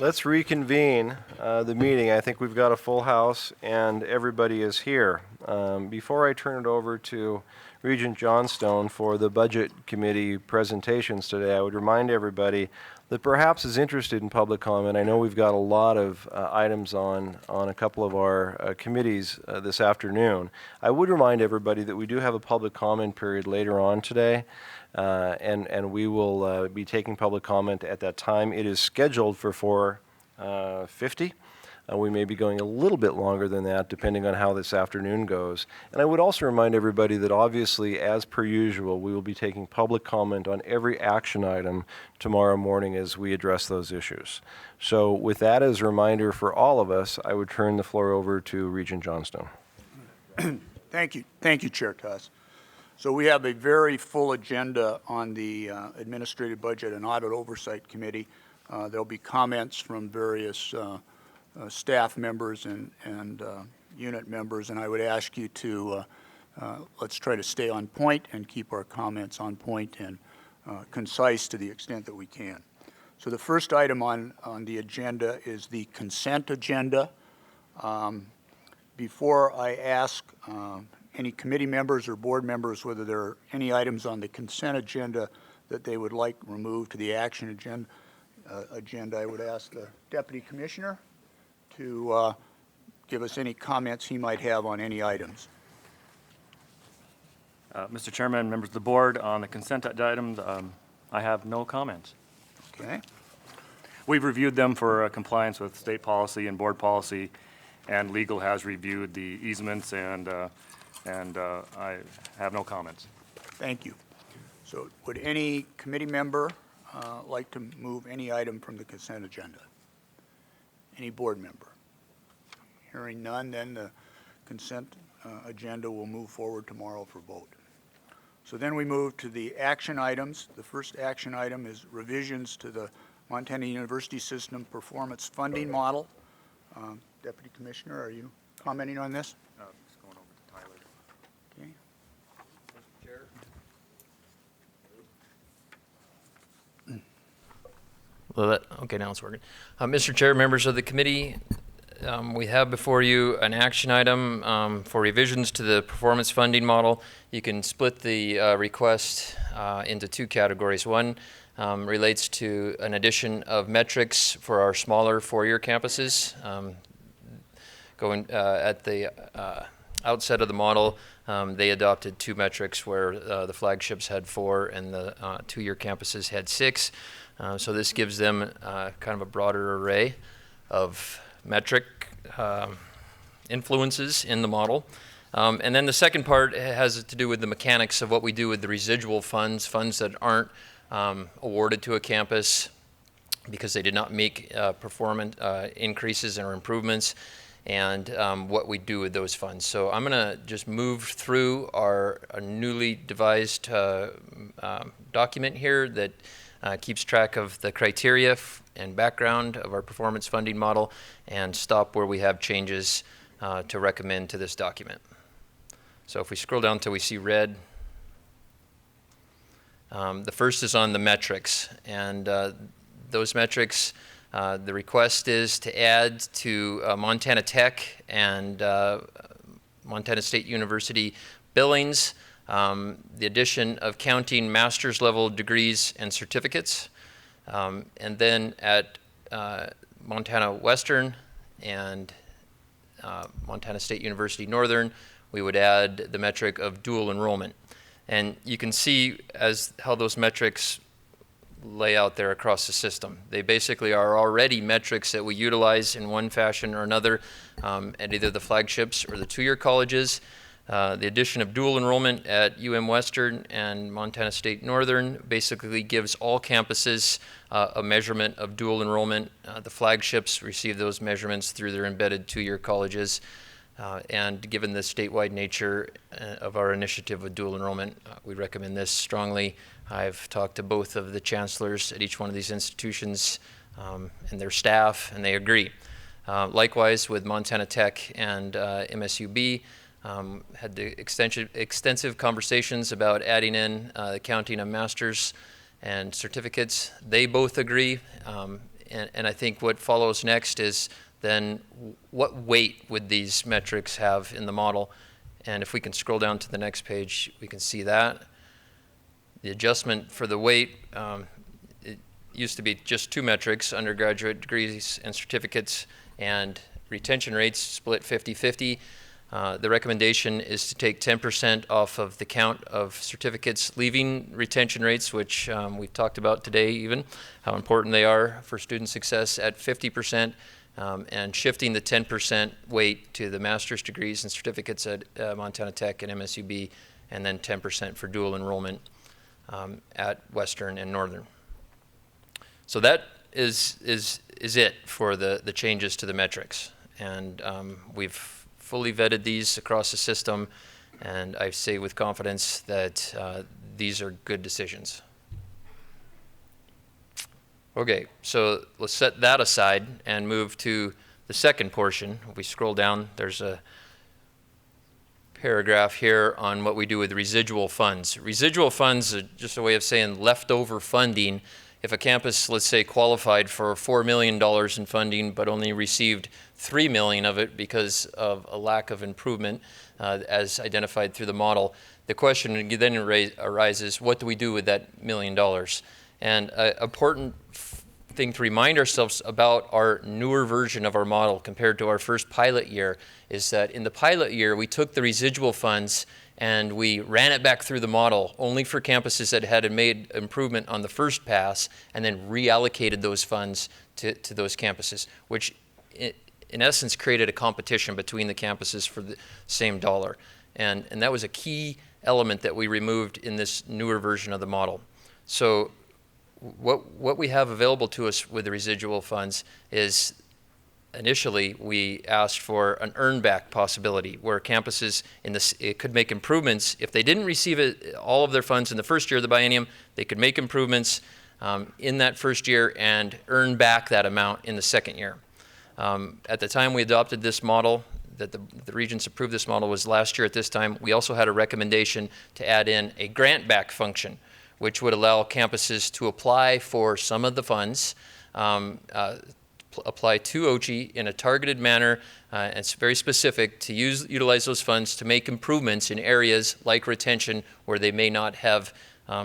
Let's reconvene the meeting. I think we've got a full house and everybody is here. Before I turn it over to Regent Johnstone for the Budget Committee presentations today, I would remind everybody that perhaps is interested in public comment. I know we've got a lot of items on a couple of our committees this afternoon. I would remind everybody that we do have a public comment period later on today. And we will be taking public comment at that time. It is scheduled for 4:50. We may be going a little bit longer than that, depending on how this afternoon goes. And I would also remind everybody that obviously, as per usual, we will be taking public comment on every action item tomorrow morning as we address those issues. So with that as a reminder for all of us, I would turn the floor over to Regent Johnstone. Thank you, Chair Tuss. So we have a very full agenda on the Administrative Budget and Audit Oversight Committee. There'll be comments from various staff members and unit members, and I would ask you to let's try to stay on point and keep our comments on point and concise to the extent that we can. So the first item on the agenda is the consent agenda. Before I ask any committee members or board members whether there are any items on the consent agenda that they would like removed to the action agenda, I would ask the Deputy Commissioner to give us any comments he might have on any items. Mr. Chairman, members of the board, on the consent items, I have no comments. Okay. We've reviewed them for compliance with state policy and board policy, and legal has reviewed the easements, and I have no comments. Thank you. So would any committee member like to move any item from the consent agenda? Any board member? Hearing none, then the consent agenda will move forward tomorrow for vote. So then we move to the action items. The first action item is revisions to the Montana University System Performance Funding Model. Deputy Commissioner, are you commenting on this? Just going over to Tyler. Okay. Mr. Chair. Okay, now it's working. Mr. Chair, members of the committee, we have before you an action item for revisions to the performance funding model. You can split the request into two categories. One relates to an addition of metrics for our smaller four-year campuses. Going at the outset of the model, they adopted two metrics where the flagships had 4 and the two-year campuses had 6. So this gives them kind of a broader array of metric influences in the model. And then the second part has to do with the mechanics of what we do with the residual funds that aren't awarded to a campus because they did not make performance increases or improvements, and what we do with those funds. So I'm going to just move through our newly devised document here that keeps track of the criteria and background of our performance funding model, and stop where we have changes to recommend to this document. So if we scroll down till we see red, the first is on the metrics, and those metrics, the request is to add to Montana Tech and Montana State University billings the addition of counting master's level degrees and certificates. And then at Montana Western and Montana State University Northern, we would add the metric of dual enrollment. And you can see how those metrics lay out there across the system. They basically are already metrics that we utilize in one fashion or another at either the flagships or the two-year colleges. The addition of dual enrollment at Western and Montana State Northern basically gives all campuses a measurement of dual enrollment. The flagships receive those measurements through their embedded two-year colleges. And given the statewide nature of our initiative with dual enrollment, we recommend this strongly. I've talked to both of the chancellors at each one of these institutions and their staff, and they agree. Likewise with Montana Tech and MSUB, had the extensive conversations about adding in the counting of masters and certificates. They both agree, And I think what follows next is then what weight would these metrics have in the model? And if we can scroll down to the next page, we can see that. The adjustment for the weight, it used to be just 2 metrics, undergraduate degrees and certificates, and retention rates split 50-50. The recommendation is to take 10% off of the count of certificates leaving retention rates, which we've talked about today even, how important they are for student success at 50%, and shifting the 10% weight to the master's degrees and certificates at Montana Tech and MSUB, and then 10% for dual enrollment at Western and Northern. So that is it for the changes to the metrics. And we've fully vetted these across the system, and I say with confidence that these are good decisions. Okay, so let's set that aside and move to the second portion. If we scroll down, there's a paragraph here on what we do with residual funds. Residual funds are just a way of saying leftover funding. If a campus, let's say, qualified for $4 million in funding but only received $3 million of it because of a lack of improvement as identified through the model, the question then arises, what do we do with that $1 million? And an important thing to remind ourselves about our newer version of our model compared to our first pilot year is that in the pilot year, we took the residual funds and we ran it back through the model only for campuses that had made improvement on the first pass, and then reallocated those funds to those campuses, which in essence created a competition between the campuses for the same dollar. And that was a key element that we removed in this newer version of the model. So what we have available to us with the residual funds is, initially we asked for an earn back possibility where campuses it could make improvements. If they didn't receive all of their funds in the first year of the biennium, they could make improvements in that first year and earn back that amount in the second year. At the time we adopted this model, that the Regents approved this model was last year at this time, we also had a recommendation to add in a grant back function, which would allow campuses to apply for some of the funds, apply to OCHE in a targeted manner, and it's very specific to utilize those funds to make improvements in areas like retention where they may not have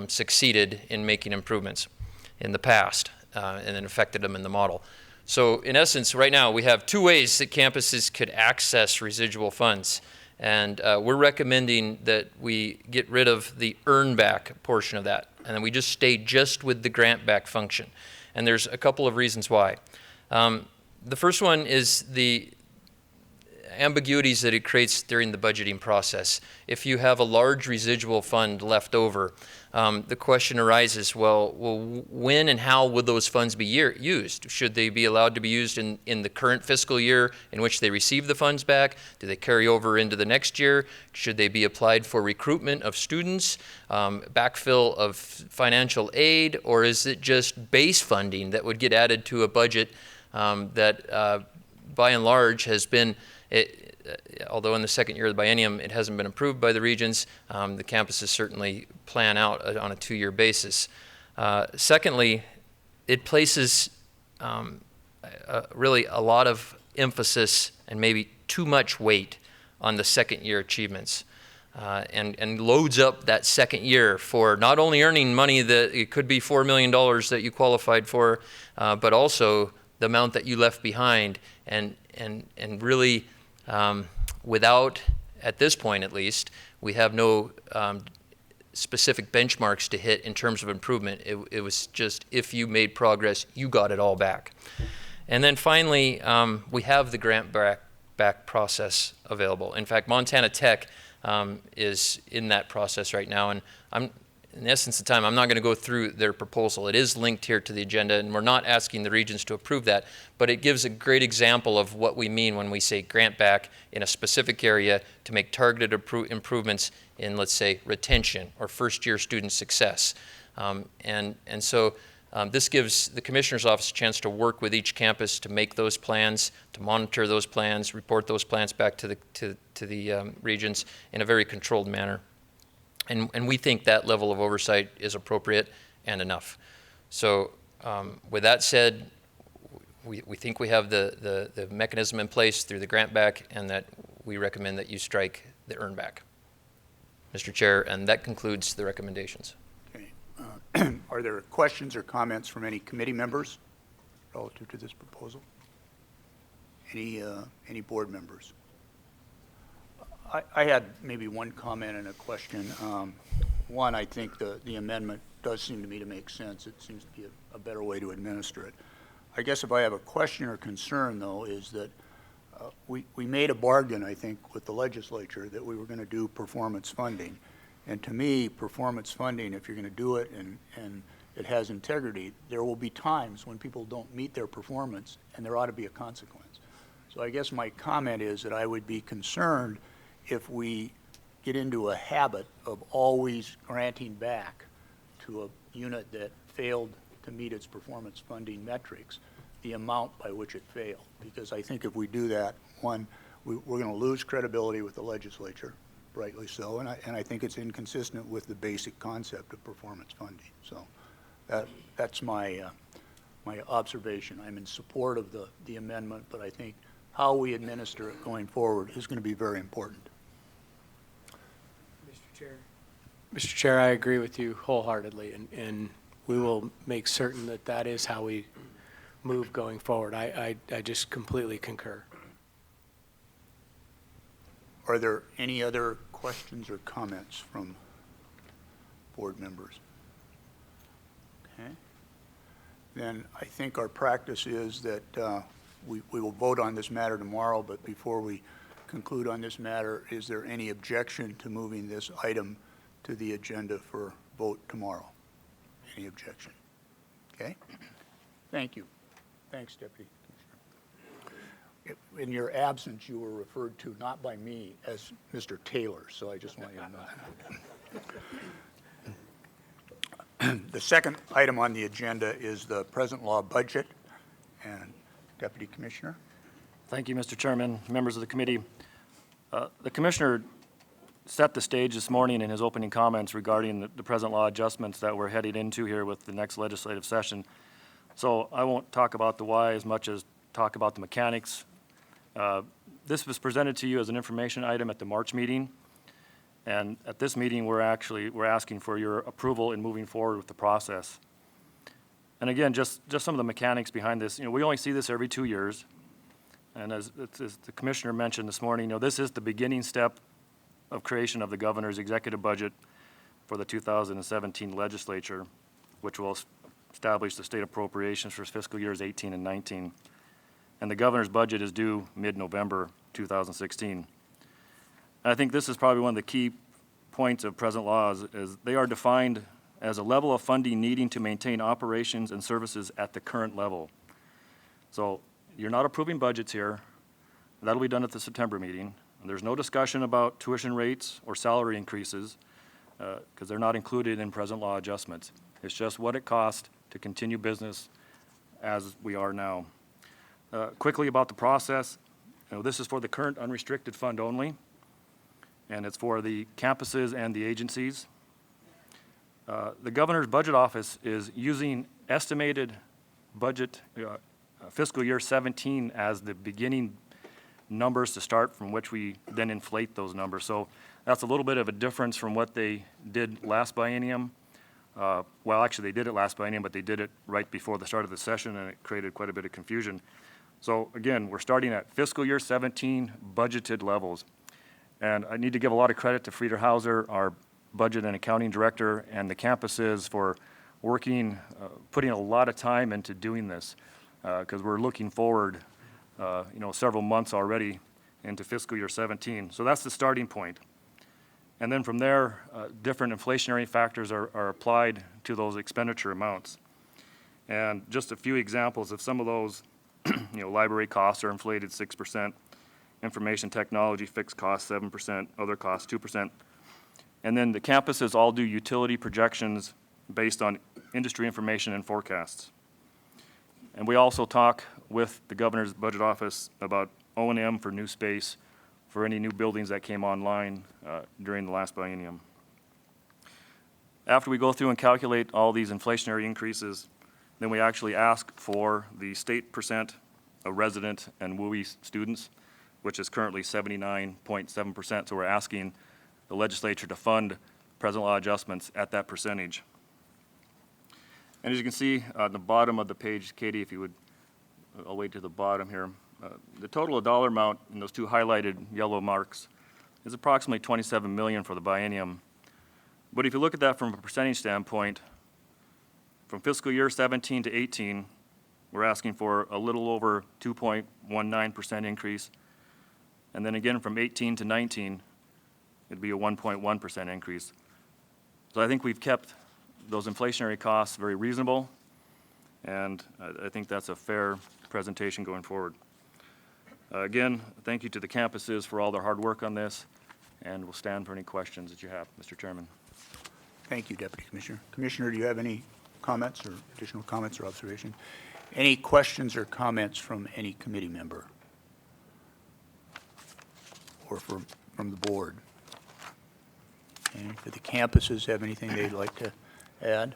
succeeded in making improvements in the past and then affected them in the model. So in essence, right now we have 2 ways that campuses could access residual funds. And we're recommending that we get rid of the earn back portion of that, and then we just stay just with the grant back function. And there's a couple of reasons why. The first one is the ambiguities that it creates during the budgeting process. If you have a large residual fund left over, the question arises, well, when and how will those funds be used? Should they be allowed to be used in the current fiscal year in which they receive the funds back? Do they carry over into the next year? Should they be applied for recruitment of students, backfill of financial aid, or is it just base funding that would get added to a budget that by and large has been, although in the second year of the biennium it hasn't been approved by the Regents, the campuses certainly plan out on a 2-year basis. Secondly, it places really a lot of emphasis and maybe too much weight on the second year achievements. And loads up that second year for not only earning money that it could be $4 million that you qualified for, but also the amount that you left behind, and really without, at this point at least, we have no specific benchmarks to hit in terms of improvement. It was just, if you made progress, you got it all back. And then finally, we have the grant back process available. In fact, Montana Tech is in that process right now, and in essence of time, I'm not going to go through their proposal. It is linked here to the agenda, and we're not asking the Regents to approve that, but it gives a great example of what we mean when we say grant back in a specific area to make targeted improvements in, let's say, retention or first-year student success. So this gives the Commissioner's Office a chance to work with each campus to make those plans, to monitor those plans, report those plans back to the Regents in a very controlled manner. And we think that level of oversight is appropriate and enough. So with that said, we think we have the mechanism in place through the grant back, and that we recommend that you strike the earn back. Mr. Chair, and that concludes the recommendations. Okay. Are there questions or comments from any committee members relative to this proposal? Any board members? I had maybe one comment and a question. One, I think the amendment does seem to me to make sense. It seems to be a better way to administer it. I guess if I have a question or concern, though, is that we made a bargain, I think, with the legislature that we were going to do performance funding. And to me, performance funding, if you're going to do it and it has integrity, there will be times when people don't meet their performance, and there ought to be a consequence. So I guess my comment is that I would be concerned if we get into a habit of always granting back to a unit that failed to meet its performance funding metrics the amount by which it failed. Because I think if we do that, one, we're going to lose credibility with the legislature, rightly so, and I think it's inconsistent with the basic concept of performance funding. So that's my my observation. I'm in support of the amendment, but I think how we administer it going forward is going to be very important. Mr. Chair, I agree with you wholeheartedly, and we will make certain that that is how we move going forward. I just completely concur. Are there any other questions or comments from board members? Okay. Then I think our practice is that we will vote on this matter tomorrow, but before we conclude on this matter, is there any objection to moving this item to the agenda for vote tomorrow? Any objection? Okay. Thank you. Thanks, Deputy Commissioner. In your absence, you were referred to not by me as Mr. Taylor, so I just want you to know that. The second item on the agenda is the present law budget. And Deputy Commissioner? Thank you, Mr. Chairman, members of the committee. The Commissioner set the stage this morning in his opening comments regarding the present law adjustments that we're heading into here with the next legislative session. So I won't talk about the why as much as talk about the mechanics. This was presented to you as an information item at the March meeting. And at this meeting, we're asking for your approval in moving forward with the process. And again, just some of the mechanics behind this. We only see this every 2 years. And as the Commissioner mentioned this morning, this is the beginning step of creation of the governor's executive budget for the 2017 legislature, which will establish the state appropriations for fiscal years 18 and 19. And the governor's budget is due mid-November 2016. And I think this is probably one of the key points of present laws is they are defined as a level of funding needing to maintain operations and services at the current level. So you're not approving budgets here. That'll be done at the September meeting. And there's no discussion about tuition rates or salary increases because they're not included in present law adjustments. It's just what it costs to continue business as we are now. Quickly about the process, this is for the current unrestricted fund only, and it's for the campuses and the agencies. The governor's budget office is using estimated budget fiscal year 17 as the beginning numbers to start from which we then inflate those numbers. So that's a little bit of a difference from what they did last biennium. Well, actually, they did it last biennium, but they did it right before the start of the session, and it created quite a bit of confusion. So again, we're starting at fiscal year 17 budgeted levels. And I need to give a lot of credit to Frieder Hauser, our budget and accounting director, and the campuses for working, putting a lot of time into doing this, because we're looking forward, several months already into fiscal year 17. So that's the starting point. And then from there, different inflationary factors are applied to those expenditure amounts. And just a few examples of some of those, library costs are inflated 6%, information technology fixed costs 7%, other costs 2%. And then the campuses all do utility projections based on industry information and forecasts. And we also talk with the governor's budget office about O&M for new space for any new buildings that came online during the last biennium. After we go through and calculate all these inflationary increases, Then we actually ask for the state percent of resident and WUI students, which is currently 79.7%. So we're asking the legislature to fund present law adjustments at that percentage. And as you can see on the bottom of the page, Katie, if you would, I'll wait to the bottom here. The total dollar amount in those two highlighted yellow marks is approximately $27 million for the biennium. But if you look at that from a percentage standpoint, from fiscal year 17 to 18, we're asking for a little over 2.19% increase. And then again, from 18 to 19, it'd be a 1.1% increase. So I think we've kept those inflationary costs very reasonable, and I think that's a fair presentation going forward. Again, thank you to the campuses for all their hard work on this, and we'll stand for any questions that you have, Mr. Chairman. Thank you, Deputy Commissioner. Commissioner, do you have any comments or additional comments or observations? Any questions or comments from any committee member or from the board? Okay. Do the campuses have anything they'd like to add?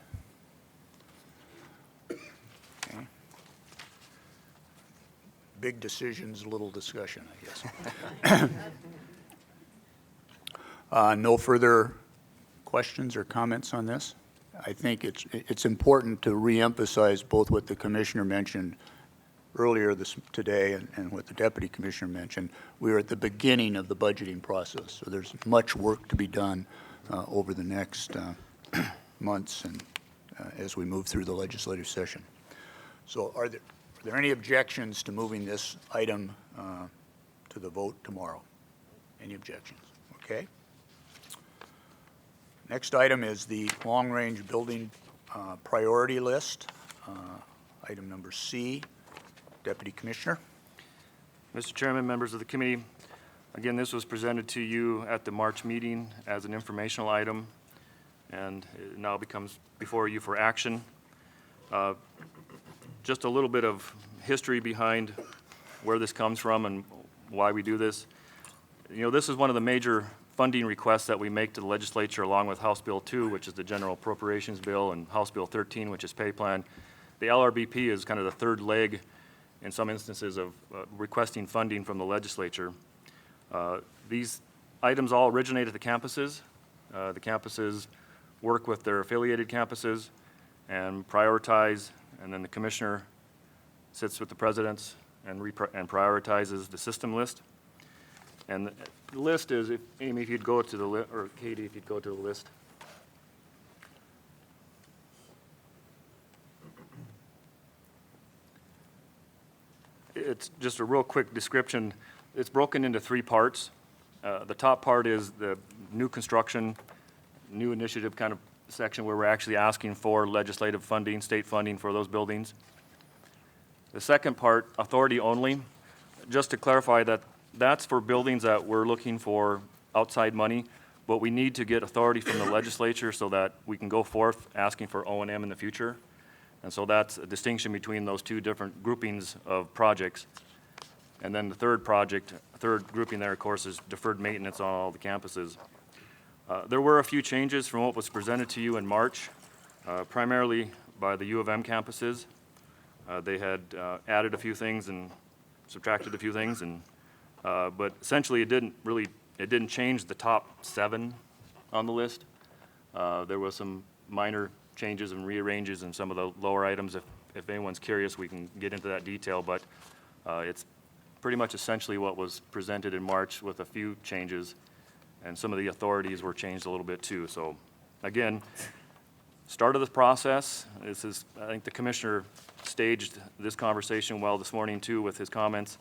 Okay. Big decisions, little discussion, I guess. No further questions or comments on this? I think it's important to reemphasize both what the commissioner mentioned earlier today and what the deputy commissioner mentioned. We are at the beginning of the budgeting process, so there's much work to be done over the next months and as we move through the legislative session. So are there any objections to moving this item to the vote tomorrow? Any objections? Okay. Next item is the long-range building priority list. Item number C. Deputy Commissioner. Mr. Chairman, members of the committee, again, this was presented to you at the March meeting as an informational item, and it now becomes before you for action. Just a little bit of history behind where this comes from and why we do this. You know, this is one of the major funding requests that we make to the legislature along with House Bill 2, which is the General Appropriations Bill, and House Bill 13, which is pay plan. The LRBP is kind of the third leg in some instances of requesting funding from the legislature. These items all originate at the campuses. The campuses work with their affiliated campuses and prioritize, and then the commissioner sits with the presidents and prioritizes the system list. And the list is, if Amy, if you'd go to the list, or Katie, if you'd go to the list. It's just a real quick description. It's broken into three parts. The top part is the new construction, new initiative kind of section where we're actually asking for legislative funding, state funding for those buildings. The second part, authority only, just to clarify that that's for buildings that we're looking for outside money, but we need to get authority from the legislature so that we can go forth asking for O&M in the future. And so that's a distinction between those two different groupings of projects. And then the third grouping there, of course, is deferred maintenance on all the campuses. There were a few changes from what was presented to you in March, primarily by the U of M campuses. They had added a few things and subtracted a few things, and but essentially it didn't change the top 7 on the list. There was some minor changes and rearranges in some of the lower items. If anyone's curious, we can get into that detail, but it's pretty much essentially what was presented in March with a few changes, and some of the authorities were changed a little bit too. So again, start of this process. This is, I think the commissioner staged this conversation well this morning too with his comments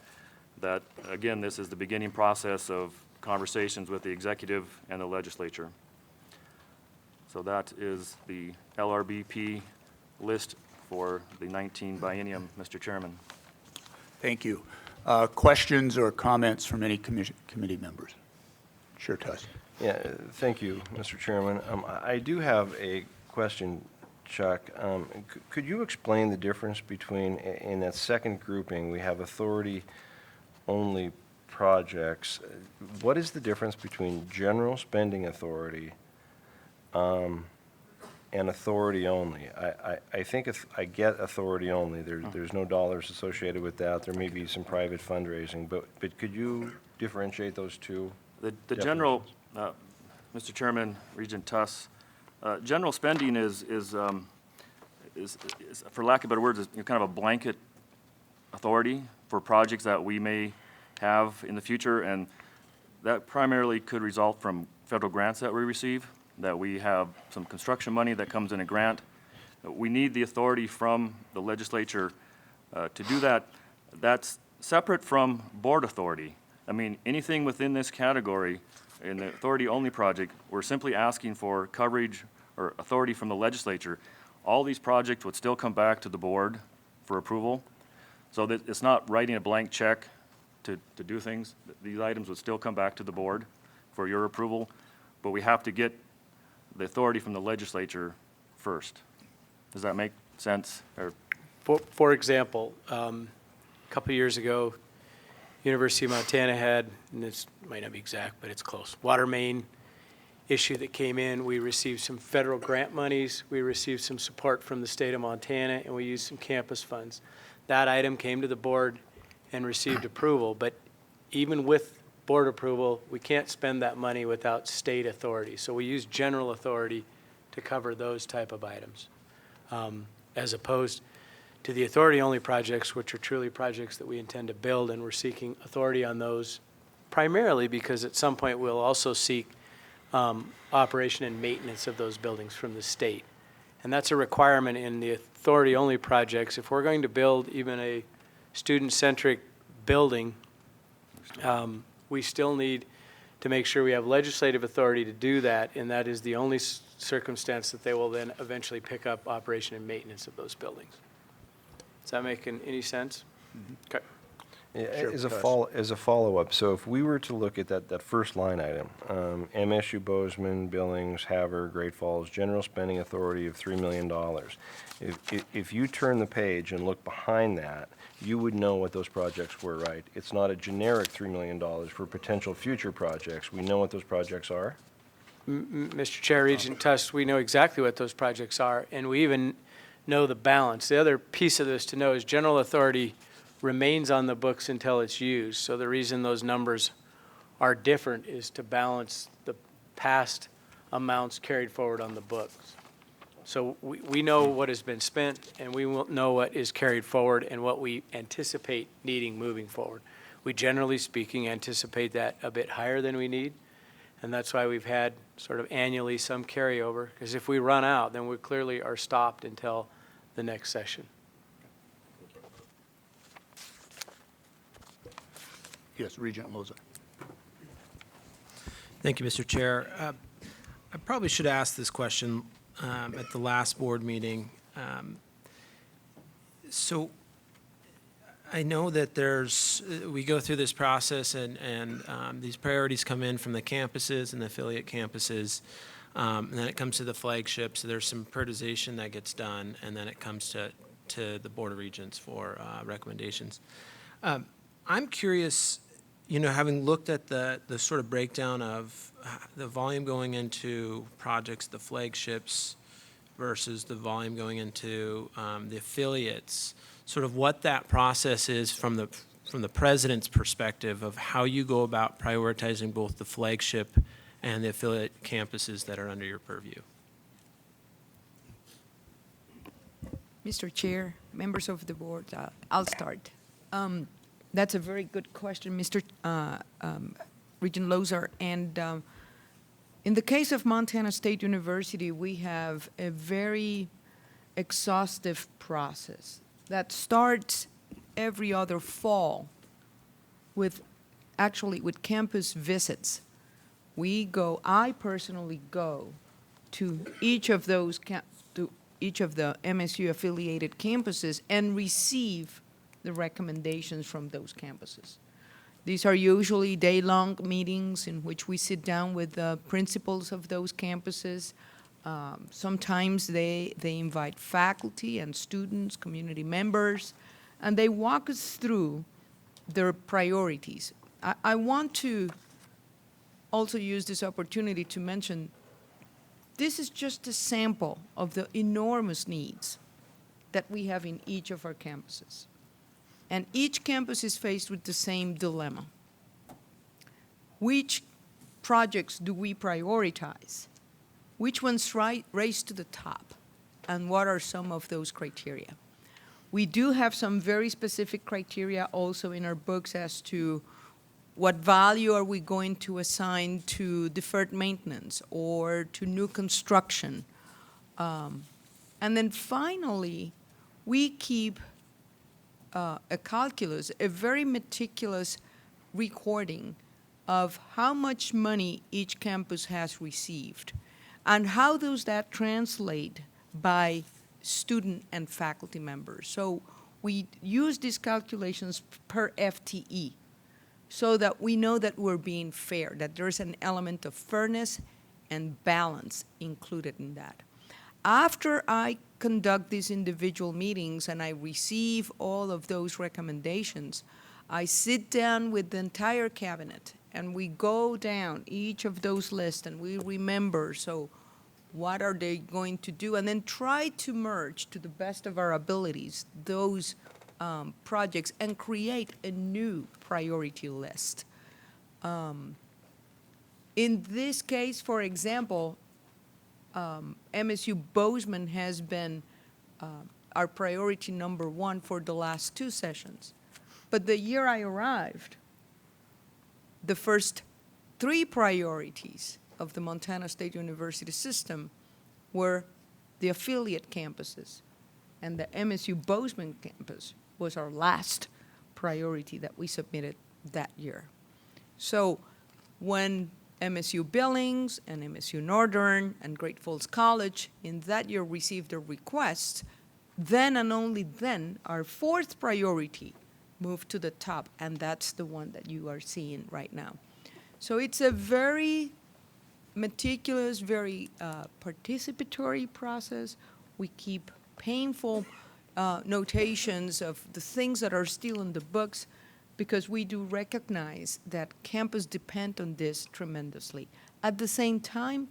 that, again, this is the beginning process of conversations with the executive and the legislature. So that is the LRBP list for the 19 biennium, Mr. Chairman. Thank you. Questions or comments from any committee members? Sure, Tuss. Yeah, thank you, Mr. Chairman. I do have a question, Chuck. Could you explain the difference between, in that second grouping, we have authority-only projects. What is the difference between general spending authority and authority only. I think I get authority only. There's no dollars associated with that. There may be some private fundraising, but could you differentiate those two? The general, Mr. Chairman, Regent Tuss, general spending is, for lack of better words, is kind of a blanket authority for projects that we may have in the future, and that primarily could result from federal grants that we receive, that we have some construction money that comes in a grant. We need the authority from the legislature to do that. That's separate from board authority. I mean, anything within this category in the authority-only project, we're simply asking for coverage or authority from the legislature. All these projects would still come back to the board for approval. So that it's not writing a blank check to do things. These items would still come back to the board for your approval, but we have to get the authority from the legislature first. Does that make sense? Or For example, a couple of years ago, University of Montana had, and this might not be exact, but it's close, water main issue that came in. We received some federal grant monies. We received some support from the state of Montana, and we used some campus funds. That item came to the board and received approval, but even with board approval, we can't spend that money without state authority. So we use general authority to cover those type of items, as opposed to the authority-only projects, which are truly projects that we intend to build, and we're seeking authority on those primarily because at some point we'll also seek operation and maintenance of those buildings from the state. And that's a requirement in the authority-only projects. If we're going to build even a student-centric building, we still need to make sure we have legislative authority to do that, and that is the only circumstance that they will then eventually pick up operation and maintenance of those buildings. Does that make any sense? Okay. Yeah, Sure, as a follow-up, so if we were to look at that first line item, MSU Bozeman, Billings, Havre, Great Falls, general spending authority of $3 million. If you turn the page and look behind that, you would know what those projects were, right? It's not a generic $3 million for potential future projects. We know what those projects are. Mr. Chair, Regent Tuss, we know exactly what those projects are, and we even know the balance. The other piece of this to know is general authority remains on the books until it's used. So the reason those numbers are different is to balance the past amounts carried forward on the books. So we know what has been spent, and we will know what is carried forward and what we anticipate needing moving forward. We, generally speaking, anticipate that a bit higher than we need, and that's why we've had sort of annually some carryover, because if we run out, then we clearly are stopped until the next session. Yes, Regent Loza. Thank you, Mr. Chair. I probably should ask this question at the last board meeting. So I know that we go through this process and these priorities come in from the campuses and the affiliate campuses, and then it comes to the flagship, so there's some prioritization that gets done, and then it comes to the Board of Regents for recommendations. I'm curious, having looked at the sort of breakdown of the volume going into projects, the flagships, versus the volume going into the affiliates, sort of what that process is from the president's perspective of how you go about prioritizing both the flagship and the affiliate campuses that are under your purview. Mr. Chair, members of the board, I'll start. That's a very good question, Mr. Regent Lozer. And in the case of Montana State University, we have a very exhaustive process that starts every other fall with campus visits. I personally go to each of the MSU affiliated campuses and receive the recommendations from those campuses. These are usually day-long meetings in which we sit down with the principals of those campuses. Sometimes they invite faculty and students, community members, and they walk us through their priorities. I want to also use this opportunity to mention this is just a sample of the enormous needs that we have in each of our campuses. And each campus is faced with the same dilemma. Which projects do we prioritize? Which ones race to the top? And what are some of those criteria? We do have some very specific criteria also in our books as to what value are we going to assign to deferred maintenance or to new construction. And then finally, we keep a calculus, a very meticulous recording of how much money each campus has received and how does that translate by student and faculty members. So we use these calculations per FTE so that we know that we're being fair, that there's an element of fairness and balance included in that. After I conduct these individual meetings and I receive all of those recommendations, I sit down with the entire cabinet and we go down each of those lists and we remember, so what are they going to do? And then try to merge, to the best of our abilities, those projects and create a new priority list. In this case, for example, MSU Bozeman has been our priority number one for the last 2 sessions. But the year I arrived, the first 3 priorities of the Montana State University system were the affiliate campuses. And the MSU Bozeman campus was our last priority that we submitted that year. So when MSU Billings and MSU Northern and Great Falls College in that year received their requests, then and only then our 4th priority moved to the top, and that's the one that you are seeing right now. So it's a very meticulous, very participatory process. We keep painful notations of the things that are still in the books because we do recognize that campus depend on this tremendously. At the same time,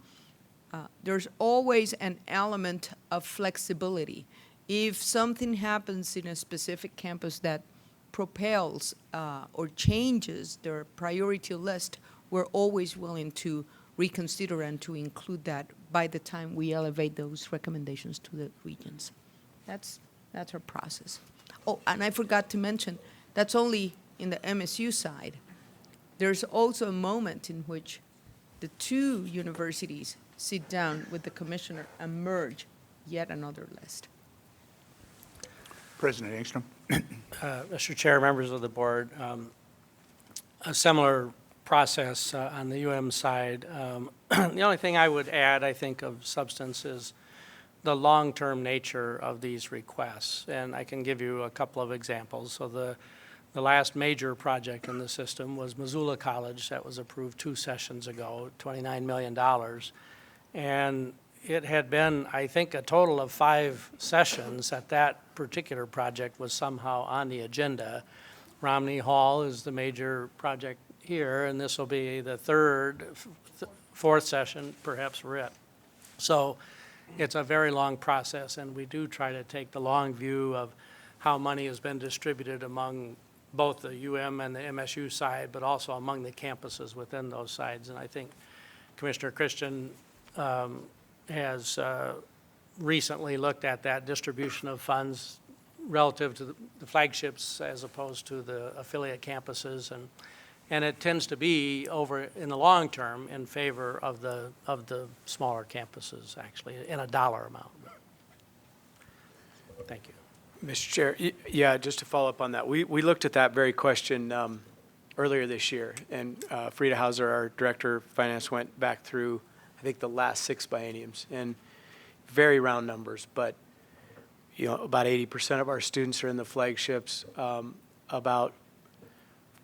there's always an element of flexibility. If something happens in a specific campus that propels or changes their priority list, we're always willing to reconsider and to include that by the time we elevate those recommendations to the regents. That's our process. Oh, and I forgot to mention, that's only in the MSU side. There's also a moment in which the 2 universities sit down with the commissioner and merge yet another list. President Engstrom. Mr. Chair, members of the board, a similar process on the UM side. The only thing I would add, I think, of substance is the long-term nature of these requests. And I can give you a couple of examples. So the last major project in the system was Missoula College that was approved 2 sessions ago, $29 million. And it had been, I think, a total of 5 sessions that particular project was somehow on the agenda. Romney Hall is the major project here, and this will be the 4th session, perhaps we're at. So it's a very long process, and we do try to take the long view of how money has been distributed among both the UM and the MSU side, but also among the campuses within those sides. And I think Commissioner Christian has recently looked at that distribution of funds relative to the flagships as opposed to the affiliate campuses, and it tends to be over in the long term in favor of the smaller campuses, actually, in a dollar amount. Thank you. Mr. Chair, yeah, just to follow up on that, we looked at that very question earlier this year, and Frida Hauser, our Director of Finance, went back through, I think, the last 6 bienniums, and very round numbers, but about 80% of our students are in the flagships. About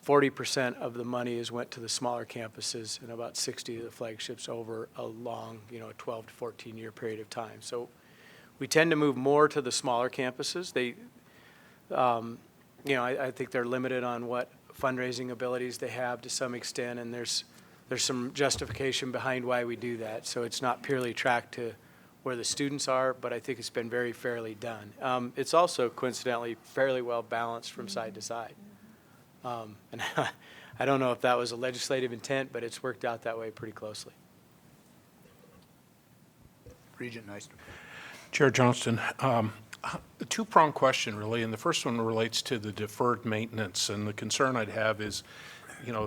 40% of the money went to the smaller campuses, and about 60% to the flagships over a long, 12 to 14 year period of time. So we tend to move more to the smaller campuses. They, I think they're limited on what fundraising abilities they have to some extent, and there's there's some justification behind why we do that. So it's not purely tracked to where the students are, but I think it's been very fairly done. It's also coincidentally fairly well balanced from side to side. And I don't know if that was a legislative intent, but it's worked out that way pretty closely. Regent Nystuen. Chair Johnston, a two-pronged question really, and the first one relates to the deferred maintenance, and the concern I'd have is,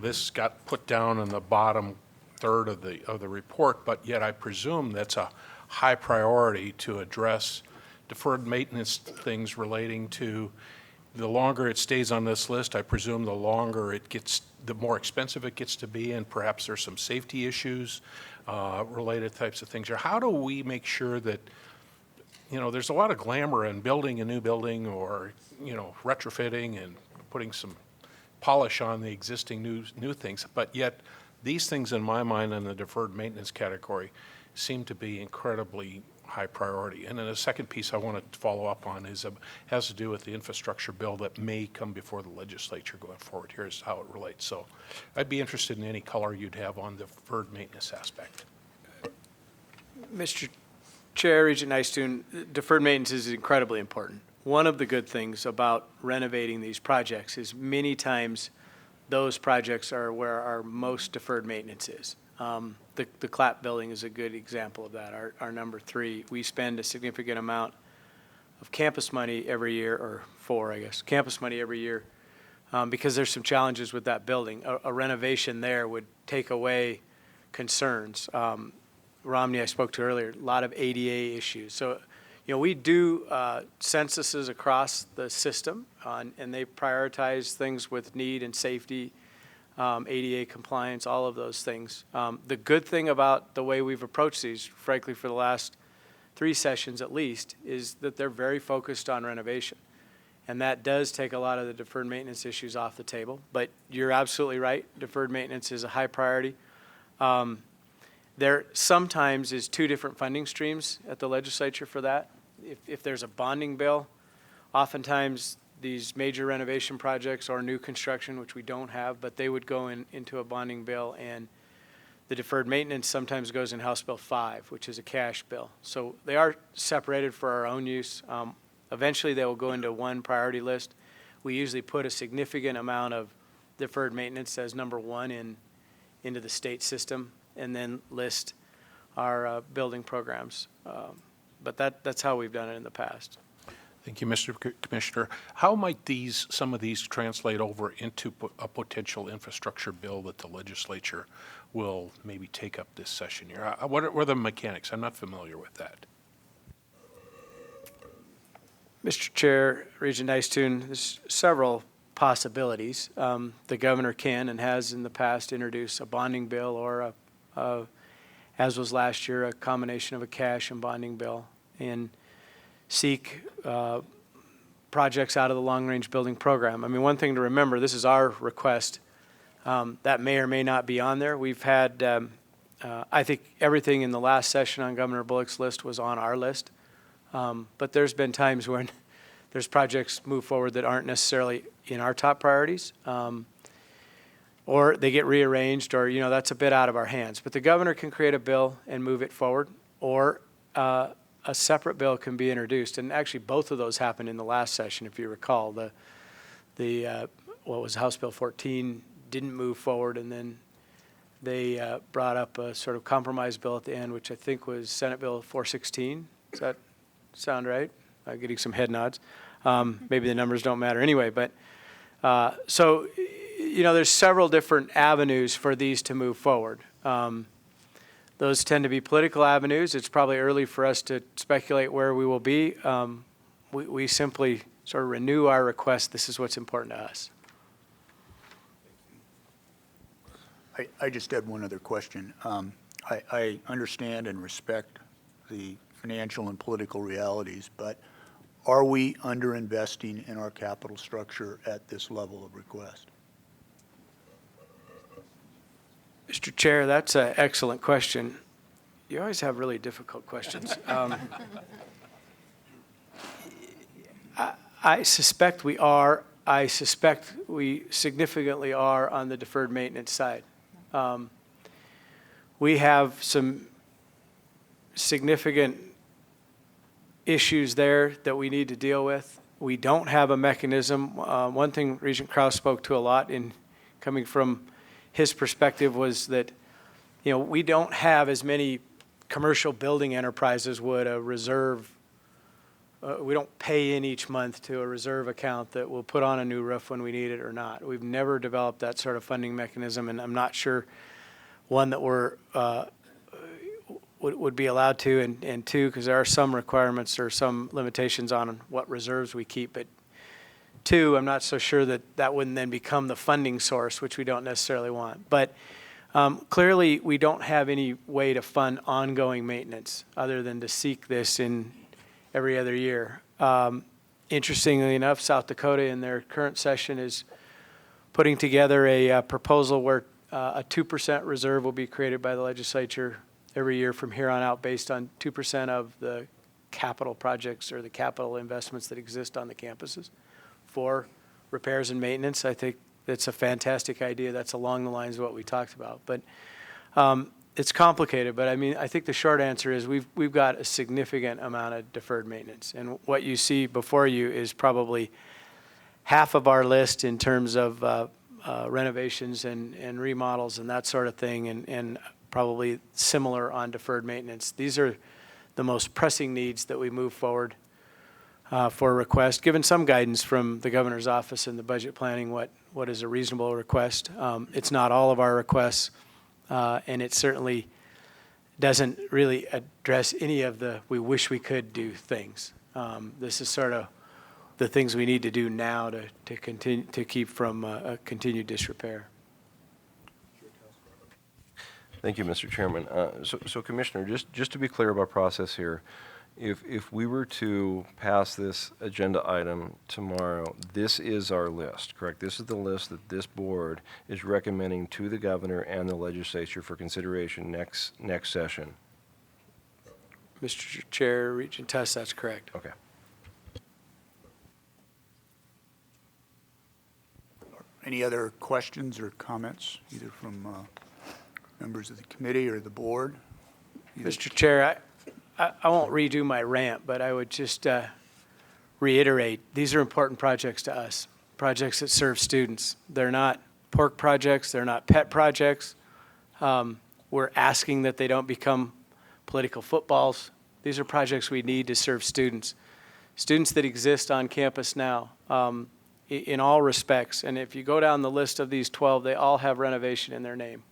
this got put down in the bottom third of the report, but yet I presume that's a high priority to address deferred maintenance things relating to, the longer it stays on this list, I presume the longer it gets, the more expensive it gets to be, and perhaps there's some safety issues, related types of things. Or how do we make sure that, there's a lot of glamour in building a new building or, retrofitting and putting some polish on the existing new things, but yet these things in my mind in the deferred maintenance category seem to be incredibly high priority. And then the second piece I want to follow up on has to do with the infrastructure bill that may come before the legislature going forward. Here's how it relates. So I'd be interested in any color you'd have on the deferred maintenance aspect. Mr. Chair, Regent Nystuen, deferred maintenance is incredibly important. One of the good things about renovating these projects is many times those projects are where our most deferred maintenance is. The Clapp building is a good example of that. Our number 3, we spend a significant amount of campus money every year, or 4, I guess, campus money every year, because there's some challenges with that building. A renovation there would take away concerns. Romney, I spoke to earlier, a lot of ADA issues. So, we do censuses across the system, and they prioritize things with need and safety, ADA compliance, all of those things. The good thing about the way we've approached these, frankly, for the last 3 sessions at least, is that they're very focused on renovation. And that does take a lot of the deferred maintenance issues off the table. But you're absolutely right, deferred maintenance is a high priority. There sometimes is 2 different funding streams at the legislature for that. If there's a bonding bill, oftentimes these major renovation projects or new construction, which we don't have, but they would go into a bonding bill, and the deferred maintenance sometimes goes in House Bill 5, which is a cash bill. So they are separated for our own use. Eventually they will go into one priority list. We usually put a significant amount of deferred maintenance as number 1 into the state system, and then list our building programs. But that's how we've done it in the past. Thank you, Mr. Commissioner. How might some of these translate over into a potential infrastructure bill that the legislature will maybe take up this session here? What are the mechanics? I'm not familiar with that. Mr. Chair, Regent Nystuen, there's several possibilities. The governor can and has in the past introduced a bonding bill, or as was last year, a combination of a cash and bonding bill, and seek projects out of the long-range building program. I mean, one thing to remember, this is our request. That may or may not be on there. We've had, I think everything in the last session on Governor Bullock's list was on our list. But there's been times when there's projects move forward that aren't necessarily in our top priorities, or they get rearranged, or, that's a bit out of our hands. But the governor can create a bill and move it forward, or a separate bill can be introduced. And actually, both of those happened in the last session, if you recall. What was House Bill 14 didn't move forward, and then they brought up a sort of compromise bill at the end, which I think was Senate Bill 416. Does that sound right? I'm getting some head nods. Maybe the numbers don't matter anyway, but so, there's several different avenues for these to move forward. Those tend to be political avenues. It's probably early for us to speculate where we will be. We simply sort of renew our request. This is what's important to us. I just had one other question. I understand and respect the financial and political realities, but are we underinvesting in our capital structure at this level of request? Mr. Chair, that's an excellent question. You always have really difficult questions. I suspect we are. I suspect we significantly are on the deferred maintenance side. we have some significant issues there that we need to deal with. We don't have a mechanism. One thing Regent Kraus spoke to a lot in coming from his perspective was that, we don't have as many commercial building enterprises would a reserve. We don't pay in each month to a reserve account that will put on a new roof when we need it or not. We've never developed that sort of funding mechanism, and I'm not sure, one, that we're would be allowed to, and two, because there are some requirements or some limitations on what reserves we keep. But two, I'm not so sure that that wouldn't then become the funding source, which we don't necessarily want. But clearly, we don't have any way to fund ongoing maintenance other than to seek this in every other year. Interestingly enough, South Dakota in their current session is putting together a proposal where a 2% reserve will be created by the legislature every year from here on out based on 2% of the capital projects or the capital investments that exist on the campuses for repairs and maintenance. I think that's a fantastic idea. That's along the lines of what we talked about. But it's complicated, but I think the short answer is we've got a significant amount of deferred maintenance. And what you see before you is probably half of our list in terms of renovations and remodels and that sort of thing, and probably similar on deferred maintenance. These are the most pressing needs that we move forward for a request, given some guidance from the governor's office in the budget planning what is a reasonable request. It's not all of our requests, and it certainly doesn't really address any of the we wish we could do things. This is sort of the things we need to do now to continue to keep from a continued disrepair. Thank you, Mr. Chairman. So Commissioner, just to be clear about process here, if we were to pass this agenda item tomorrow, this is our list, correct? This is the list that this board is recommending to the governor and the legislature for consideration next session. Mr. Chair, Regent Tuss, that's correct. Okay. Any other questions or comments, either from members of the committee or the board? Mr. Chair, I won't redo my rant, but I would just reiterate, these are important projects to us, projects that serve students. They're not pork projects. They're not pet projects. We're asking that they don't become political footballs. These are projects we need to serve students, students that exist on campus now in all respects. And if you go down the list of these 12, they all have renovation in their name.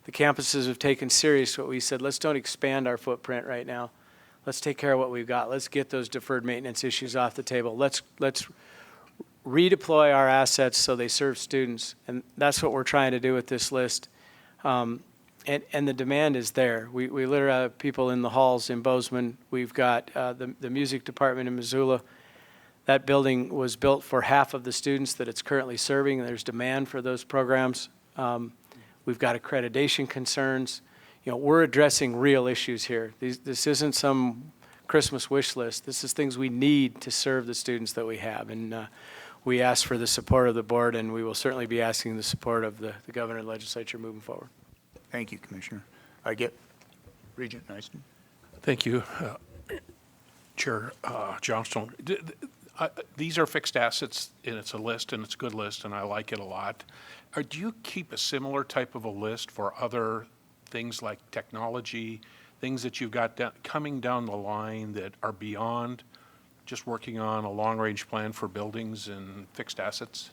The campuses have taken serious what we said, let's don't expand our footprint right now. Let's take care of what we've got. Let's get those deferred maintenance issues off the table. Let's redeploy our assets so they serve students. And that's what we're trying to do with this list. And the demand is there. We literally have people in the halls in Bozeman. We've got the music department in Missoula. That building was built for half of the students that it's currently serving. There's demand for those programs. We've got accreditation concerns. We're addressing real issues here. This isn't some Christmas wish list. This is things we need to serve the students that we have. And we ask for the support of the board, and we will certainly be asking the support of the governor and legislature moving forward. Thank you, Commissioner. I get Regent Nyston. Thank you, Chair Johnstone. These are fixed assets, and it's a list, and it's a good list, and I like it a lot. Do you keep a similar type of a list for other things like technology, things that you've got coming down the line that are beyond just working on a long-range plan for buildings and fixed assets?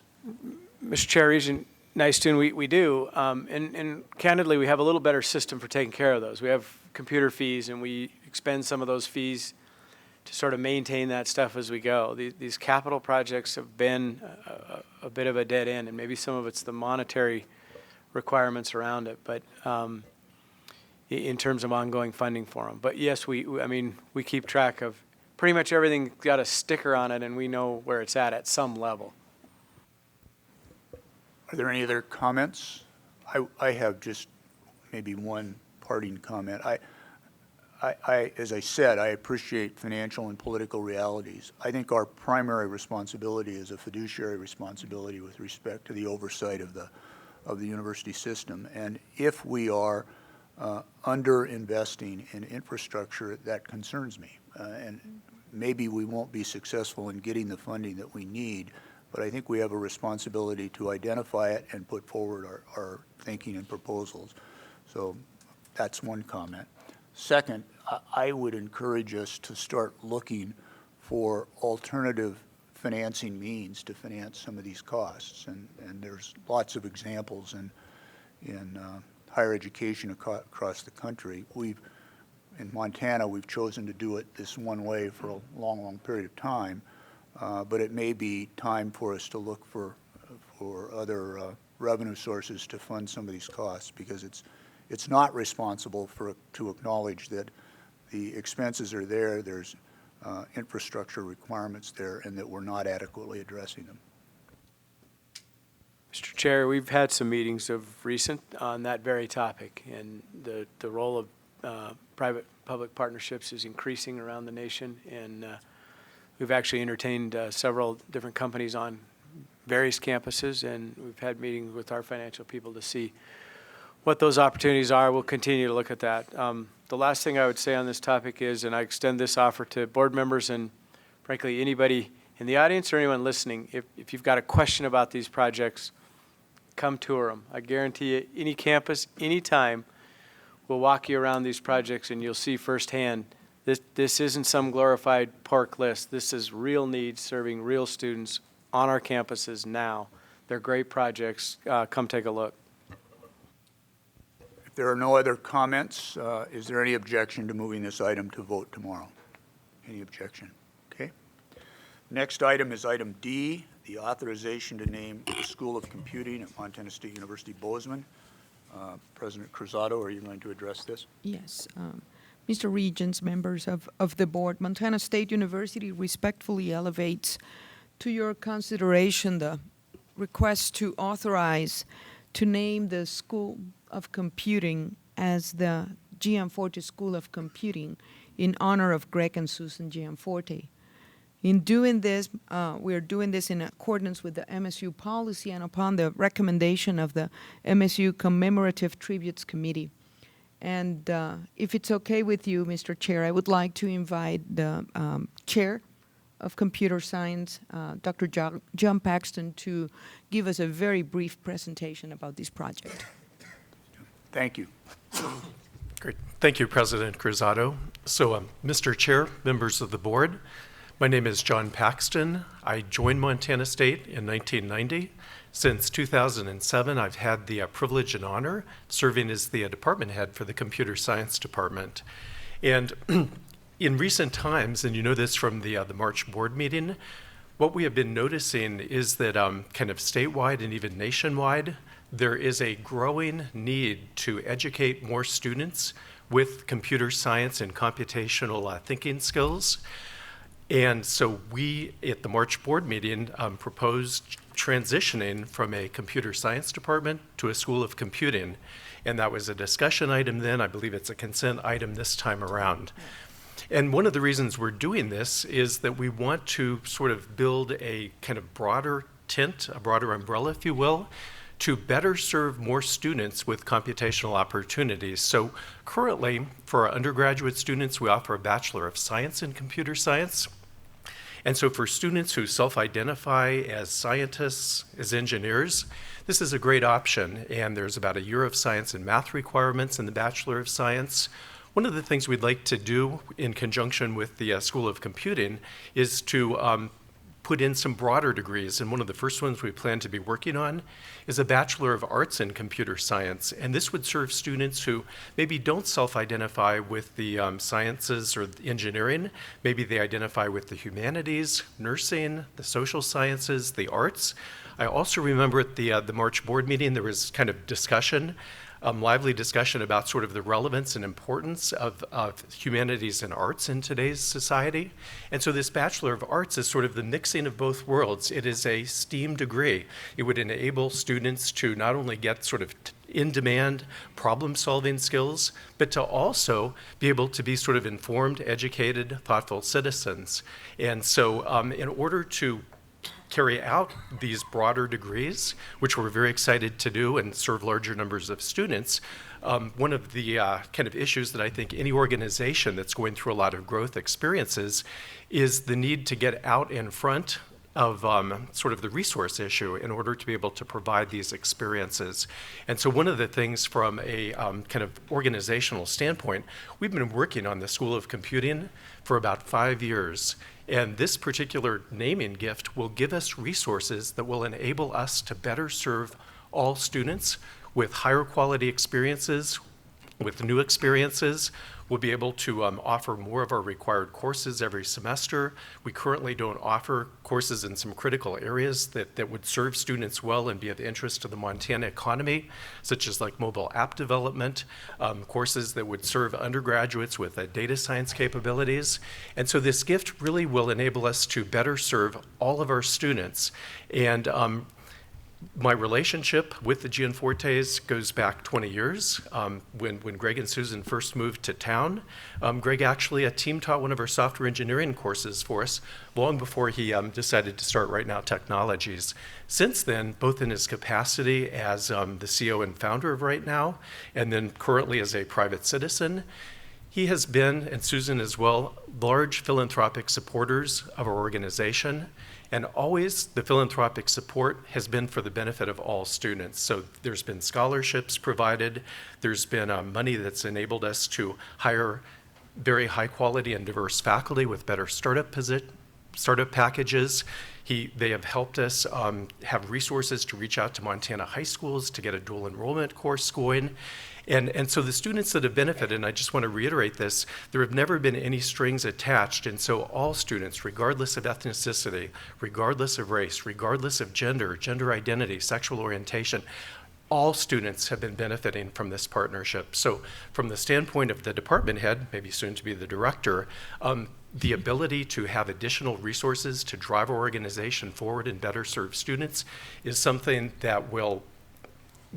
Mr. Chair, Regent Nystuen, we do. And candidly, we have a little better system for taking care of those. We have computer fees, and we expend some of those fees to sort of maintain that stuff as we go. These capital projects have been a bit of a dead end, and maybe some of it's the monetary requirements around it, but in terms of ongoing funding for them. But yes, we keep track of pretty much everything, got a sticker on it, and we know where it's at some level. Are there any other comments? I have just maybe one parting comment. As I said, I appreciate financial and political realities. I think our primary responsibility is a fiduciary responsibility with respect to the oversight of the university system. And if we are underinvesting in infrastructure that concerns me. And maybe we won't be successful in getting the funding that we need, but I think we have a responsibility to identify it and put forward our thinking and proposals. So that's one comment. Second, I would encourage us to start looking for alternative financing means to finance some of these costs. And there's lots of examples in higher education across the country. In Montana, we've chosen to do it this one way for a long, long period of time, but it may be time for us to look for other revenue sources to fund some of these costs, because it's not responsible to acknowledge that the expenses are there, there's infrastructure requirements there, and that we're not adequately addressing them. Mr. Chair, we've had some meetings of recent on that very topic, and the role of private-public partnerships is increasing around the nation, and we've actually entertained several different companies on various campuses, and we've had meetings with our financial people to see what those opportunities are. We'll continue to look at that. The last thing I would say on this topic is, and I extend this offer to board members and frankly anybody in the audience or anyone listening, if you've got a question about these projects, come tour them. I guarantee you, any campus, anytime, we'll walk you around these projects and you'll see firsthand this isn't some glorified park list. This is real needs serving real students on our campuses now. They're great projects. Come take a look. If there are no other comments, is there any objection to moving this item to vote tomorrow? Any objection? Okay. Next item is item D, the authorization to name the School of Computing at Montana State University Bozeman. President Cruzado, are you going to address this? Yes. Mr. Regents, members of the board, Montana State University respectfully elevates to your consideration the request to authorize to name the School of Computing as the Gianforte School of Computing in honor of Greg and Susan Gianforte. In doing this, we are doing this in accordance with the MSU policy and upon the recommendation of the MSU Commemorative Tributes Committee. And if it's okay with you, Mr. Chair, I would like to invite the Chair of Computer Science, Dr. John Paxton, to give us a very brief presentation about this project. Thank you. Great. Thank you, President Cruzado. So, Mr. Chair, members of the board, my name is John Paxton. I joined Montana State in 1990. Since 2007, I've had the privilege and honor serving as the department head for the Computer Science Department. And in recent times, and you know this from the March board meeting, what we have been noticing is that kind of statewide and even nationwide, there is a growing need to educate more students with computer science and computational thinking skills. And so we, at the March board meeting, proposed transitioning from a computer science department to a school of computing. And that was a discussion item then. I believe it's a consent item this time around. And one of the reasons we're doing this is that we want to sort of build a kind of broader tent, a broader umbrella, if you will, to better serve more students with computational opportunities. So currently, for our undergraduate students, we offer a Bachelor of Science in Computer Science. And so for students who self-identify as scientists, as engineers, this is a great option. And there's about a year of science and math requirements in the Bachelor of Science. One of the things we'd like to do in conjunction with the School of Computing is to put in some broader degrees, and one of the first ones we plan to be working on is a Bachelor of Arts in Computer Science, and this would serve students who maybe don't self-identify with the sciences or engineering. Maybe they identify with the humanities, nursing, the social sciences, the arts. I also remember at the March board meeting there was kind of discussion, lively discussion about sort of the relevance and importance of humanities and arts in today's society. And so this Bachelor of Arts is sort of the mixing of both worlds. It is a STEAM degree. It would enable students to not only get sort of in-demand problem-solving skills, but to also be able to be sort of informed, educated, thoughtful citizens. And so in order to carry out these broader degrees, which we're very excited to do and serve larger numbers of students. One of the kind of issues that I think any organization that's going through a lot of growth experiences is the need to get out in front of sort of the resource issue in order to be able to provide these experiences. And so one of the things from a kind of organizational standpoint, we've been working on the School of Computing for about 5 years. And this particular naming gift will give us resources that will enable us to better serve all students with higher quality experiences, with new experiences. We'll be able to offer more of our required courses every semester. We currently don't offer courses in some critical areas that would serve students well and be of interest to the Montana economy, such as like mobile app development, courses that would serve undergraduates with data science capabilities. And so this gift really will enable us to better serve all of our students. And my relationship with the Gianfortes goes back 20 years. When Greg and Susan first moved to town, Greg actually team taught one of our software engineering courses for us long before he decided to start Right Now Technologies. Since then, both in his capacity as the CEO and founder of Right Now, and then currently as a private citizen, he has been, and Susan as well, large philanthropic supporters of our organization. And always the philanthropic support has been for the benefit of all students. So there's been scholarships provided. There's been money that's enabled us to hire very high quality and diverse faculty with better startup packages. They have helped us have resources to reach out to Montana high schools to get a dual enrollment course going. And so the students that have benefited, and I just want to reiterate this, there have never been any strings attached. And so all students, regardless of ethnicity, regardless of race, regardless of gender, gender identity, sexual orientation, all students have been benefiting from this partnership. So from the standpoint of the department head, maybe soon to be the director, the ability to have additional resources to drive our organization forward and better serve students is something that will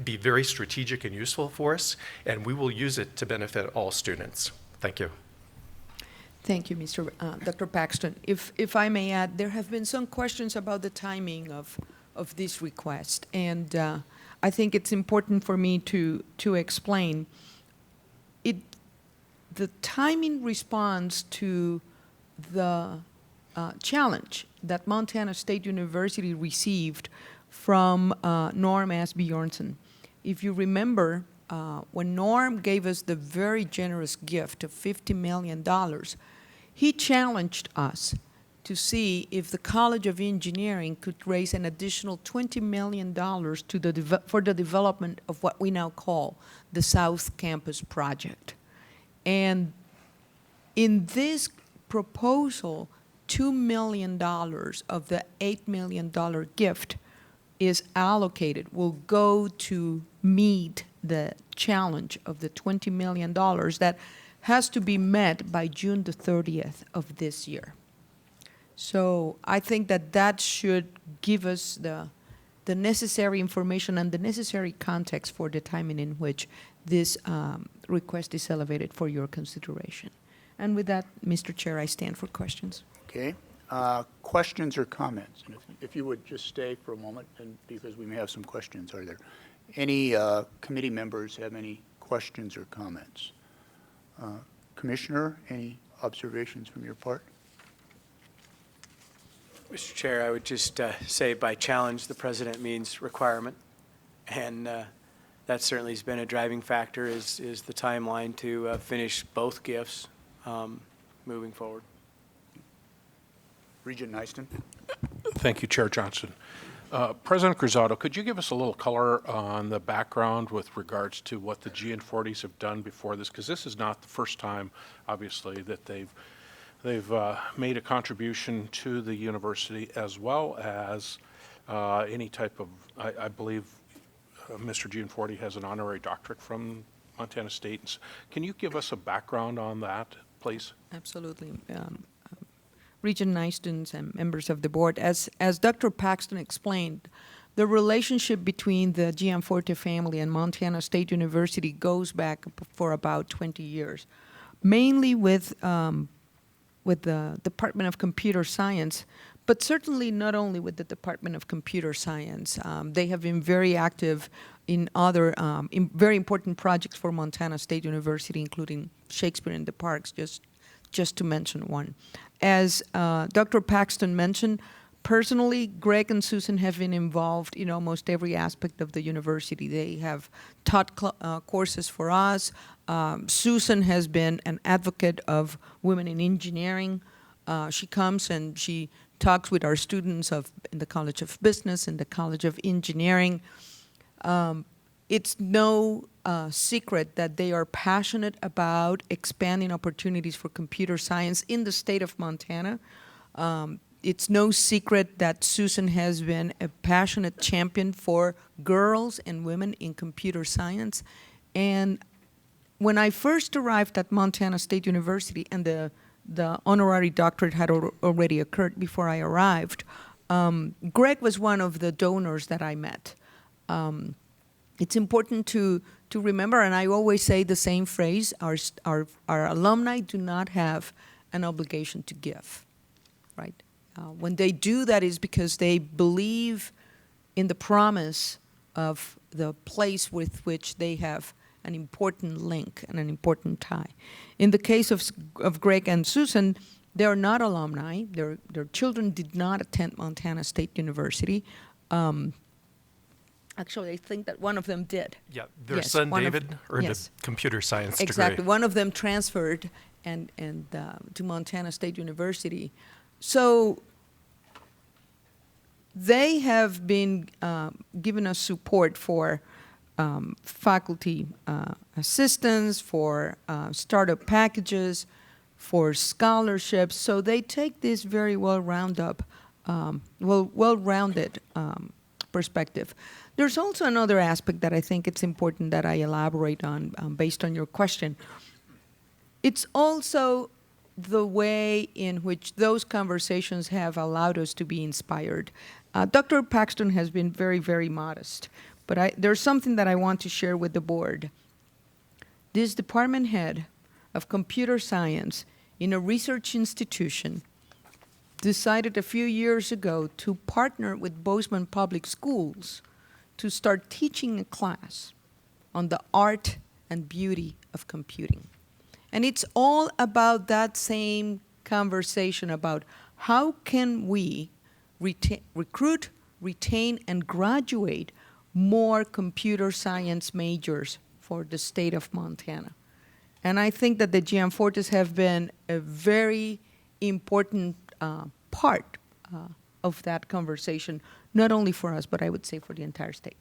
be very strategic and useful for us, and we will use it to benefit all students. Thank you. Thank you, Dr. Paxton. If I may add, there have been some questions about the timing of this request, and I think it's important for me to explain. The timing responds to the challenge that Montana State University received from Norm Asbjornsen. If you remember, when Norm gave us the very generous gift of $50 million, he challenged us to see if the College of Engineering could raise an additional $20 million for the development of what we now call the South Campus Project. And in this proposal, $2 million of the $8 million gift is allocated, will go to meet the challenge of the $20 million that has to be met by June the 30th of this year. So I think that should give us the necessary information and the necessary context for the timing in which this request is elevated for your consideration. And with that, Mr. Chair, I stand for questions. Okay. Questions or comments? And if you would just stay for a moment, and because we may have some questions. Are there any committee members have any questions or comments? Commissioner, any observations from your part? Mr. Chair, I would just say by challenge, the president means requirement. And that certainly has been a driving factor is the timeline to finish both gifts moving forward. Regent Nyston. Thank you, Chair Johnson. President Cruzado, could you give us a little color on the background with regards to what the Gianfortes have done before this? Because this is not the first time, obviously, that they've made a contribution to the university, as well as any type of, I believe Mr. Gianforte has an honorary doctorate from Montana State. Can you give us a background on that, please? Absolutely. Regent Nystons and members of the board, as Dr. Paxton explained, the relationship between the Gianforte family and Montana State University goes back for about 20 years, mainly with the Department of Computer Science but certainly not only with the Department of Computer Science. They have been very active in other very important projects for Montana State University, including Shakespeare in the Parks, just to mention one. As Dr. Paxton mentioned, personally, Greg and Susan have been involved in almost every aspect of the university. They have taught courses for us. Susan has been an advocate of women in engineering. She comes and she talks with our students in the College of Business and the College of Engineering. It's no secret that they are passionate about expanding opportunities for computer science in the state of Montana. It's no secret that Susan has been a passionate champion for girls and women in computer science. And when I first arrived at Montana State University, and the honorary doctorate had already occurred before I arrived, Greg was one of the donors that I met. It's important to remember, and I always say the same phrase, our alumni do not have an obligation to give, right? When they do that is because they believe in the promise of the place with which they have an important link and an important tie. In the case of Greg and Susan, they are not alumni. Their children did not attend Montana State University. Actually, I think that one of them did. Yeah, their Yes, son one of- David earned yes. a computer science Exactly. degree. One of them transferred and to Montana State University. So they have been giving us support for faculty assistance, for startup packages, for scholarships. So they take this very well-rounded perspective. There's also another aspect that I think it's important that I elaborate on based on your question. It's also the way in which those conversations have allowed us to be inspired. Dr. Paxton has been very, very modest, but there's something that I want to share with the board. This department head of computer science in a research institution decided a few years ago to partner with Bozeman Public Schools to start teaching a class on the art and beauty of computing. And it's all about that same conversation about how can we recruit, retain, and graduate more computer science majors for the state of Montana. And I think that the Gianfortes have been a very important part of that conversation, not only for us, but I would say for the entire state.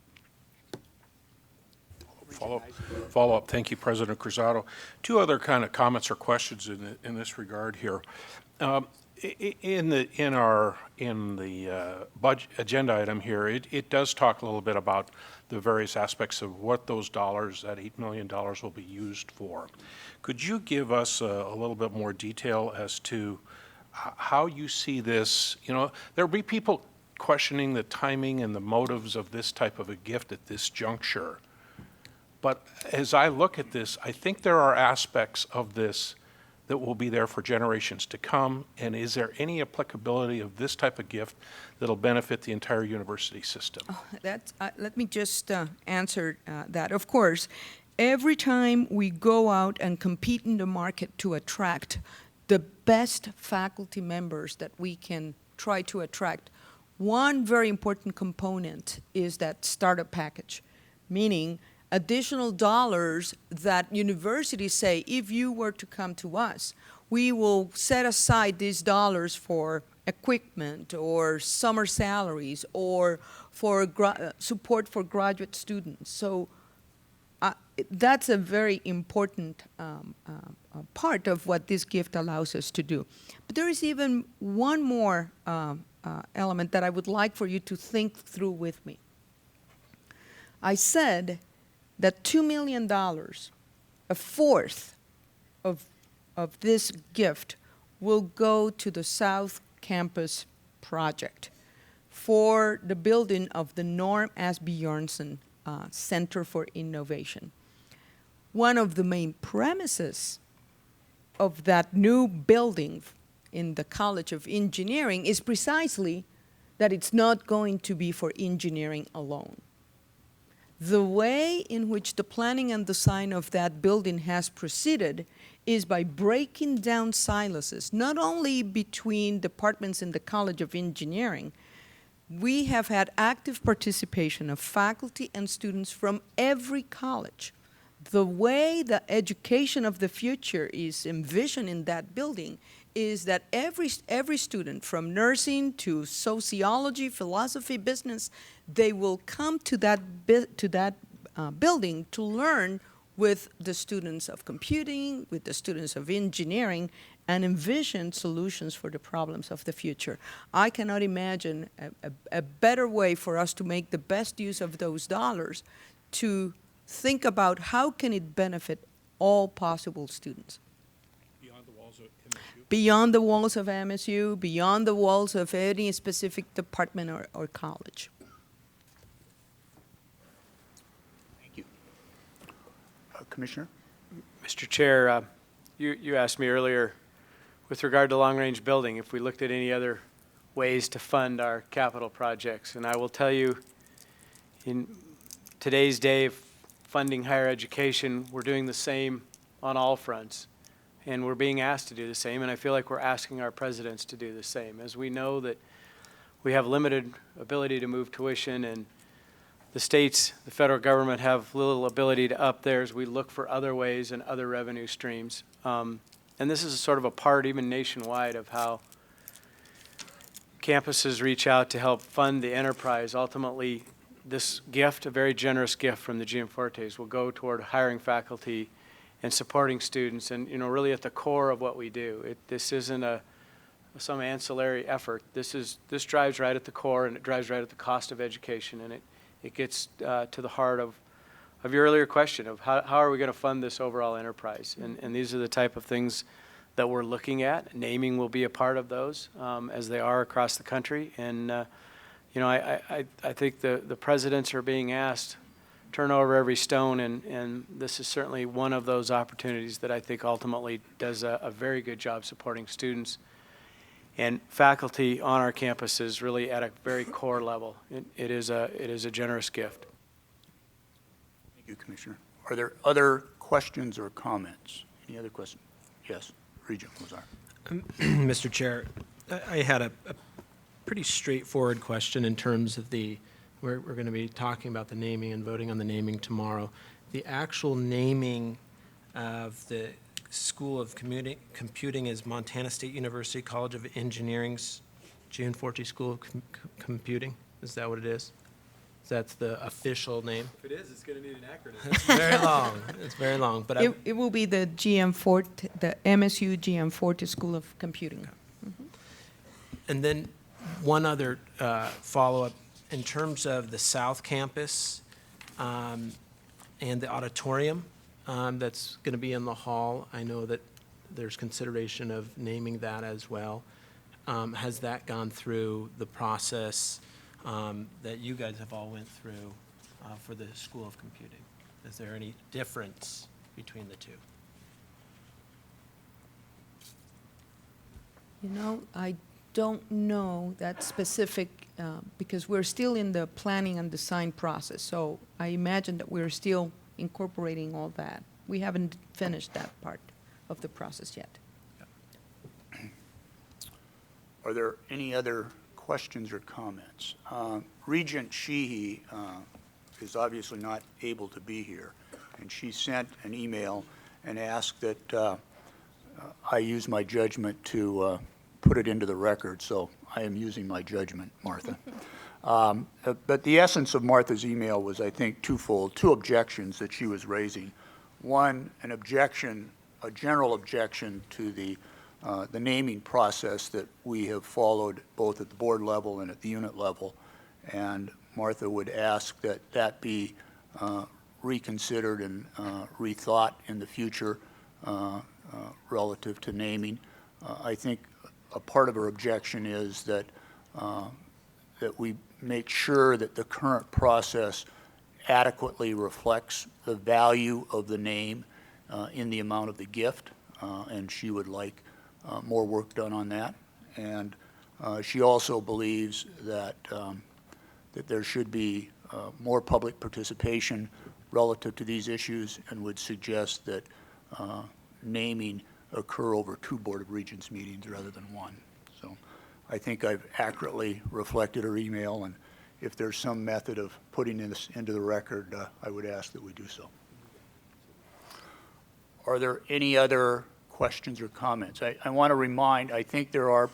Follow up. Thank you, President Cruzado. Two other kind of comments or questions in this regard here. In the budget agenda item here, it does talk a little bit about the various aspects of what those dollars, that $8 million, will be used for. Could you give us a little bit more detail as to how you see this? You know, there'll be people questioning the timing and the motives of this type of a gift at this juncture. But as I look at this, I think there are aspects of this that will be there for generations to come. And is there any applicability of this type of gift that'll benefit the entire university system? Oh, let me just answer that. Of course, every time we go out and compete in the market to attract the best faculty members that we can try to attract, one very important component is that startup package, meaning additional dollars that universities say, if you were to come to us, we will set aside these dollars for equipment or summer salaries or for support for graduate students. So that's a very important part of what this gift allows us to do. But there is even one more element that I would like for you to think through with me. I said that $2 million, a fourth of this gift, will go to the South Campus project for the building of the Norm Asbjornson Center for Innovation. One of the main premises of that new building in the College of Engineering is precisely that it's not going to be for engineering alone. The way in which the planning and design of that building has proceeded is by breaking down silos, not only between departments in the College of Engineering. We have had active participation of faculty and students from every college. The way the education of the future is envisioned in that building is that every student, from nursing to sociology, philosophy, business, they will come to that building to learn with the students of computing, with the students of engineering, and envision solutions for the problems of the future. I cannot imagine a better way for us to make the best use of those dollars to think about how can it benefit all possible students. Beyond the walls of MSU? Beyond the walls of MSU, beyond the walls of any specific department or college. Thank you. Commissioner? Mr. Chair, you asked me earlier with regard to long-range building if we looked at any other ways to fund our capital projects. And I will tell you, in today's day of funding higher education, we're doing the same on all fronts. And we're being asked to do the same, and I feel like we're asking our presidents to do the same. As we know that we have limited ability to move tuition, and the states, the federal government have little ability to up theirs, we look for other ways and other revenue streams. And this is sort of a part, even nationwide, of how campuses reach out to help fund the enterprise. Ultimately, this gift, a very generous gift from the Gianfortes, will go toward hiring faculty and supporting students, and really at the core of what we do. This isn't some ancillary effort. This drives right at the core, and it drives right at the cost of education, and it gets to the heart of your earlier question of how are we going to fund this overall enterprise. And these are the type of things that we're looking at. Naming will be a part of those, as they are across the country. And I think the presidents are being asked turn over every stone, and this is certainly one of those opportunities that I think ultimately does a very good job supporting students and faculty on our campuses really at a very core level. It is a generous gift. Thank you, Commissioner. Are there other questions or comments? Any other questions? Yes, Regent Lazar. Mr. Chair, I had a pretty straightforward question in terms of we're going to be talking about the naming and voting on the naming tomorrow. The actual naming of the School of Computing is Montana State University College of Engineering's Gianforte School of Computing. Is that what it is? That's the official name? If it is, it's going to need an acronym. It's very long. It's very long, but It will be the the MSU Gianforte School of Computing. And then one other follow-up. In terms of the South Campus and the auditorium that's going to be in the hall, I know that there's consideration of naming that as well. Has that gone through the process that you guys have all went through for the School of Computing? Is there any difference between the two? I don't know that specific, because we're still in the planning and design process. So I imagine that we're still incorporating all that. We haven't finished that part of the process yet. Are there any other questions or comments? Regent Sheehy is obviously not able to be here, and she sent an email and asked that I use my judgment to put it into the record, so I am using my judgment, Martha. But the essence of Martha's email was, I think, twofold, two objections that she was raising. One, an objection, a general objection to the naming process that we have followed both at the board level and at the unit level. And Martha would ask that that be reconsidered and rethought in the future relative to naming. I think a part of her objection is that that we make sure that the current process adequately reflects the value of the name in the amount of the gift, and she would like more work done on that. And she also believes that, that there should be more public participation relative to these issues, and would suggest that naming occur over 2 Board of Regents meetings rather than 1. So I think I've accurately reflected her email, and if there's some method of putting this into the record, I would ask that we do so. Are there any other questions or comments? I want to remind, I think there are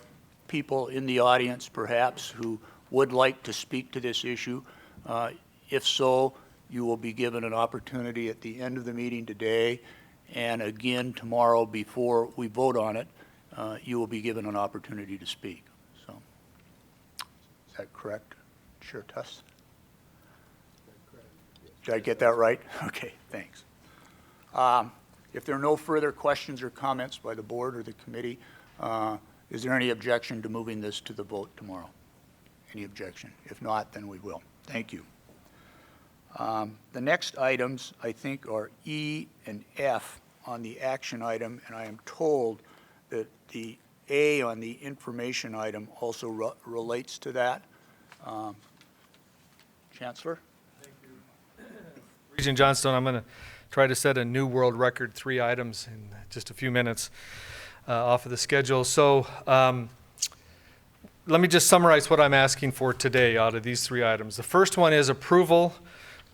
people in the audience perhaps who would like to speak to this issue. If so, you will be given an opportunity at the end of the meeting today, and again tomorrow before we vote on it, you will be given an opportunity to speak. So, is that correct, Chair Tuss? Did I get that right? Okay, thanks. If there are no further questions or comments by the board or the committee, is there any objection to moving this to the vote tomorrow? Any objection? If not, then we will. Thank you. The next items, I think, are E and F on the action item, and I am told that the A on the information item also relates to that. Chancellor? Regent Johnstone, I'm going to try to set a new world record, 3 items in just a few minutes off of the schedule. So let me just summarize what I'm asking for today out of these 3 items. The first one is approval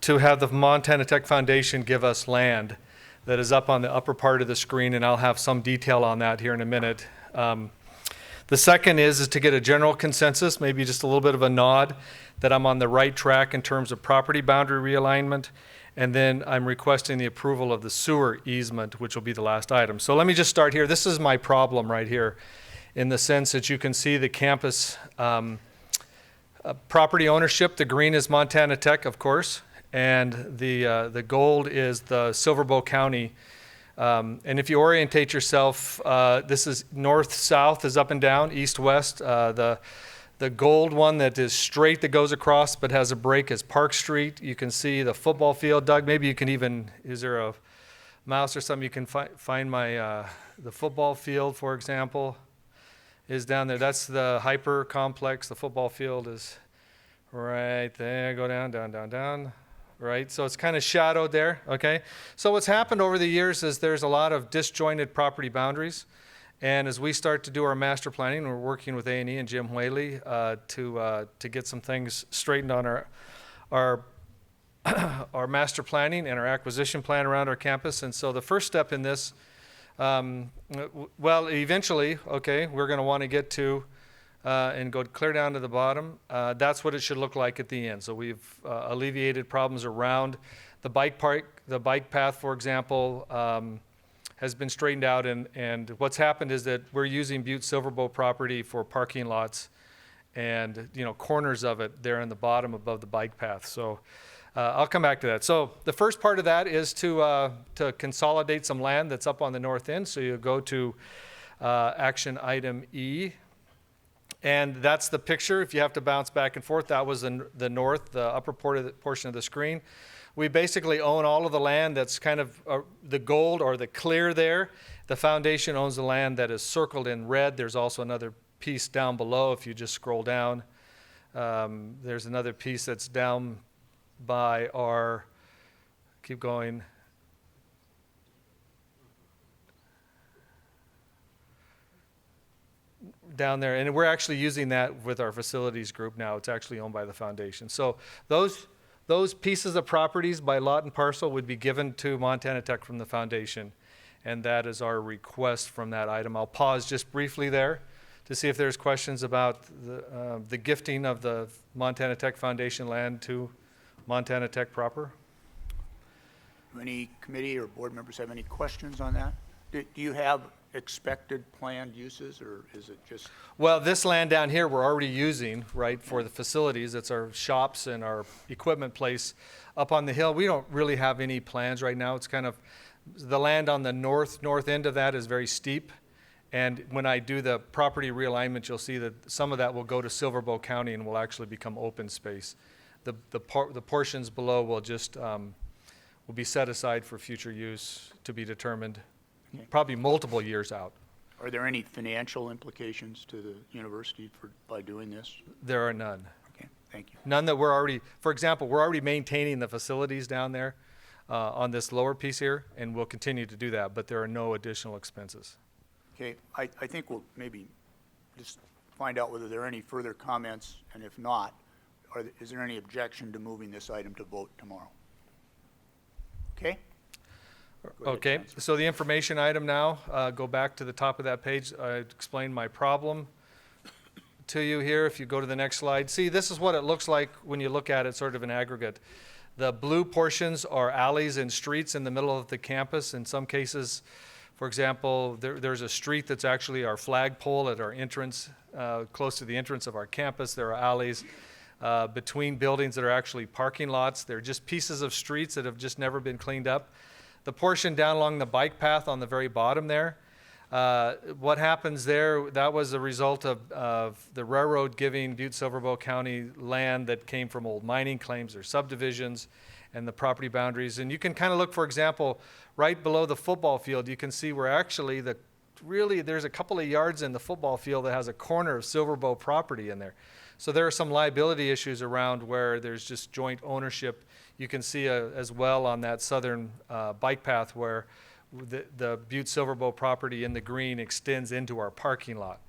to have the Montana Tech Foundation give us land that is up on the upper part of the screen, and I'll have some detail on that here in a minute. The second is to get a general consensus, maybe just a little bit of a nod, that I'm on the right track in terms of property boundary realignment. And then I'm requesting the approval of the sewer easement, which will be the last item. So let me just start here. This is my problem right here, in the sense that you can see the campus property ownership. The green is Montana Tech, of course, and the gold is the Silver County. And if you orientate yourself, this is north-south is up and down, east-west. The gold one that is straight that goes across but has a break is Park Street. You can see the football field. Doug, maybe you can even, is there a mouse or something? You can find my, the football field, for example, is down there. That's the Hyper Complex. The football field is right there. Go down, down, down, down. Right, so it's kind of shadowed there, okay? So what's happened over the years is there's a lot of disjointed property boundaries. And as we start to do our master planning, we're working with A&E and Jim Whaley to get some things straightened on our master planning and our acquisition plan around our campus. And so the first step in this, well, eventually, okay, we're going to want to get to and go clear down to the bottom. That's what it should look like at the end. So we've alleviated problems around the bike park, the bike path, for example. Has been straightened out, and what's happened is that we're using Butte Silverbow property for parking lots and, you know, corners of it there in the bottom above the bike path. So I'll come back to that. So the first part of that is to consolidate some land that's up on the north end. So you go to action item E, and that's the picture. If you have to bounce back and forth, that was the north, the upper portion of the screen. We basically own all of the land that's kind of the gold or the clear there. The foundation owns the land that is circled in red. There's also another piece down below if you just scroll down. There's another piece that's down by our, keep going. Down there, and we're actually using that with our facilities group now. It's actually owned by the foundation. So those pieces of properties by lot and parcel would be given to Montana Tech from the foundation, and that is our request from that item. I'll pause just briefly there to see if there's questions about the gifting of the Montana Tech Foundation land to Montana Tech proper. Do any committee or board members have any questions on that? Do you have expected planned uses, or is it just? Well, this land down here we're already using, right, for the facilities. It's our shops and our equipment place up on the hill. We don't really have any plans right now. It's kind of, the land on the north end of that is very steep. And when I do the property realignment, you'll see that some of that will go to Silver County and will actually become open space. The portions below will just, will be set aside for future use to be determined. Probably multiple years out. Are there any financial implications to the university by doing this? There are none. Okay, thank you. None that we're already, for example, we're already maintaining the facilities down there on this lower piece here, and we'll continue to do that, but there are no additional expenses. Okay, I think we'll maybe just find out whether there are any further comments, and if not, is there any objection to moving this item to vote tomorrow? Okay? Go ahead, Okay, Chancellor. so the information item now, go back to the top of that page. I explained my problem to you here. If you go to the next slide, see, this is what it looks like when you look at it sort of in aggregate. The blue portions are alleys and streets in the middle of the campus. In some cases, for example, there's a street that's actually our flagpole at our entrance, close to the entrance of our campus. There are alleys between buildings that are actually parking lots. They're just pieces of streets that have just never been cleaned up. The portion down along the bike path on the very bottom there, what happens there, that was a result of the railroad giving Butte-Silver Bow County land that came from old mining claims or subdivisions and the property boundaries. And you can kind of look, for example, right below the football field, you can see where actually there's a couple of yards in the football field that has a corner of Silver Bow property in there. So there are some liability issues around where there's just joint ownership. You can see as well on that southern bike path where the Butte-Silver Bow property in the green extends into our parking lot.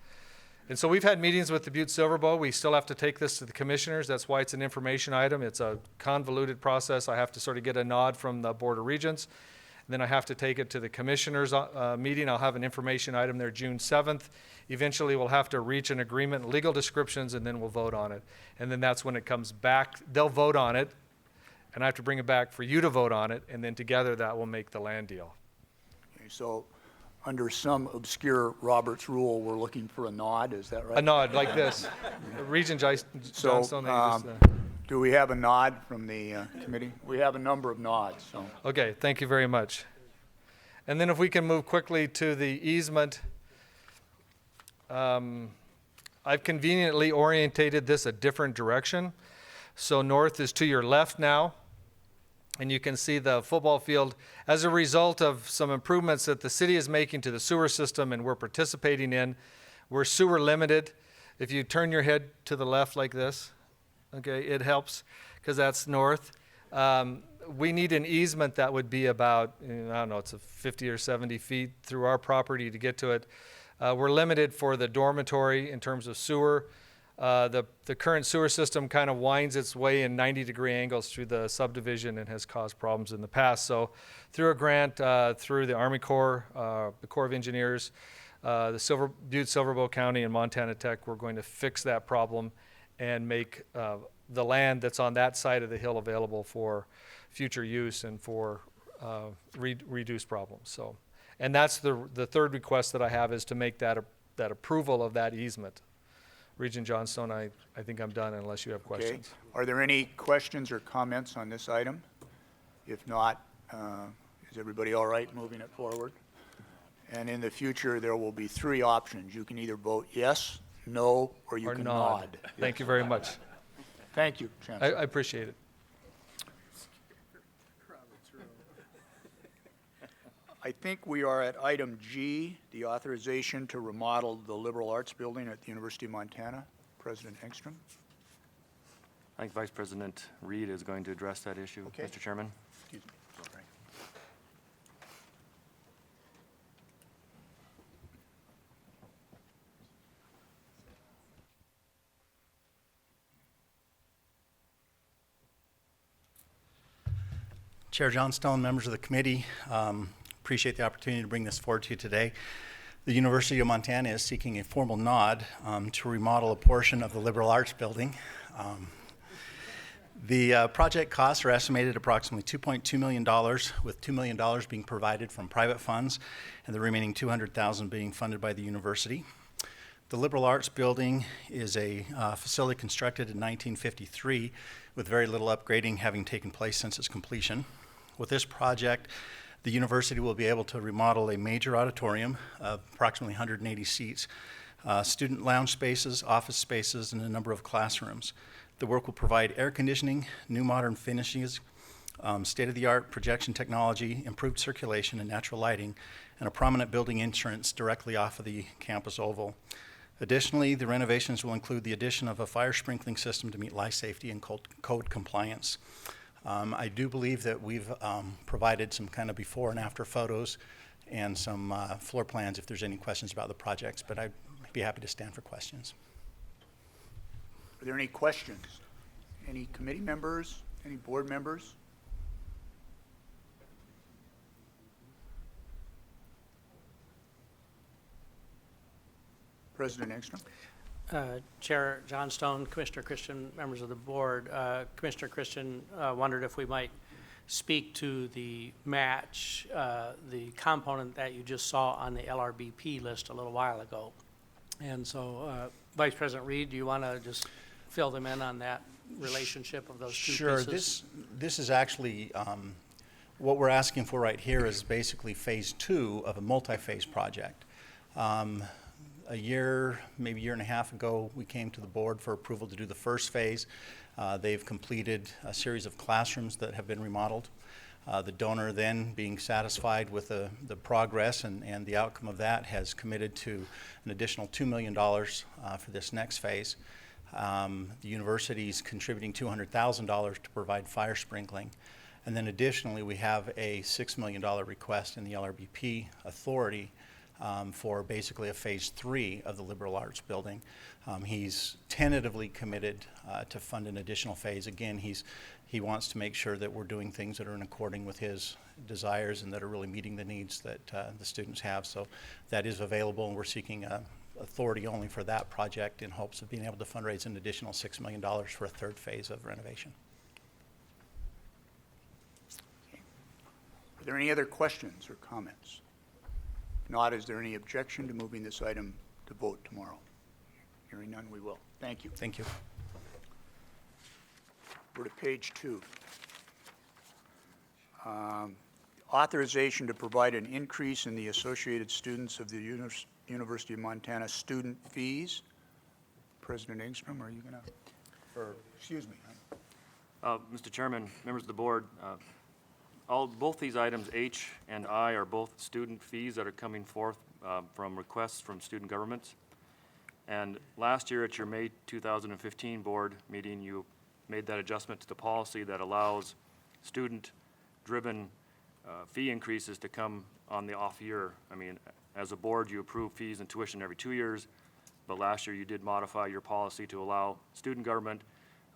And so we've had meetings with the Butte-Silver Bow. We still have to take this to the commissioners. That's why it's an information item. It's a convoluted process. I have to sort of get a nod from the Board of Regents. And then I have to take it to the commissioners' meeting. I'll have an information item there June 7th. Eventually, we'll have to reach an agreement, legal descriptions, and then we'll vote on it. And then that's when it comes back. They'll vote on it, and I have to bring it back for you to vote on it, and then together that will make the land deal. Okay, so under some obscure Roberts rule, we're looking for a nod, is that right? A nod like this. Regent Johnstone. So, do we have a nod from the committee? We have a number of nods, so. Okay, thank you very much. And then if we can move quickly to the easement. I've conveniently orientated this a different direction. So north is to your left now. And you can see the football field as a result of some improvements that the city is making to the sewer system and we're participating in. We're sewer limited. If you turn your head to the left like this, okay, it helps because that's north. We need an easement that would be about, I don't know, it's 50 or 70 feet through our property to get to it. We're limited for the dormitory in terms of sewer. The current sewer system kind of winds its way in 90-degree angles through the subdivision and has caused problems in the past. So through a grant through the Army Corps, the Corps of Engineers, the Butte-Silver Bow County and Montana Tech, we're going to fix that problem and make the land that's on that side of the hill available for future use and for reduced problems. So, and that's the third request that I have is to make that approval of that easement. Regent Johnstone, I think I'm done unless you have questions. Okay. Are there any questions or comments on this item? If not, is everybody all right moving it forward? And in the future, there will be three options. You can either vote yes, no, or you can nod. Thank you very much. Thank you, Chancellor. I appreciate it. I think we are at item G, the authorization to remodel the liberal arts building at the University of Montana. President Engstrom. I think Vice President Reed is going to address that issue, Okay. Mr. Chairman. Excuse me. Sorry. Chair Johnstone, members of the committee, appreciate the opportunity to bring this forward to you today. The University of Montana is seeking a formal nod to remodel a portion of the liberal arts building. The project costs are estimated approximately $2.2 million, with $2 million being provided from private funds and the remaining $200,000 being funded by the university. The liberal arts building is a facility constructed in 1953 with very little upgrading having taken place since its completion. With this project, the university will be able to remodel a major auditorium of approximately 180 seats, student lounge spaces, office spaces, and a number of classrooms. The work will provide air conditioning, new modern finishes, state-of-the-art projection technology, improved circulation and natural lighting, and a prominent building entrance directly off of the campus oval. Additionally, the renovations will include the addition of a fire sprinkling system to meet life safety and code compliance. I do believe that we've provided some kind of before and after photos and some floor plans if there's any questions about the projects, but I'd be happy to stand for questions. Are there any questions? Any committee members? Any board members? President Engstrom? Chair Johnstone, Commissioner Christian, members of the board. Commissioner Christian wondered if we might speak to the match, the component that you just saw on the LRBP list a little while ago. And so, Vice President Reed, do you want to just fill them in on that relationship of those two Sure. pieces? This is actually, what we're asking for right here is basically phase 2 of a multi-phase project. A year, maybe a year and a half ago, we came to the board for approval to do the first phase. They've completed a series of classrooms that have been remodeled. The donor then, being satisfied with the progress and the outcome of that, has committed to an additional $2 million for this next phase. The university's contributing $200,000 to provide fire sprinkling. And then additionally, we have a $6 million request in the LRBP authority for basically a phase 3 of the liberal arts building. He's tentatively committed to fund an additional phase. Again, he wants to make sure that we're doing things that are in according with his desires and that are really meeting the needs that the students have. So that is available, and we're seeking authority only for that project in hopes of being able to fundraise an additional $6 million for a third phase of renovation. Are there any other questions or comments? If not, is there any objection to moving this item to vote tomorrow? Hearing none, we will. Thank you. Thank you. We're to page 2. Authorization to provide an increase in the associated students of the University of Montana student fees. President Engstrom, are you going to, excuse me. Mr. Chairman, members of the board, both these items, H and I, are both student fees that are coming forth from requests from student governments. And last year at your May 2015 board meeting, you made that adjustment to the policy that allows student-driven fee increases to come on the off year. I mean, as a board, you approve fees and tuition every 2 years, but last year you did modify your policy to allow student government.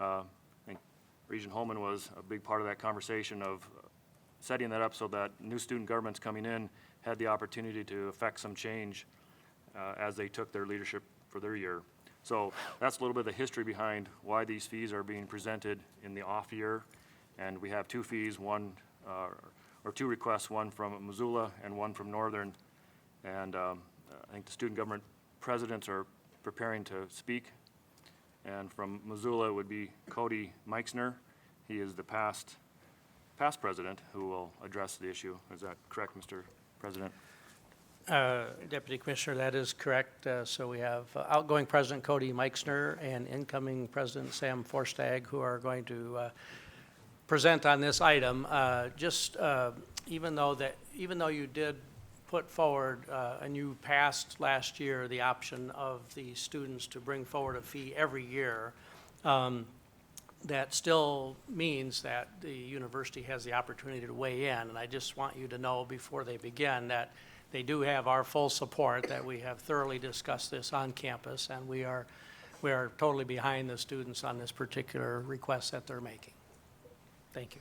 I think Regent Holman was a big part of that conversation of setting that up so that new student governments coming in had the opportunity to affect some change as they took their leadership for their year. So that's a little bit of the history behind why these fees are being presented in the off year. And we have 2 fees, or 2 requests, one from Missoula and one from Northern. And I think the student government presidents are preparing to speak. And from Missoula would be Cody Meixner. He is the past president who will address the issue. Is that correct, Mr. President? Deputy Commissioner, that is correct. So we have outgoing President Cody Meixner and incoming President Sam Forstag, who are going to present on this item. Even though you did put forward and you passed last year the option of the students to bring forward a fee every year, that still means that the university has the opportunity to weigh in. And I just want you to know before they begin that they do have our full support, that we have thoroughly discussed this on campus, and we are totally behind the students on this particular request that they're making. Thank you.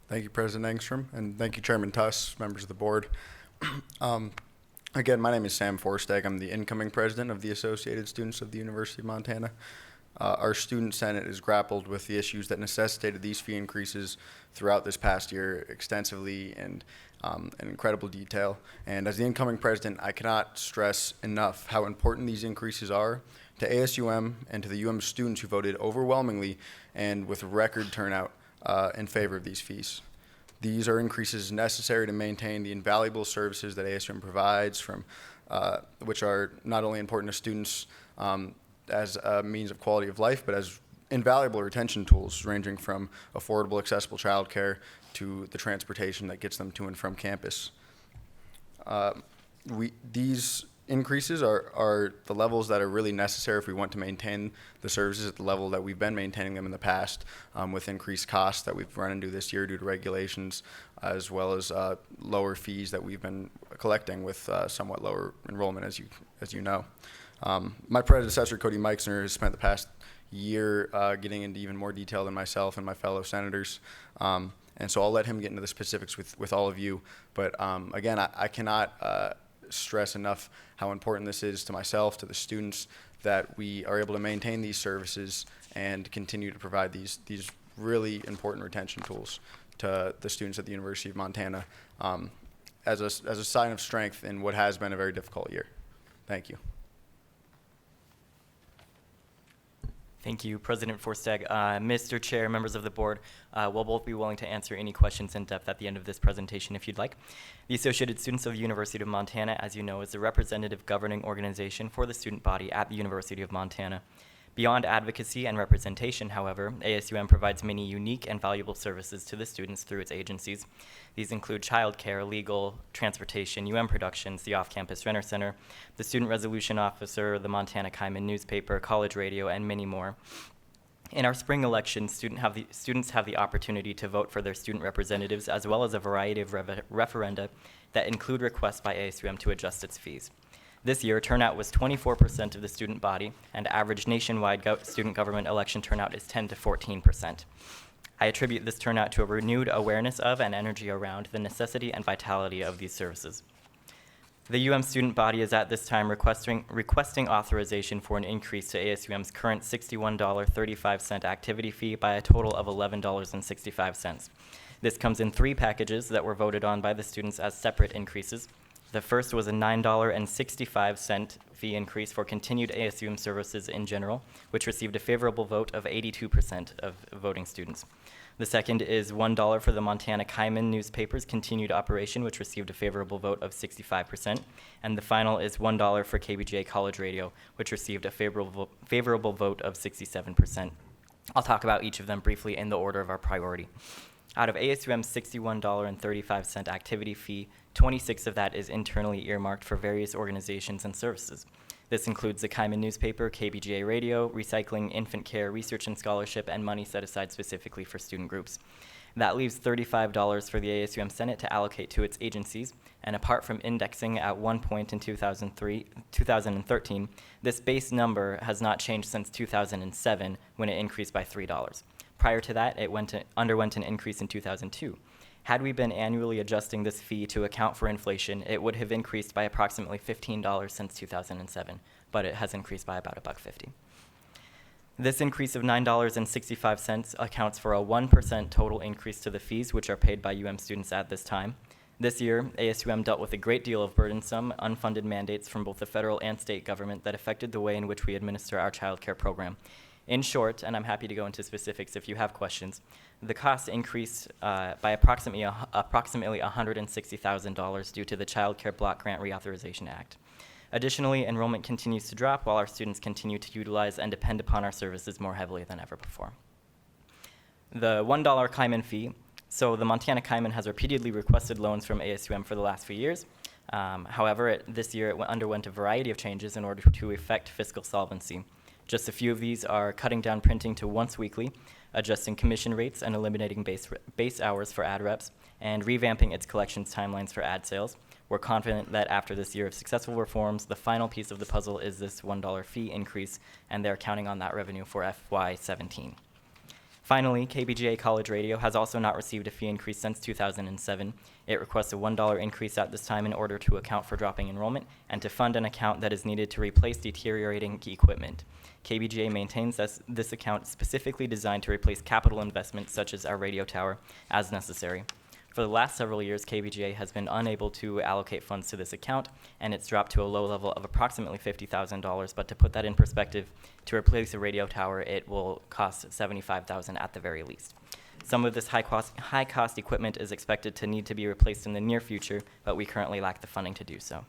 Thank you, President Engstrom, and thank you, Chairman Tuss, members of the board. Again, my name is Sam Forstag. I'm the incoming president of the Associated Students of the University of Montana. Our Student Senate has grappled with the issues that necessitated these fee increases throughout this past year extensively and in incredible detail. And as the incoming president, I cannot stress enough how important these increases are to ASUM and to the UM students who voted overwhelmingly and with record turnout in favor of these fees. These are increases necessary to maintain the invaluable services that ASUM provides, which are not only important to students as a means of quality of life, but as invaluable retention tools ranging from affordable, accessible childcare to the transportation that gets them to and from campus. These increases are the levels that are really necessary if we want to maintain the services at the level that we've been maintaining them in the past, with increased costs that we've run into this year due to regulations, as well as lower fees that we've been collecting with somewhat lower enrollment, as you know. My predecessor, Cody Meixner, has spent the past year getting into even more detail than myself and my fellow senators. And so I'll let him get into the specifics with all of you. But again, I cannot stress enough how important this is to myself, to the students, that we are able to maintain these services and continue to provide these really important retention tools to the students at the University of Montana as a sign of strength in what has been a very difficult year. Thank you. Thank you, President Forstag. Mr. Chair, members of the board, we'll both be willing to answer any questions in depth at the end of this presentation if you'd like. The Associated Students of the University of Montana, as you know, is the representative governing organization for the student body at the University of Montana. Beyond advocacy and representation, however, ASUM provides many unique and valuable services to the students through its agencies. These include childcare, legal, transportation, Productions, the Off-Campus Renter Center, the Student Resolution Officer, the Montana Kaiman newspaper, college radio, and many more. In our spring election, students have the opportunity to vote for their student representatives, as well as a variety of referenda that include requests by ASUM to adjust its fees. This year, turnout was 24% of the student body, and average nationwide student government election turnout is 10 to 14%. I attribute this turnout to a renewed awareness of and energy around the necessity and vitality of these services. The student body is at this time requesting authorization for an increase to ASUM's current $61.35 activity fee by a total of $11.65. This comes in 3 packages that were voted on by the students as separate increases. The first was a $9.65 fee increase for continued ASUM services in general, which received a favorable vote of 82% of voting students. The second is $1 for the Montana Kaiman newspaper's continued operation, which received a favorable vote of 65%. And the final is $1 for KBGA College Radio, which received a favorable vote of 67%. I'll talk about each of them briefly in the order of our priority. Out of ASUM's $61.35 activity fee, 26 of that is internally earmarked for various organizations and services. This includes the Kaiman newspaper, KBGA radio, recycling, infant care, research and scholarship, and money set aside specifically for student groups. That leaves $35 for the ASUM Senate to allocate to its agencies, and apart from indexing at one point in 2013, this base number has not changed since 2007 when it increased by $3. Prior to that, it underwent an increase in 2002. Had we been annually adjusting this fee to account for inflation, it would have increased by approximately $15 since 2007, but it has increased by about $1.50. This increase of $9.65 accounts for a 1% total increase to the fees which are paid by students at this time. This year, ASUM dealt with a great deal of burdensome, unfunded mandates from both the federal and state government that affected the way in which we administer our child care program. In short, and I'm happy to go into specifics if you have questions, the cost increased by approximately $160,000 due to the Child Care Block Grant Reauthorization Act. Additionally, enrollment continues to drop while our students continue to utilize and depend upon our services more heavily than ever before. The $1 Kaiman fee. So the Montana Kaiman has repeatedly requested loans from ASUM for the last few years. However, this year it underwent a variety of changes in order to effect fiscal solvency. Just a few of these are cutting down printing to once weekly, adjusting commission rates and eliminating base hours for ad reps, and revamping its collections timelines for ad sales. We're confident that after this year of successful reforms, the final piece of the puzzle is this $1 fee increase, and they're counting on that revenue for FY17. Finally, KBGA College Radio has also not received a fee increase since 2007. It requests a $1 increase at this time in order to account for dropping enrollment and to fund an account that is needed to replace deteriorating equipment. KBGA maintains this account specifically designed to replace capital investments such as our radio tower as necessary. For the last several years, KBGA has been unable to allocate funds to this account, and it's dropped to a low level of approximately $50,000. But to put that in perspective, to replace a radio tower, it will cost $75,000 at the very least. Some of this high-cost equipment is expected to need to be replaced in the near future, but we currently lack the funding to do so.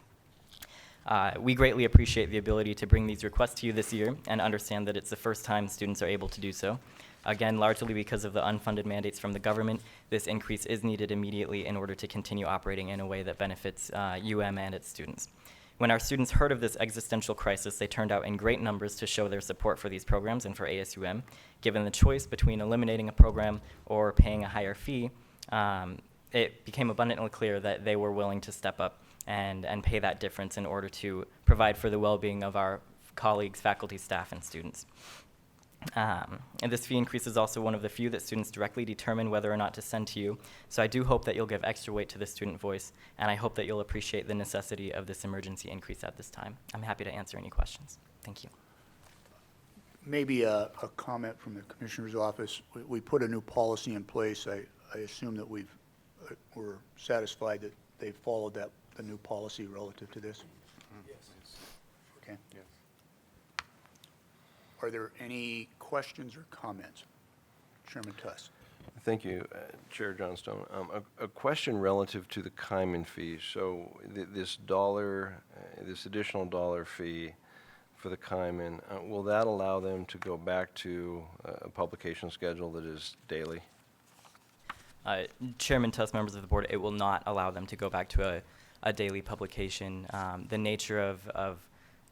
We greatly appreciate the ability to bring these requests to you this year and understand that it's the first time students are able to do so. Again, largely because of the unfunded mandates from the government, this increase is needed immediately in order to continue operating in a way that benefits UM and its students. When our students heard of this existential crisis, they turned out in great numbers to show their support for these programs and for ASUM. Given the choice between eliminating a program or paying a higher fee, it became abundantly clear that they were willing to step up and pay that difference in order to provide for the well-being of our colleagues, faculty, staff, and students. And this fee increase is also one of the few that students directly determine whether or not to send to you. So I do hope that you'll give extra weight to the student voice, and I hope that you'll appreciate the necessity of this emergency increase at this time. I'm happy to answer any questions. Thank you. Maybe a comment from the Commissioner's office. We put a new policy in place. I assume that we're satisfied that they followed the new policy relative to this? Yes. Okay. Yes. Are there any questions or comments? Chairman Tuss. Thank you, Chair Johnstone. A question relative to the Kaiman fee. So this additional dollar fee for the Kaiman, will that allow them to go back to a publication schedule that is daily? Chairman Tuss, members of the board, it will not allow them to go back to a daily publication. The nature of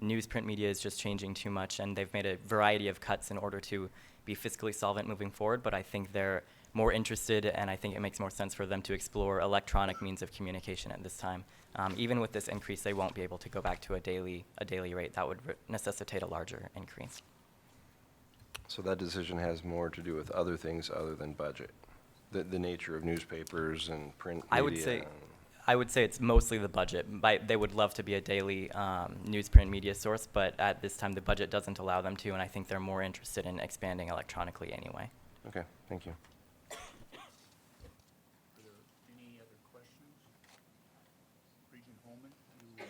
newsprint media is just changing too much, and they've made a variety of cuts in order to be fiscally solvent moving forward, but I think they're more interested, and I think it makes more sense for them to explore electronic means of communication at this time. Even with this increase, they won't be able to go back to a daily rate. That would necessitate a larger increase. So that decision has more to do with other things other than budget, the nature of newspapers and print media. I would say it's mostly the budget. They would love to be a daily newsprint media source, but at this time the budget doesn't allow them to, and I think they're more interested in expanding electronically anyway. Okay, thank you. Are there any other questions? Regent Holman, you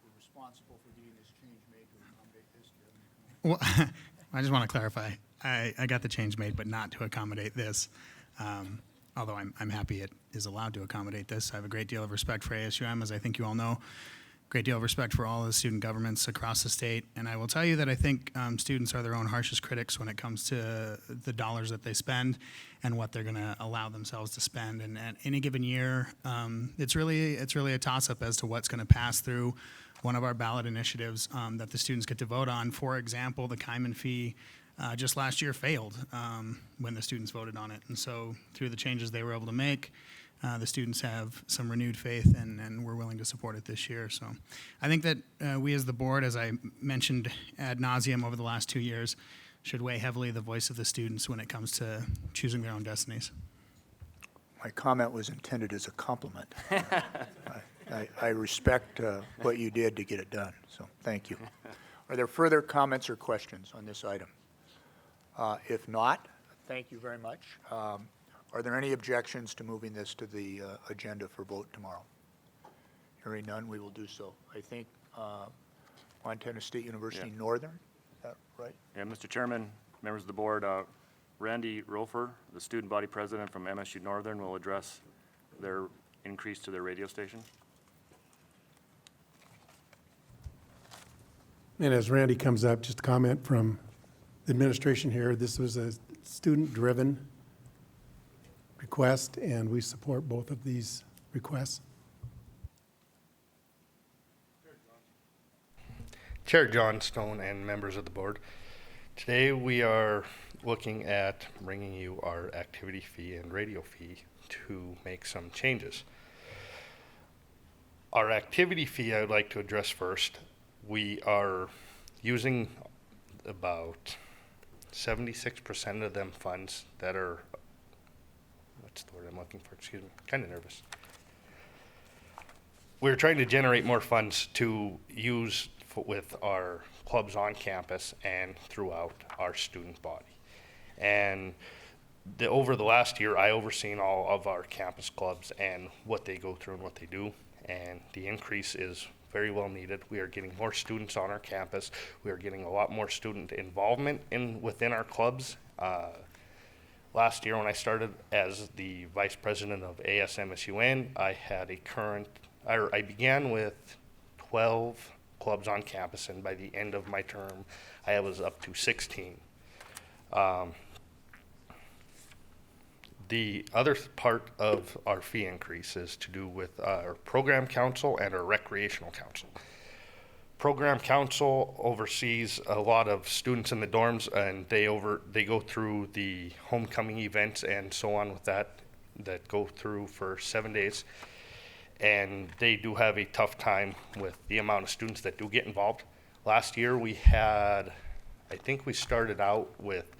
were responsible for getting this change made to accommodate this. Do you have any comments? Well, I just want to clarify. I got the change made, but not to accommodate this. Although I'm happy it is allowed to accommodate this. I have a great deal of respect for ASUM, as I think you all know. Great deal of respect for all the student governments across the state. And I will tell you that I think students are their own harshest critics when it comes to the dollars that they spend and what they're going to allow themselves to spend. And at any given year, it's really a toss-up as to what's going to pass through one of our ballot initiatives that the students get to vote on. For example, the Kaiman fee just last year failed when the students voted on it. And so through the changes they were able to make, the students have some renewed faith, and we're willing to support it this year. So I think that we as the board, as I mentioned ad nauseum over the last 2 years, should weigh heavily the voice of the students when it comes to choosing their own destinies. My comment was intended as a compliment. I respect what you did to get it done, so thank you. Are there further comments or questions on this item? If not, thank you very much. Are there any objections to moving this to the agenda for vote tomorrow? Hearing none, we will do so. I think Montana State University Northern, is that right? Yeah, Mr. Chairman, members of the board, Randy Rofer, the student body president from MSU Northern, will address their increase to their radio station. And as Randy comes up, just a comment from the administration here. This was a student-driven request, and we support both of these requests. Chair Johnstone and members of the board, today we are looking at bringing you our activity fee and radio fee to make some changes. Our activity fee I would like to address first. We are using about 76% of them funds that are, what's the word I'm looking for, excuse me, kind of nervous. We're trying to generate more funds to use with our clubs on campus and throughout our student body. And over the last year, I overseen all of our campus clubs and what they go through and what they do. And the increase is very well needed. We are getting more students on our campus. We are getting a lot more student involvement within our clubs. Last year when I started as the vice president of ASMSUN, I had a current I began with 12 clubs on campus, and by the end of my term, I was up to 16. The other part of our fee increase is to do with our program council and our recreational council. Program council oversees a lot of students in the dorms, and they go through the homecoming events and so on with that go through for 7 days. And they do have a tough time with the amount of students that do get involved. Last year we had, I think we started out with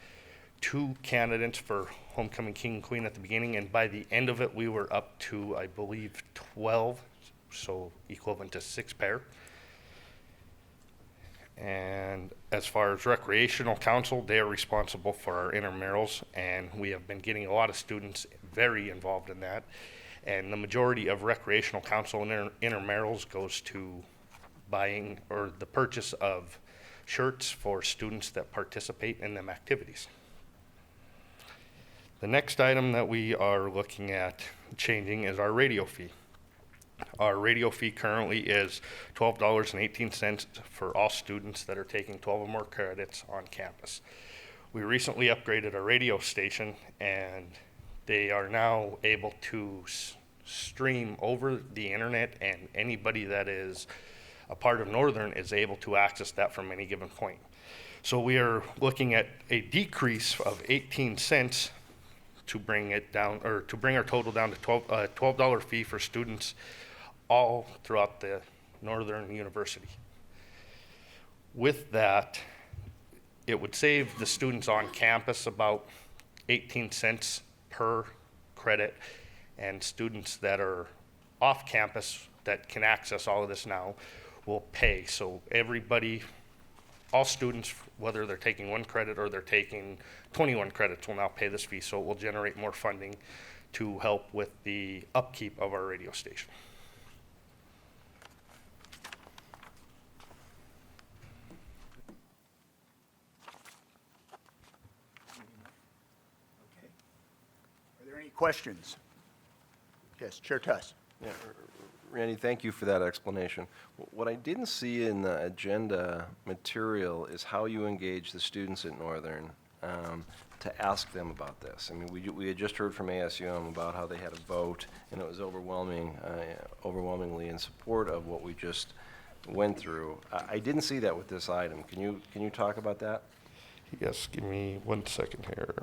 2 candidates for homecoming king and queen at the beginning, and by the end of it we were up to, I believe, 12, so equivalent to 6 pair. And as far as recreational council, they are responsible for our intramurals, and we have been getting a lot of students very involved in that. And the majority of recreational council and intramurals goes to buying or the purchase of shirts for students that participate in them activities. The next item that we are looking at changing is our radio fee. Our radio fee currently is $12.18 for all students that are taking 12 or more credits on campus. We recently upgraded our radio station, and they are now able to stream over the internet, and anybody that is a part of Northern is able to access that from any given point. So we are looking at a decrease of 18 cents to bring it down, or to bring our total down to $12 fee for students all throughout the Northern University. With that, it would save the students on campus about 18 cents per credit, and students that are off campus that can access all of this now will pay. So everybody, all students, whether they're taking 1 credit or they're taking 21 credits, will now pay this fee, so it will generate more funding to help with the upkeep of our radio station. Are there any questions? Yes, Chair Tuss. Yeah, Randy, thank you for that explanation. What I didn't see in the agenda material is how you engage the students at Northern to ask them about this. I mean, we had just heard from ASUM about how they had a vote, and it was overwhelmingly in support of what we just went through. I didn't see that with this item. Can you talk about that? Yes, give me 1 second here.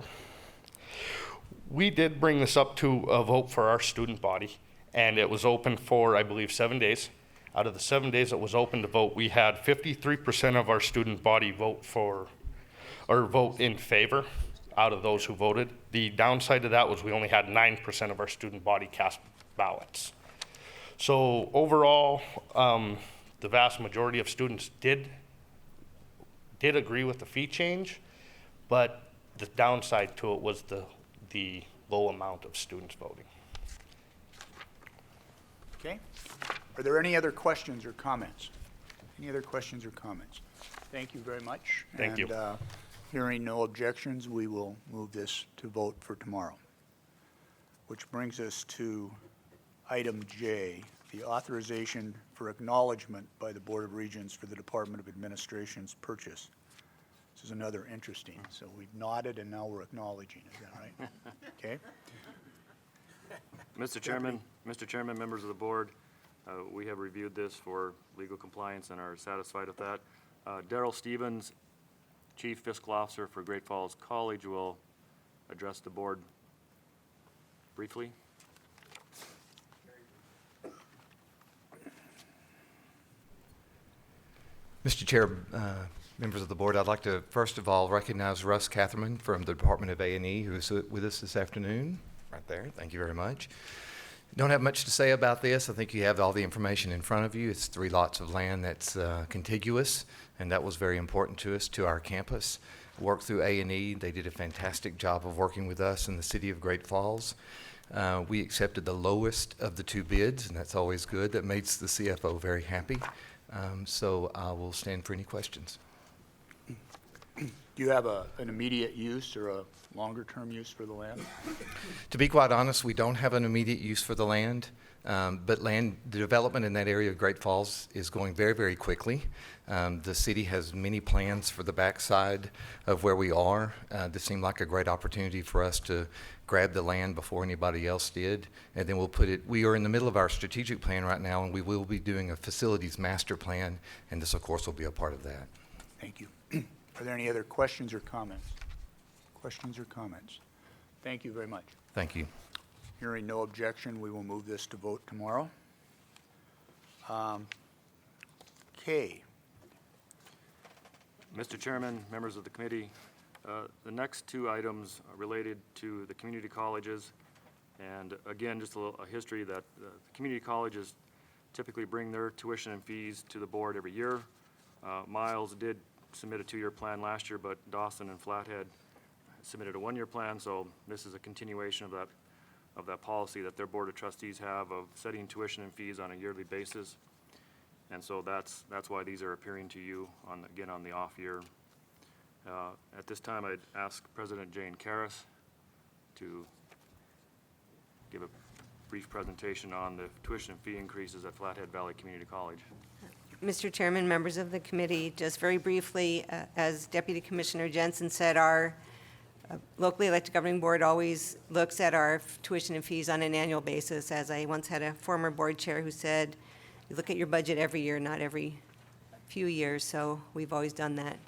We did bring this up to a vote for our student body, and it was open for, I believe, 7 days. Out of the 7 days it was open to vote, we had 53% of our student body vote for, or vote in favor out of those who voted. The downside to that was we only had 9% of our student body cast ballots. So overall, the vast majority of students did agree with the fee change, but the downside to it was the low amount of students voting. Okay. Are there any other questions or comments? Any other questions or comments? Thank you very much. Thank you. Hearing no objections, we will move this to vote for tomorrow. Which brings us to item J, the authorization for acknowledgement by the Board of Regents for the Department of Administration's purchase. This is another interesting. So we've nodded and now we're acknowledging. Is that right? Okay. Mr. Chairman, members of the board, we have reviewed this for legal compliance and are satisfied with that. Darrell Stevens, Chief Fiscal Officer for Great Falls College, will address the board briefly. Mr. Chair, members of the board, I'd like to first of all recognize Russ Catherman from the Department of A&E, who is with us this afternoon, right there. Thank you very much. Don't have much to say about this. I think you have all the information in front of you. It's 3 lots of land that's contiguous, and that was very important to us, to our campus. Worked through A&E. They did a fantastic job of working with us in the city of Great Falls. We accepted the lowest of the 2 bids, and that's always good. That makes the CFO very happy. So I will stand for any questions. Do you have an immediate use or a longer-term use for the land? To be quite honest, we don't have an immediate use for the land, but the development in that area of Great Falls is going very, very quickly. The city has many plans for the backside of where we are. This seemed like a great opportunity for us to grab the land before anybody else did, and then we are in the middle of our strategic plan right now, and we will be doing a facilities master plan, and this, of course, will be a part of that. Thank you. Are there any other questions or comments? Questions or comments? Thank you very much. Thank you. Hearing no objection, we will move this to vote tomorrow. K. Mr. Chairman, members of the committee, the next two items are related to the community colleges. And again, just a history that the community colleges typically bring their tuition and fees to the board every year. Miles did submit a 2-year plan last year, but Dawson and Flathead submitted a 1-year plan, so this is a continuation of that policy that their board of trustees have of setting tuition and fees on a yearly basis. And so that's why these are appearing to you again on the off year. At this time, I'd ask President Jane Karras to give a brief presentation on the tuition and fee increases at Flathead Valley Community College. Mr. Chairman, members of the committee, just very briefly, as Deputy Commissioner Jensen said, our locally elected governing board always looks at our tuition and fees on an annual basis. As I once had a former board chair who said, you look at your budget every year, not every few years, so we've always done that.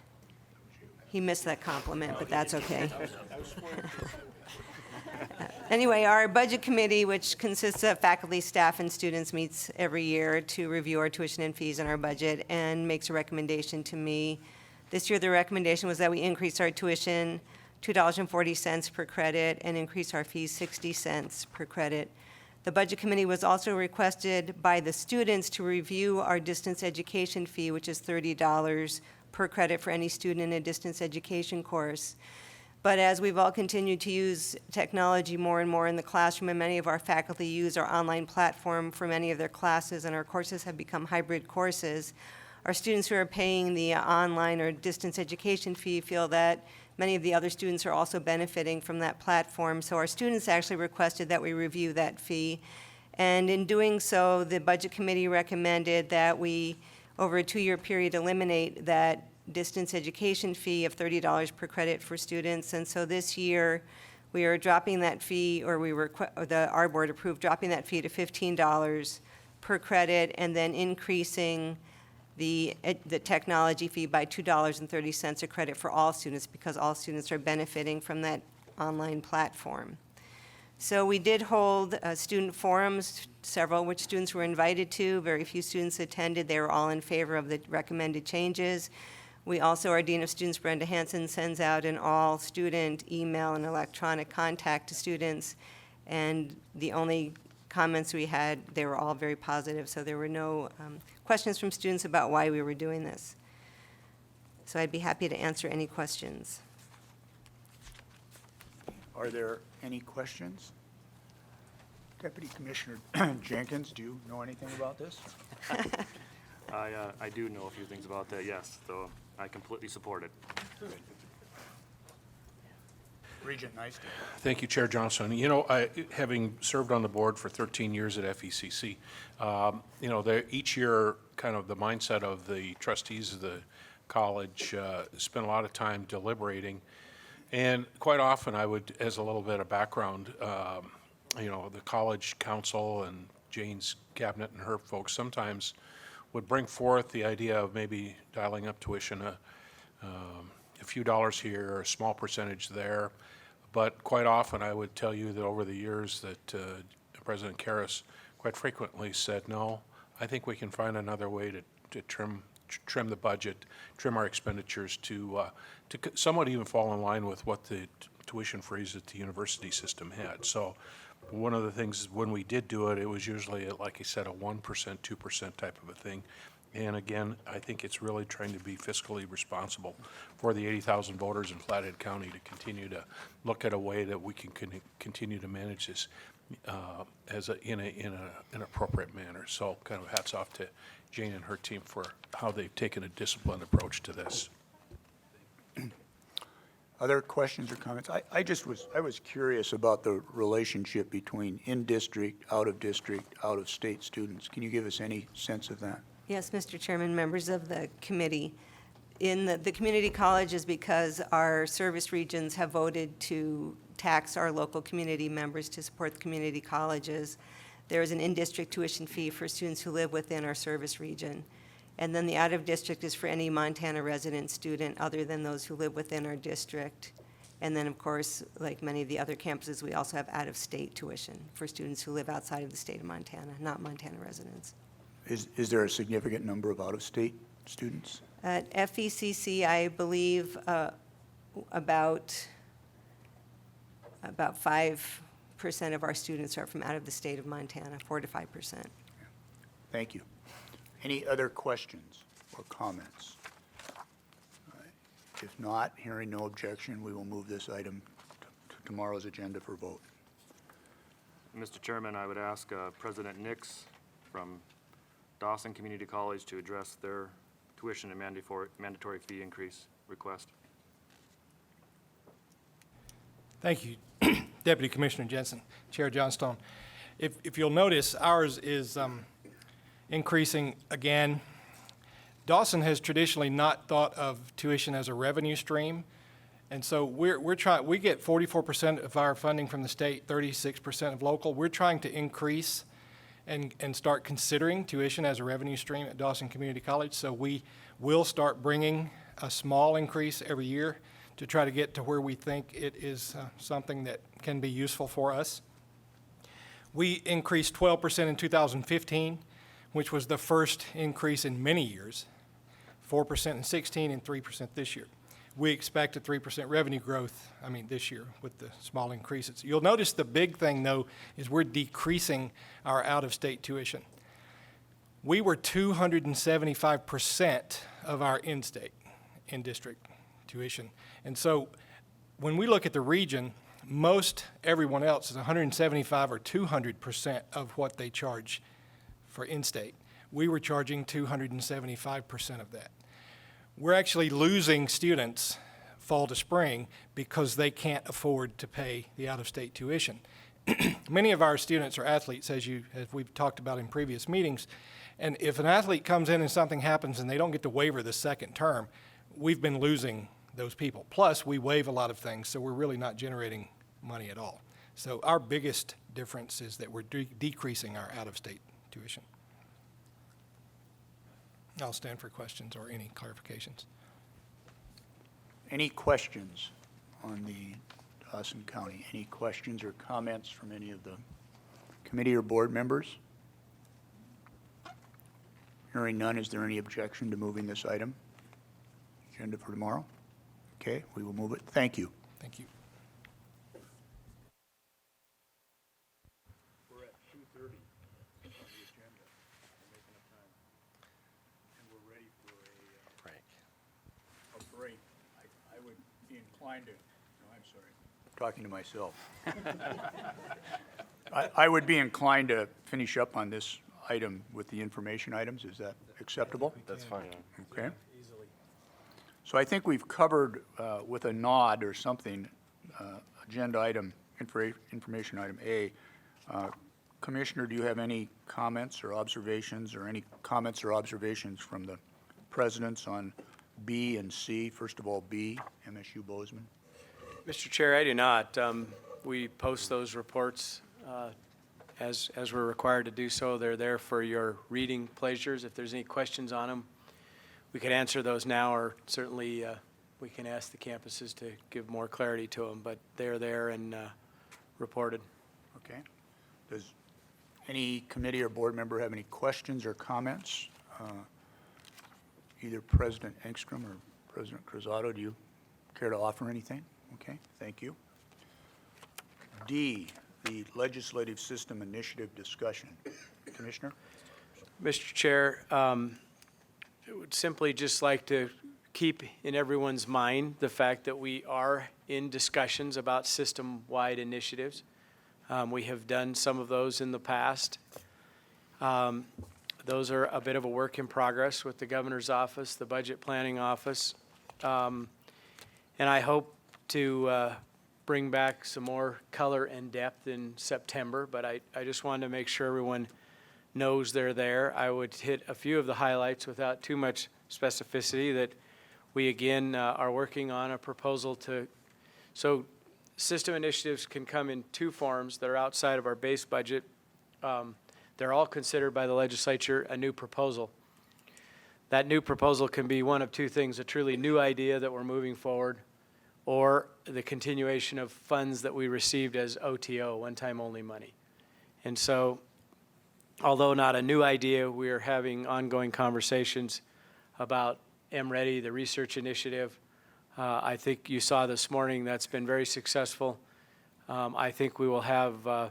He missed that compliment, but that's okay. Anyway, our budget committee, which consists of faculty, staff, and students, meets every year to review our tuition and fees and our budget and makes a recommendation to me. This year, the recommendation was that we increase our tuition $2.40 per credit and increase our fees 60 cents per credit. The budget committee was also requested by the students to review our distance education fee, which is $30 per credit for any student in a distance education course. But as we've all continued to use technology more and more in the classroom, and many of our faculty use our online platform for many of their classes, and our courses have become hybrid courses, our students who are paying the online or distance education fee feel that many of the other students are also benefiting from that platform. So our students actually requested that we review that fee. And in doing so, the budget committee recommended that we, over a 2-year period, eliminate that distance education fee of $30 per credit for students. And so this year, we are dropping that fee, or our board approved dropping that fee to $15 per credit, and then increasing the technology fee by $2.30 a credit for all students, because all students are benefiting from that online platform. So we did hold student forums, several which students were invited to. Very few students attended. They were all in favor of the recommended changes. We also, our Dean of Students, Brenda Hansen, sends out an all-student email and electronic contact to students, and the only comments we had, they were all very positive, so there were no questions from students about why we were doing this. So I'd be happy to answer any questions. Are there any questions? Deputy Commissioner Jenkins, do you know anything about this? I do know a few things about that, yes, so I completely support it. Regent Nystuen. Thank you, Chair Johnson. You know, having served on the board for 13 years at FECC, you know, each year, kind of the mindset of the trustees of the college spent a lot of time deliberating. And quite often I would, as a little bit of background, you know, the college council and Jane's cabinet and her folks sometimes would bring forth the idea of maybe dialing up tuition a few dollars here, a small percentage there. But quite often I would tell you that over the years that President Karras quite frequently said, no, I think we can find another way to trim the budget, trim our expenditures to somewhat even fall in line with what the tuition freeze that the university system had. So one of the things, when we did do it, it was usually, like I said, a 1%, 2% type of a thing. And again, I think it's really trying to be fiscally responsible for the 80,000 voters in Flathead County to continue to look at a way that we can continue to manage this in an appropriate manner. So kind of hats off to Jane and her team for how they've taken a disciplined approach to this. Other questions or comments? I was curious about the relationship between in-district, out-of-district, out-of-state students. Can you give us any sense of that? Yes, Mr. Chairman, members of the committee. In the community colleges, because our service regions have voted to tax our local community members to support the community colleges, there is an in-district tuition fee for students who live within our service region. And then the out-of-district is for any Montana resident student other than those who live within our district. And then, of course, like many of the other campuses, we also have out-of-state tuition for students who live outside of the state of Montana, not Montana residents. Is there a significant number of out-of-state students? At FECC, I believe about 5% of our students are from out of the state of Montana, 4 to 5%. Thank you. Any other questions or comments? All right. If not, hearing no objection, we will move this item to tomorrow's agenda for vote. Mr. Chairman, I would ask President Nix from Dawson Community College to address their tuition and mandatory fee increase request. Thank you, Deputy Commissioner Jensen, Chair Johnstone. If you'll notice, ours is increasing again. Dawson has traditionally not thought of tuition as a revenue stream, and so we're trying. We get 44% of our funding from the state, 36% of local. We're trying to increase and start considering tuition as a revenue stream at Dawson Community College. So we will start bringing a small increase every year to try to get to where we think it is something that can be useful for us. We increased 12% in 2015, which was the first increase in many years, 4% in 16 and 3% this year. We expect a 3% revenue growth, this year with the small increases. You'll notice the big thing, though, is we're decreasing our out-of-state tuition. We were 275% of our in-state, in-district tuition. And so when we look at the region, most everyone else is 175 or 200% of what they charge for in-state. We were charging 275% of that. We're actually losing students fall to spring because they can't afford to pay the out-of-state tuition. Many of our students are athletes, as we've talked about in previous meetings, and if an athlete comes in and something happens and they don't get to waiver the second term, we've been losing those people. Plus, we waive a lot of things, so we're really not generating money at all. So our biggest difference is that we're decreasing our out-of-state tuition. I'll stand for questions or any clarifications. Any questions on the Dawson County? Any questions or comments from any of the committee or board members? Hearing none, is there any objection to moving this item? Agenda for tomorrow? Okay, we will move it. Thank you. Thank you. We're at 2:30 on the agenda. We're making up time. And we're ready for a break. I would be inclined to, no, I'm sorry, talking to myself. I would be inclined to finish up on this item with the information items. Is that acceptable? That's fine. Okay. So I think we've covered with a nod or something, agenda item, information item A. Commissioner, do you have any comments or observations from the presidents on B and C? First of all, B, MSU Bozeman. Mr. Chair, I do not. We post those reports as we're required to do so. They're there for your reading pleasures. If there's any questions on them, we could answer those now, or certainly we can ask the campuses to give more clarity to them, but they're there and reported. Okay. Does any committee or board member have any questions or comments? Either President Engstrom or President Cruzado, do you care to offer anything? Okay, thank you. D, the Legislative System Initiative discussion. Commissioner? Mr. Chair, I would simply just like to keep in everyone's mind the fact that we are in discussions about system-wide initiatives. We have done some of those in the past. Those are a bit of a work in progress with the governor's office, the budget planning office. And I hope to bring back some more color and depth in September, but I just wanted to make sure everyone knows they're there. I would hit a few of the highlights without too much specificity, that we again are working on a proposal so system initiatives can come in two forms that are outside of our base budget. They're all considered by the legislature a new proposal. That new proposal can be one of two things: a truly new idea that we're moving forward, or the continuation of funds that we received as OTO, one-time only money. And so, although not a new idea, we are having ongoing conversations about MReady, the research initiative. I think you saw this morning that's been very successful. I think we will have,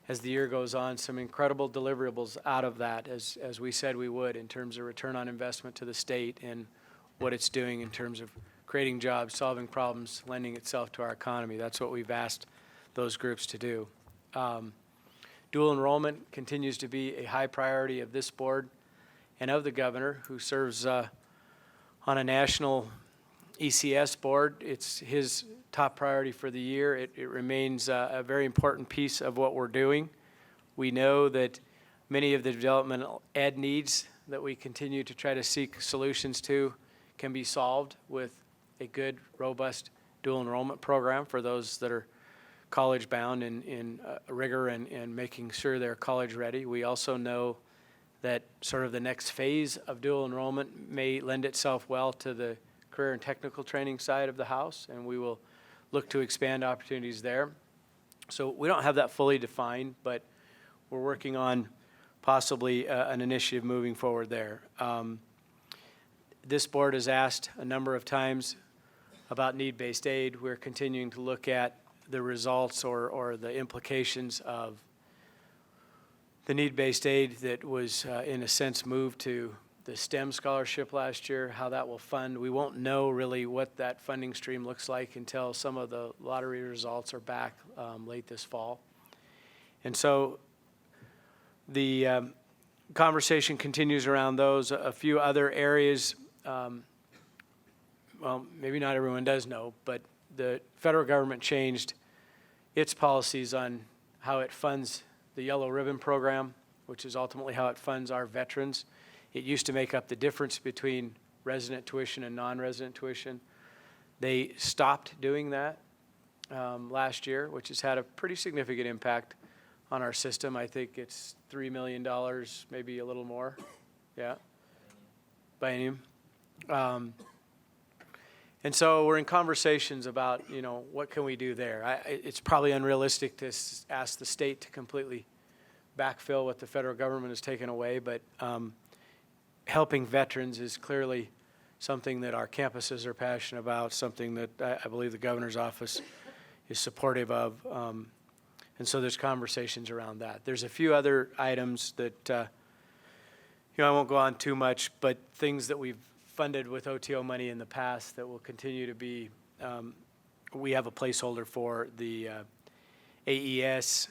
as the year goes on, some incredible deliverables out of that, as we said we would, in terms of return on investment to the state and what it's doing in terms of creating jobs, solving problems, lending itself to our economy. That's what we've asked those groups to do. Dual enrollment continues to be a high priority of this board and of the governor, who serves on a national ECS board. It's his top priority for the year. It remains a very important piece of what we're doing. We know that many of the developmental ed needs that we continue to try to seek solutions to can be solved with a good, robust dual enrollment program for those that are college bound in rigor and making sure they're college ready. We also know that sort of the next phase of dual enrollment may lend itself well to the career and technical training side of the house, and we will look to expand opportunities there. So we don't have that fully defined, but we're working on possibly an initiative moving forward there. This board has asked a number of times about need-based aid. We're continuing to look at the results or the implications of the need-based aid that was, in a sense, moved to the STEM scholarship last year, how that will fund. We won't know really what that funding stream looks like until some of the lottery results are back late this fall. And so the conversation continues around those. A few other areas, well, maybe not everyone does know, but the federal government changed its policies on how it funds the Yellow Ribbon Program, which is ultimately how it funds our veterans. It used to make up the difference between resident tuition and non-resident tuition. They stopped doing that last year, which has had a pretty significant impact on our system. I think it's $3 million, maybe a little more. Yeah, biennium. And so we're in conversations about, what can we do there? It's probably unrealistic to ask the state to completely backfill what the federal government has taken away, but helping veterans is clearly something that our campuses are passionate about, something that I believe the governor's office is supportive of. And so there's conversations around that. There's a few other items that, I won't go on too much, but things that we've funded with OTO money in the past that will continue to be, we have a placeholder for the AES,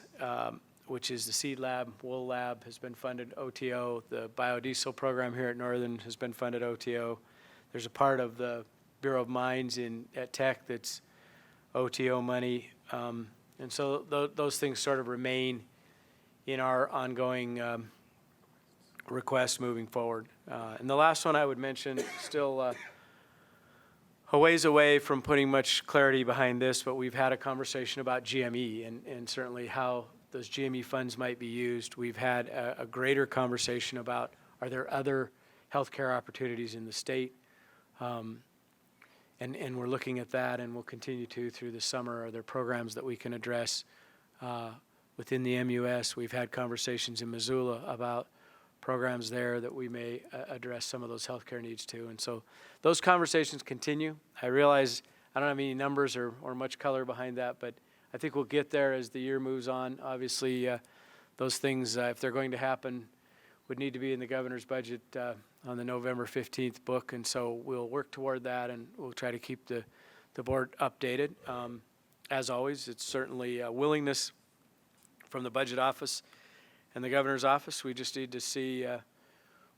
which is the seed lab, wool lab has been funded OTO. The biodiesel program here at Northern has been funded OTO. There's a part of the Bureau of Mines at Tech that's OTO money. And so those things sort of remain in our ongoing requests moving forward. And the last one I would mention, still a ways away from putting much clarity behind this, but we've had a conversation about GME and certainly how those GME funds might be used. We've had a greater conversation about, are there other healthcare opportunities in the state? And we're looking at that, and we'll continue to through the summer. Are there programs that we can address within the MUS? We've had conversations in Missoula about programs there that we may address some of those healthcare needs too. And so those conversations continue. I realize I don't have any numbers or much color behind that, but I think we'll get there as the year moves on. Obviously, those things, if they're going to happen, would need to be in the governor's budget on the November 15th book. And so we'll work toward that, and we'll try to keep the board updated. As always, it's certainly a willingness from the budget office and the governor's office. We just need to see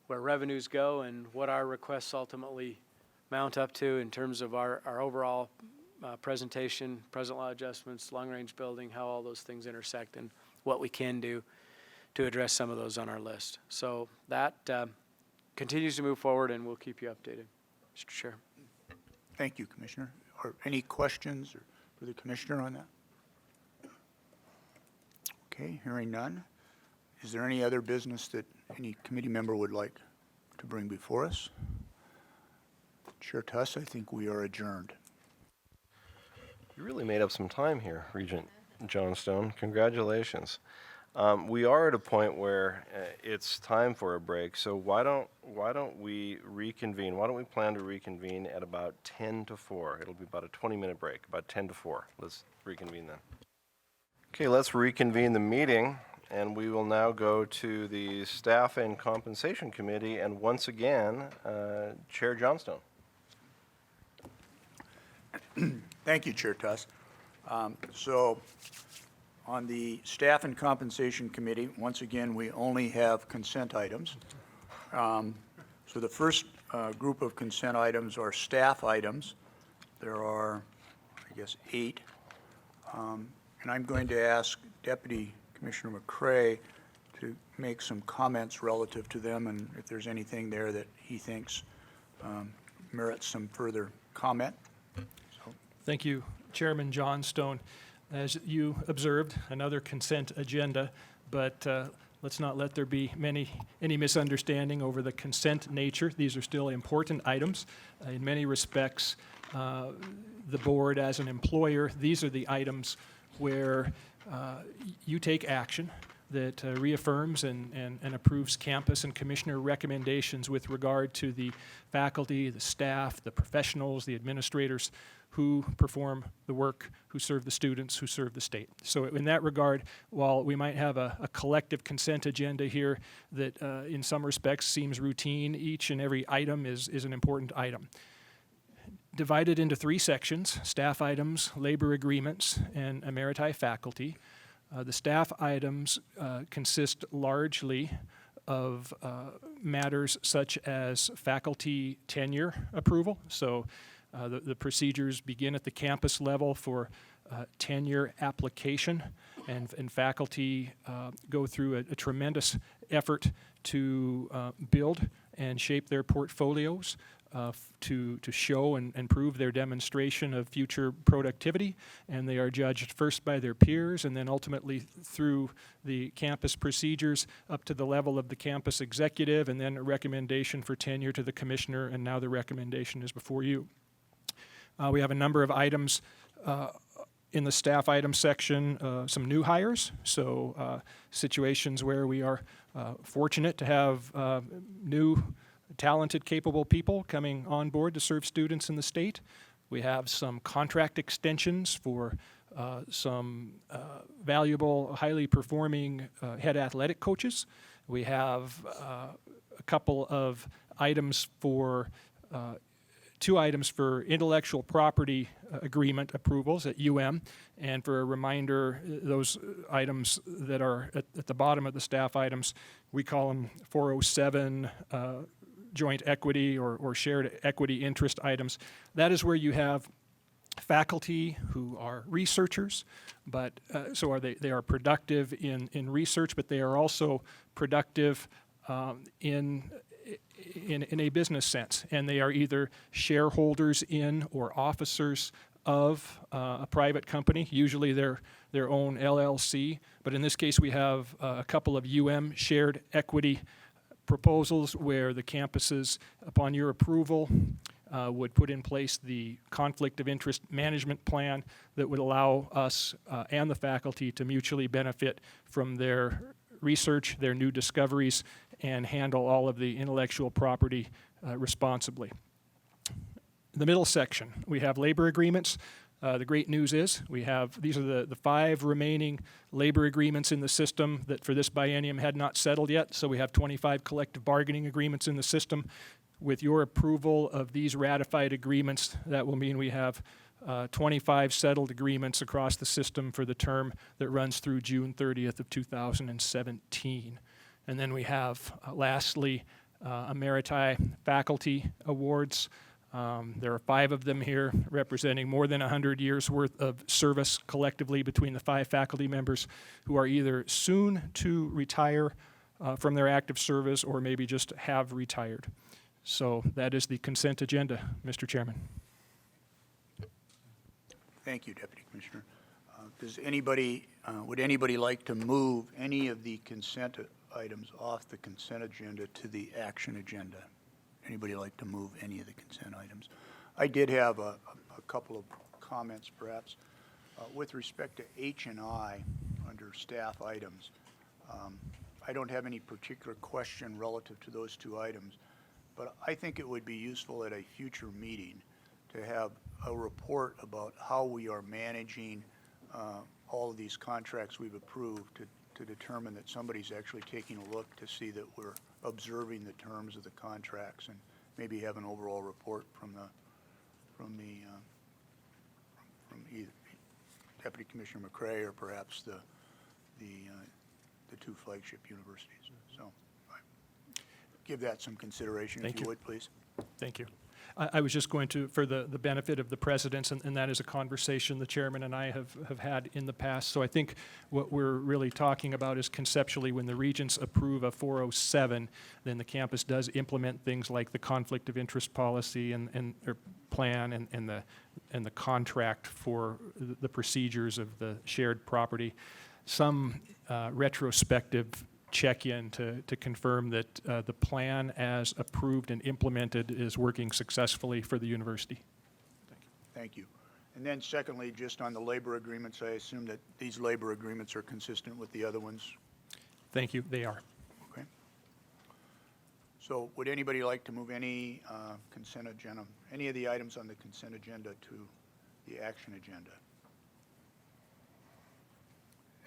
where revenues go and what our requests ultimately mount up to in terms of our overall presentation, present law adjustments, long-range building, how all those things intersect, and what we can do to address some of those on our list. So that continues to move forward, and we'll keep you updated, Mr. Chair. Thank you, Commissioner. Are any questions for the Commissioner on that? Okay, hearing none. Is there any other business that any committee member would like to bring before us? Chair Tuss, I think we are adjourned. You really made up some time here, Regent Johnstone. Congratulations. We are at a point where it's time for a break, so why don't we reconvene? Why don't we plan to reconvene at about 10 to 4? It'll be about a 20-minute break, about 10 to 4. Let's reconvene then. Okay, let's reconvene the meeting, and we will now go to the Staff and Compensation Committee, and once again, Chair Johnstone. Thank you, Chair Tuss. So on the Staff and Compensation Committee, once again, we only have consent items. So the first group of consent items are staff items. There are, I guess, 8. And I'm going to ask Deputy Commissioner McCray to make some comments relative to them, and if there's anything there that he thinks merits some further comment. Thank you, Chairman Johnstone. As you observed, another consent agenda, but let's not let there be any misunderstanding over the consent nature. These are still important items. In many respects, the board as an employer, these are the items where you take action that reaffirms and approves campus and commissioner recommendations with regard to the faculty, the staff, the professionals, the administrators who perform the work, who serve the students, who serve the state. So in that regard, while we might have a collective consent agenda here that in some respects seems routine, each and every item is an important item. Divided into 3 sections: staff items, labor agreements, and emeriti faculty. The staff items consist largely of matters such as faculty tenure approval. So the procedures begin at the campus level for tenure application, and faculty go through a tremendous effort to build and shape their portfolios to show and prove their demonstration of future productivity, and they are judged first by their peers and then ultimately through the campus procedures up to the level of the campus executive, and then a recommendation for tenure to the commissioner, and now the recommendation is before you. We have a number of items in the staff item section, some new hires, so situations where we are fortunate to have new talented, capable people coming on board to serve students in the state. We have some contract extensions for some valuable, highly performing head athletic coaches. We have a couple of items for 2 items for intellectual property agreement approvals at UM, and for a reminder, those items that are at the bottom of the staff items, we call them 407 joint equity or shared equity interest items. That is where you have faculty who are researchers, but they are productive in research, but they are also productive in a business sense, and they are either shareholders in or officers of a private company, usually their own LLC. But in this case, we have a couple of UM shared equity proposals where the campuses, upon your approval, would put in place the conflict of interest management plan that would allow us and the faculty to mutually benefit from their research, their new discoveries, and handle all of the intellectual property responsibly. The middle section, we have labor agreements. The great news is these are the 5 remaining labor agreements in the system that for this biennium had not settled yet. So we have 25 collective bargaining agreements in the system. With your approval of these ratified agreements, that will mean we have 25 settled agreements across the system for the term that runs through June 30th of 2017. And then we have, lastly, emeriti faculty awards. There are 5 of them here representing more than 100 years' worth of service collectively between the 5 faculty members who are either soon to retire from their active service or maybe just have retired. So that is the consent agenda, Mr. Chairman. Thank you, Deputy Commissioner. Does anybody, would anybody like to move any of the consent items off the consent agenda to the action agenda? Anybody like to move any of the consent items? I did have a couple of comments, perhaps. With respect to H&I under staff items, I don't have any particular question relative to those 2 items, but I think it would be useful at a future meeting to have a report about how we are managing all of these contracts we've approved to determine that somebody's actually taking a look to see that we're observing the terms of the contracts, and maybe have an overall report from either Deputy Commissioner McCray or perhaps the 2 flagship universities. So give that some consideration, if you would, please. Thank you. I was just going to, for the benefit of the presidents, and that is a conversation the chairman and I have had in the past. So I think what we're really talking about is conceptually when the regents approve a 407, then the campus does implement things like the conflict of interest policy and or plan and the contract for the procedures of the shared property. Some retrospective check-in to confirm that the plan as approved and implemented is working successfully for the university. Thank you. And then secondly, just on the labor agreements, I assume that these labor agreements are consistent with the other ones? Thank you, they are. Okay. So would anybody like to move any consent agenda, any of the items on the consent agenda to the action agenda?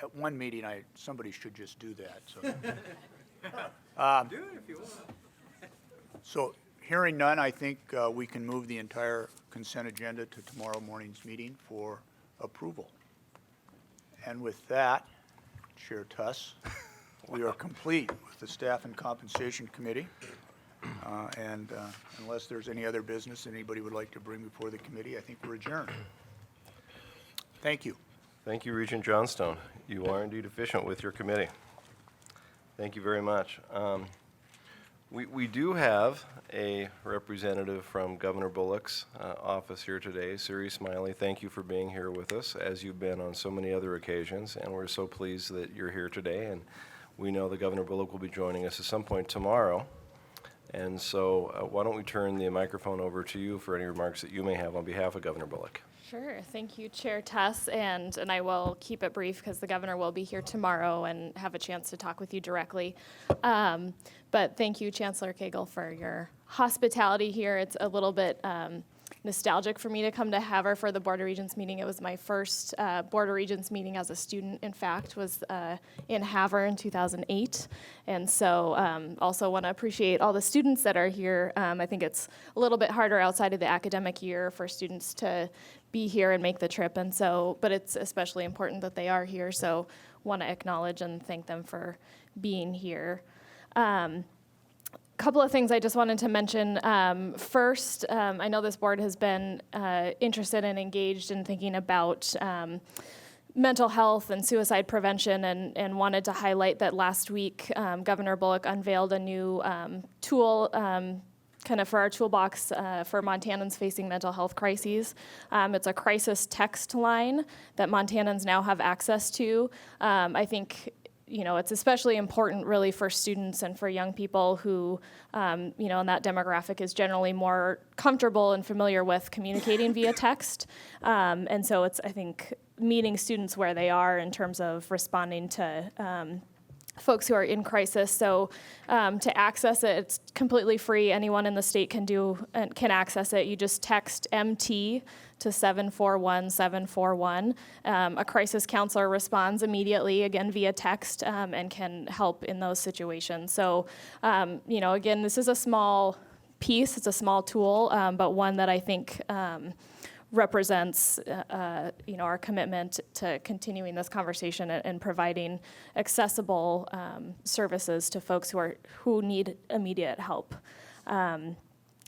At one meeting, somebody should just do that. So, Do it if you want. So hearing none, I think we can move the entire consent agenda to tomorrow morning's meeting for approval. And with that, Chair Tuss, we are complete with the Staff and Compensation Committee. And unless there's any other business anybody would like to bring before the committee, I think we're adjourned. Thank you. Thank you, Regent Johnstone. You are indeed efficient with your committee. Thank you very much. We do have a representative from Governor Bullock's office here today, Siri Smiley. Thank you for being here with us, as you've been on so many other occasions, and we're so pleased that you're here today. And we know that Governor Bullock will be joining us at some point tomorrow. And so why don't we turn the microphone over to you for any remarks that you may have on behalf of Governor Bullock. Sure. Thank you, Chair Tuss, and I will keep it brief because the governor will be here tomorrow and have a chance to talk with you directly. But thank you, Chancellor Cagle, for your hospitality here. It's a little bit nostalgic for me to come to Havre for the Board of Regents meeting. It was my first Board of Regents meeting as a student, in fact, was in Havre in 2008. And so also want to appreciate all the students that are here. I think it's a little bit harder outside of the academic year for students to be here and make the trip. And so, but it's especially important that they are here. So want to acknowledge and thank them for being here. Couple of things I just wanted to mention. First, I know this board has been interested and engaged in thinking about mental health and suicide prevention, and wanted to highlight that last week Governor Bullock unveiled a new tool kind of for our toolbox for Montanans facing mental health crises. It's a crisis text line that Montanans now have access to. I think it's especially important really for students and for young people who, and that demographic is generally more comfortable and familiar with communicating via text. And so it's, I think, meeting students where they are in terms of responding to folks who are in crisis. So to access it, it's completely free. Anyone in the state can access it. You just text MT to 741-741. A crisis counselor responds immediately, again via text, and can help in those situations. So, again, this is a small piece. It's a small tool, but one that I think represents, our commitment to continuing this conversation and providing accessible services to folks who need immediate help.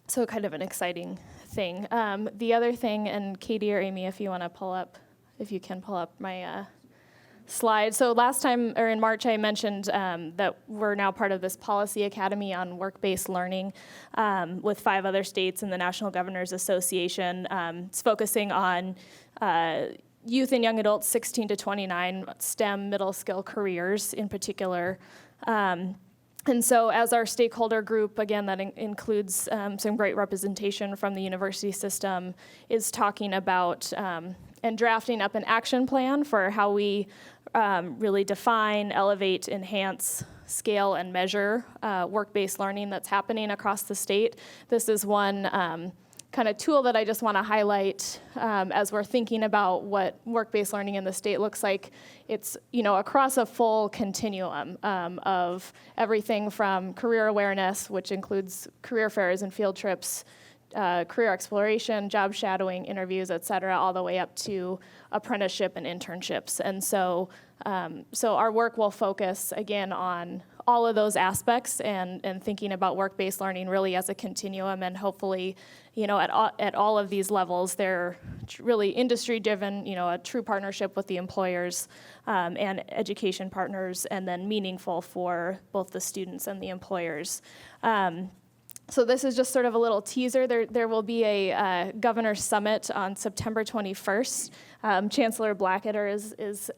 So kind of an exciting thing. The other thing, and Katie or Amy, if you want to pull up my slide. So last time, or in March, I mentioned that we're now part of this policy academy on work-based learning with 5 other states and the National Governors Association. It's focusing on youth and young adults 16 to 29, STEM middle skill careers in particular. And so as our stakeholder group, again, that includes some great representation from the university system, is talking about and drafting up an action plan for how we really define, elevate, enhance, scale, and measure work-based learning that's happening across the state. This is one kind of tool that I just want to highlight as we're thinking about what work-based learning in the state looks like. It's, across a full continuum of everything from career awareness, which includes career fairs and field trips, career exploration, job shadowing, interviews, et cetera, all the way up to apprenticeship and internships. And so our work will focus, again, on all of those aspects and thinking about work-based learning really as a continuum, and hopefully, at all of these levels, they're really industry-driven, a true partnership with the employers and education partners, and then meaningful for both the students and the employers. So this is just sort of a little teaser. There will be a governor's summit on September 21st. Chancellor Blackketter is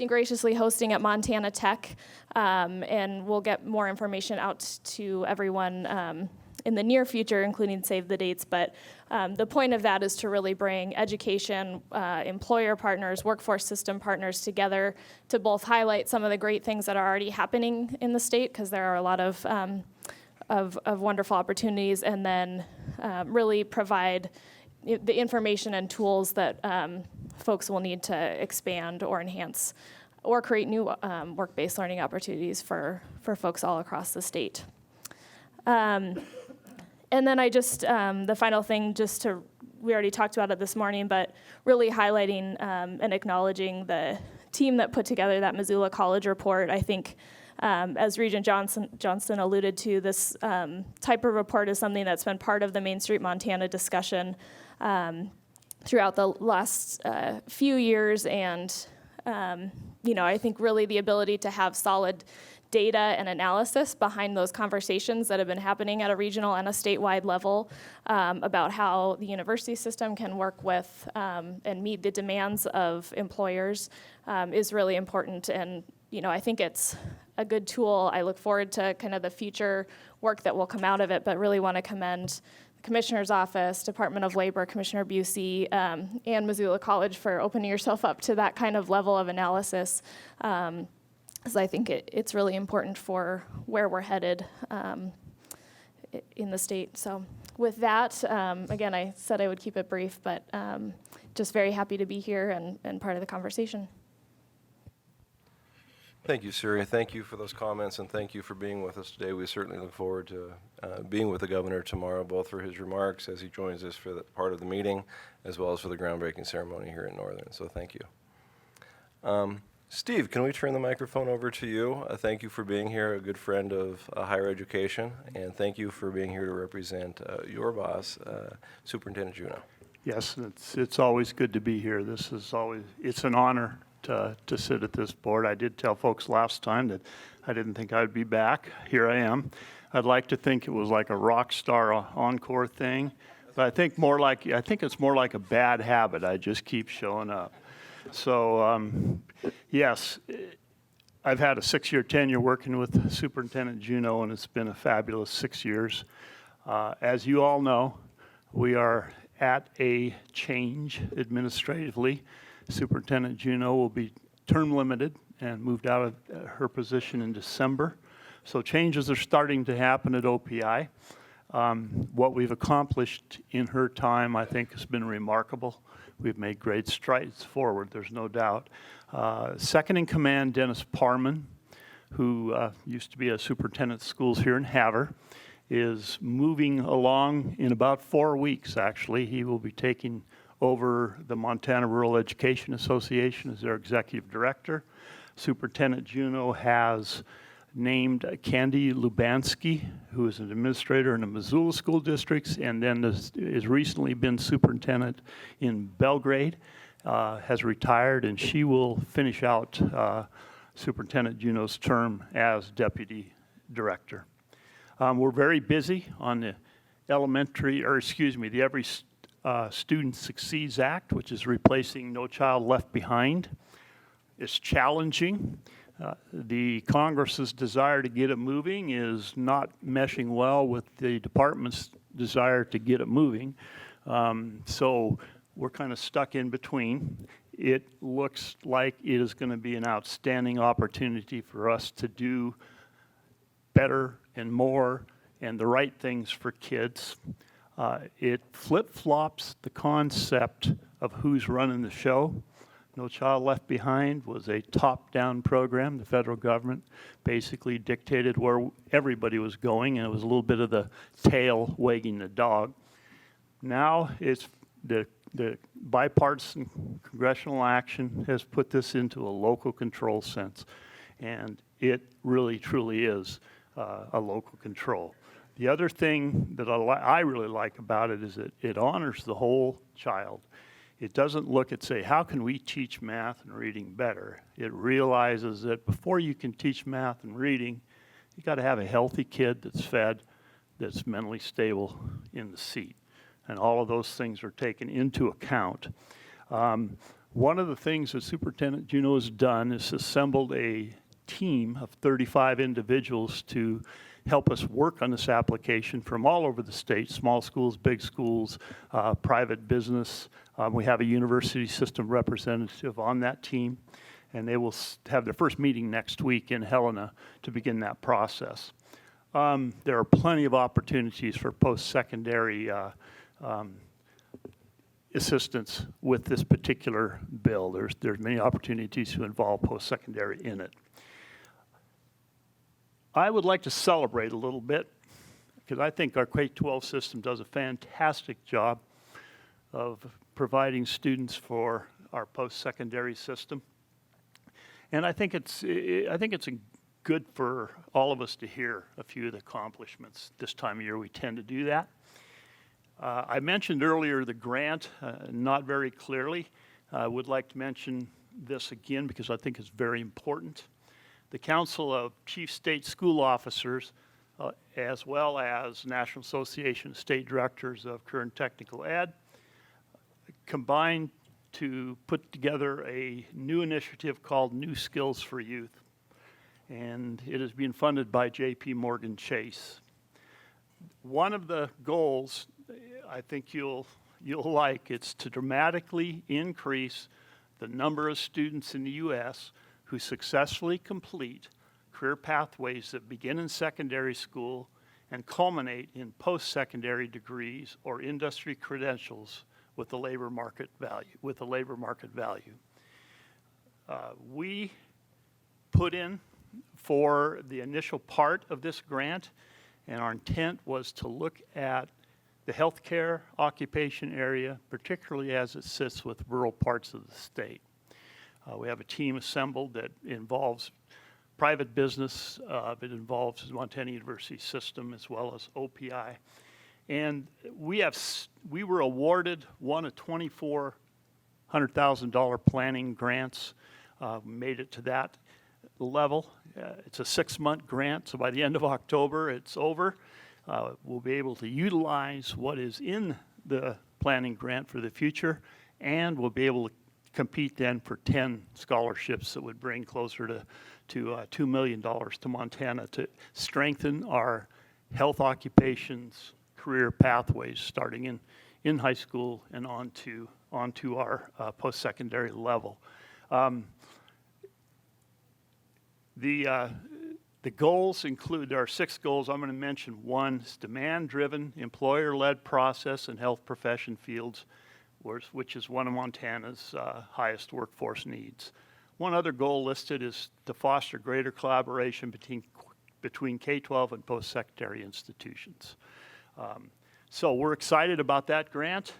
graciously hosting at Montana Tech, and we'll get more information out to everyone in the near future, including save the dates. But the point of that is to really bring education, employer partners, workforce system partners together to both highlight some of the great things that are already happening in the state, because there are a lot of wonderful opportunities, and then really provide the information and tools that folks will need to expand or enhance or create new work-based learning opportunities for folks all across the state. And then the final thing, we already talked about it this morning, but really highlighting and acknowledging the team that put together that Missoula College report. I think as Regent Johnston alluded to, this type of report is something that's been part of the Main Street Montana discussion throughout the last few years, and I think really the ability to have solid data and analysis behind those conversations that have been happening at a regional and a statewide level about how the university system can work with and meet the demands of employers is really important. And I think it's a good tool. I look forward to kind of the future work that will come out of it, but really want to commend the Commissioner's Office, Department of Labor, Commissioner Busey, and Missoula College for opening yourself up to that kind of level of analysis, because I think it's really important for where we're headed in the state. So with that, again, I said I would keep it brief, but just very happy to be here and part of the conversation. Thank you, Siri. Thank you for those comments, and thank you for being with us today. We certainly look forward to being with the governor tomorrow, both for his remarks as he joins us for the part of the meeting, as well as for the groundbreaking ceremony here in Northern. So thank you. Steve, can we turn the microphone over to you? Thank you for being here, a good friend of higher education, and thank you for being here to represent your boss, Superintendent Juneau. Yes, it's always good to be here. It's an honor to sit at this board. I did tell folks last time that I didn't think I'd be back. Here I am. I'd like to think it was like a rock star encore thing, but I think it's more like a bad habit. I just keep showing up. So yes, I've had a 6-year tenure working with Superintendent Juneau, and it's been a fabulous 6 years. As you all know, we are at a change administratively. Superintendent Juneau will be term limited and moved out of her position in December. So changes are starting to happen at OPI. What we've accomplished in her time, I think, has been remarkable. We've made great strides forward, there's no doubt. Second in command, Dennis Parman, who used to be a superintendent of schools here in Havre, is moving along in about 4 weeks, actually. He will be taking over the Montana Rural Education Association as their executive director. Superintendent Juneau has named Candy Lubansky, who is an administrator in the Missoula school districts, and then has recently been superintendent in Belgrade, has retired, and she will finish out Superintendent Juneau's term as deputy director. We're very busy on the the Every Student Succeeds Act, which is replacing No Child Left Behind. It's challenging. The Congress's desire to get it moving is not meshing well with the department's desire to get it moving. So we're kind of stuck in between. It looks like it is going to be an outstanding opportunity for us to do better and more and the right things for kids. It flip-flops the concept of who's running the show. No Child Left Behind was a top-down program. The federal government basically dictated where everybody was going, and it was a little bit of the tail wagging the dog. Now it's the bipartisan congressional action has put this into a local control sense, and it really, truly is a local control. The other thing that I really like about it is that it honors the whole child. It doesn't look at, say, how can we teach math and reading better? It realizes that before you can teach math and reading, you got to have a healthy kid that's fed, that's mentally stable in the seat. And all of those things are taken into account. One of the things that Superintendent Juneau has done is assembled a team of 35 individuals to help us work on this application from all over the state, small schools, big schools, private business. We have a university system representative on that team, and they will have their first meeting next week in Helena to begin that process. There are plenty of opportunities for post-secondary assistance with this particular bill. There's many opportunities to involve post-secondary in it. I would like to celebrate a little bit because I think our K-12 system does a fantastic job of providing students for our post-secondary system. And I think it's good for all of us to hear a few of the accomplishments. This time of year we tend to do that. I mentioned earlier the grant, not very clearly. I would like to mention this again because I think it's very important. The Council of Chief State School Officers, as well as National Association of State Directors of Career and Technical Ed, combined to put together a new initiative called New Skills for Youth. And it is being funded by J.P. Morgan Chase. One of the goals I think you'll like, it's to dramatically increase the number of students in the U.S. who successfully complete career pathways that begin in secondary school and culminate in post-secondary degrees or industry credentials with the labor market value. We put in for the initial part of this grant, and our intent was to look at the healthcare occupation area, particularly as it sits with rural parts of the state. We have a team assembled that involves private business, it involves the Montana University system as well as OPI. And we were awarded one of $2,400,000 planning grants, made it to that level. It's a 6-month grant, so by the end of October, it's over. We'll be able to utilize what is in the planning grant for the future, and we'll be able to compete then for 10 scholarships that would bring closer to $2 million to Montana to strengthen our health occupations career pathways starting in high school and onto our post-secondary level. The goals include, there are 6 goals. I'm going to mention one. It's demand-driven, employer-led process in health profession fields, which is one of Montana's highest workforce needs. One other goal listed is to foster greater collaboration between K-12 and post-secondary institutions. So we're excited about that grant.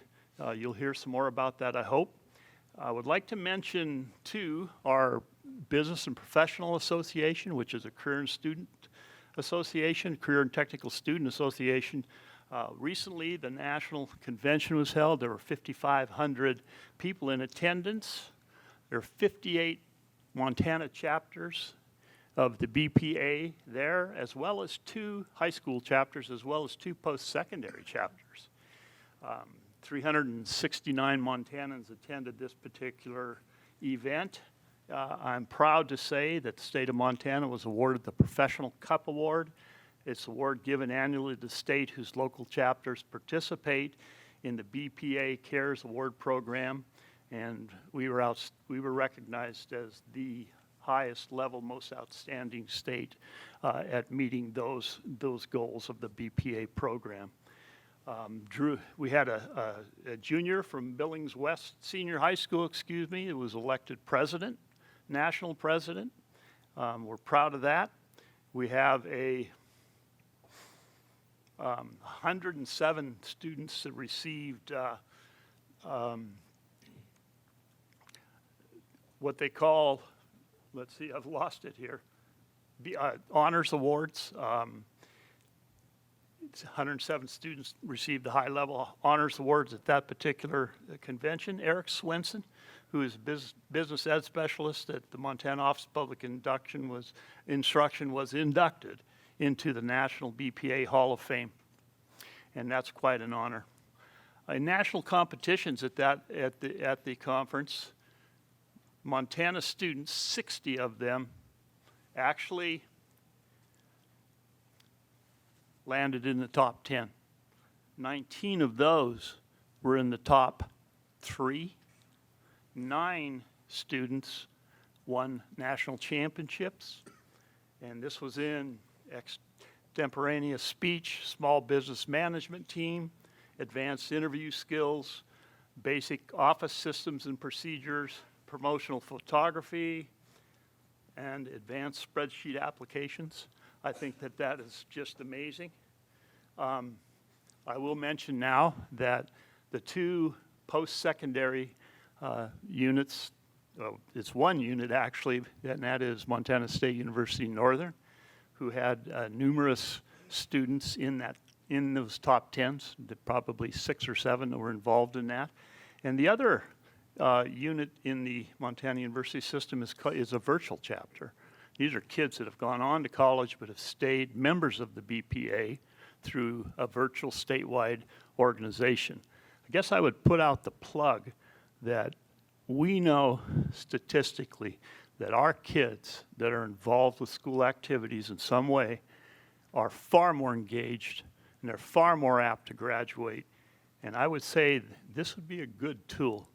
You'll hear some more about that, I hope. I would like to mention, too, our Business and Professional Association, which is a career and student association, career and technical student association. Recently, the national convention was held. There were 5,500 people in attendance. There are 58 Montana chapters of the BPA there, as well as 2 high school chapters, as well as 2 post-secondary chapters. 369 Montanans attended this particular event. I'm proud to say that the state of Montana was awarded the Professional Cup Award. It's an award given annually to the state whose local chapters participate in the BPA Cares Award program, and we were recognized as the highest level, most outstanding state at meeting those goals of the BPA program. We had a junior from Billings West Senior High School, who was elected president, national president. We're proud of that. We have 107 students that received what they call, let's see, I've lost it here, honors awards. 107 students received the high-level honors awards at that particular convention. Eric Swenson, who is business ed specialist at the Montana Office of Public Instruction, was inducted into the National BPA Hall of Fame, and that's quite an honor. In national competitions at the conference, Montana students, 60 of them, actually landed in the top 10. 19 of those were in the top 3. 9 students won national championships, and this was in extemporaneous speech, small business management team, advanced interview skills, basic office systems and procedures, promotional photography, and advanced spreadsheet applications. I think that is just amazing. I will mention now that the 2 post-secondary units, well, it's 1 unit actually, and that is Montana State University Northern, who had numerous students in those top 10s, probably 6 or 7 that were involved in that. And the other unit in the Montana University system is a virtual chapter. These are kids that have gone on to college but have stayed members of the BPA through a virtual statewide organization. I guess I would put out the plug that we know statistically that our kids that are involved with school activities in some way are far more engaged and they're far more apt to graduate. And I would say this would be a good tool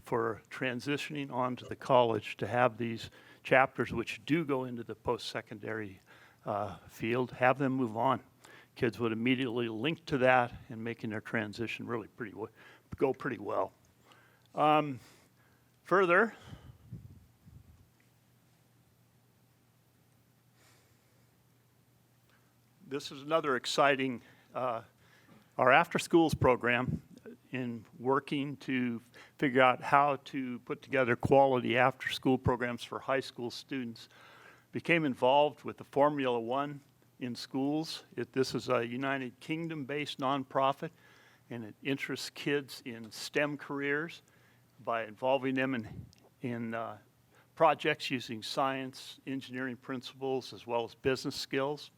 for transitioning on to the college to have these chapters which do go into the post-secondary field, have them move on. Kids would immediately link to that and making their transition really go pretty well. Further, this is another exciting, our after-schools program in working to figure out how to put together quality after-school programs for high school students. Became involved with the Formula One in schools. This is a United Kingdom-based nonprofit, and it interests kids in STEM careers by involving them in projects using science, engineering principles, as well as business skills.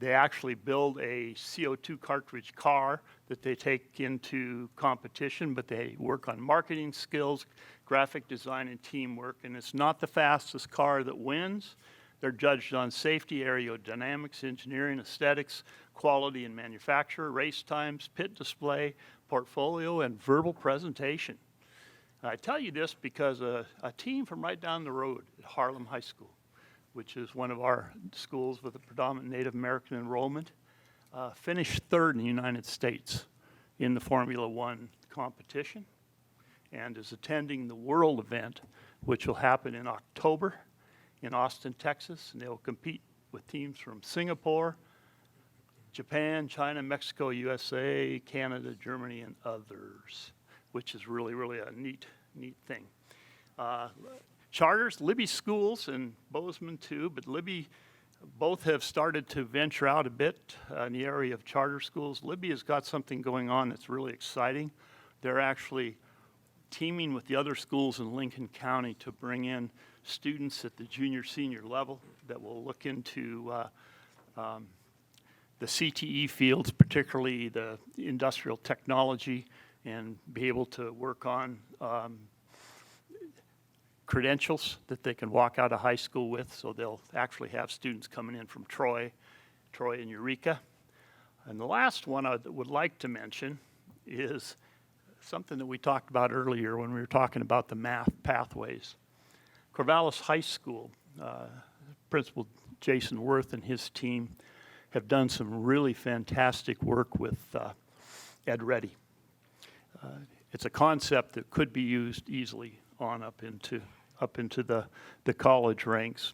They actually build a CO2 cartridge car that they take into competition, but they work on marketing skills, graphic design, and teamwork. And it's not the fastest car that wins. They're judged on safety, aerodynamics, engineering, aesthetics, quality and manufacture, race times, pit display, portfolio, and verbal presentation. I tell you this because a team from right down the road at Harlem High School, which is one of our schools with a predominant Native American enrollment, finished 3rd in the United States in the Formula One competition and is attending the World event, which will happen in October in Austin, Texas, and they will compete with teams from Singapore, Japan, China, Mexico, USA, Canada, Germany, and others, which is really, really a neat thing. charters, Libby schools and Bozeman too, but Libby both have started to venture out a bit in the area of charter schools. Libby has got something going on that's really exciting. They're actually teaming with the other schools in Lincoln County to bring in students at the junior, senior level that will look into the CTE fields, particularly the industrial technology, and be able to work on credentials that they can walk out of high school with. So they'll actually have students coming in from Troy and Eureka. And the last one I would like to mention is something that we talked about earlier when we were talking about the math pathways. Corvallis High School, Principal Jason Worth and his team have done some really fantastic work with Ed Ready. It's a concept that could be used easily on up into the college ranks.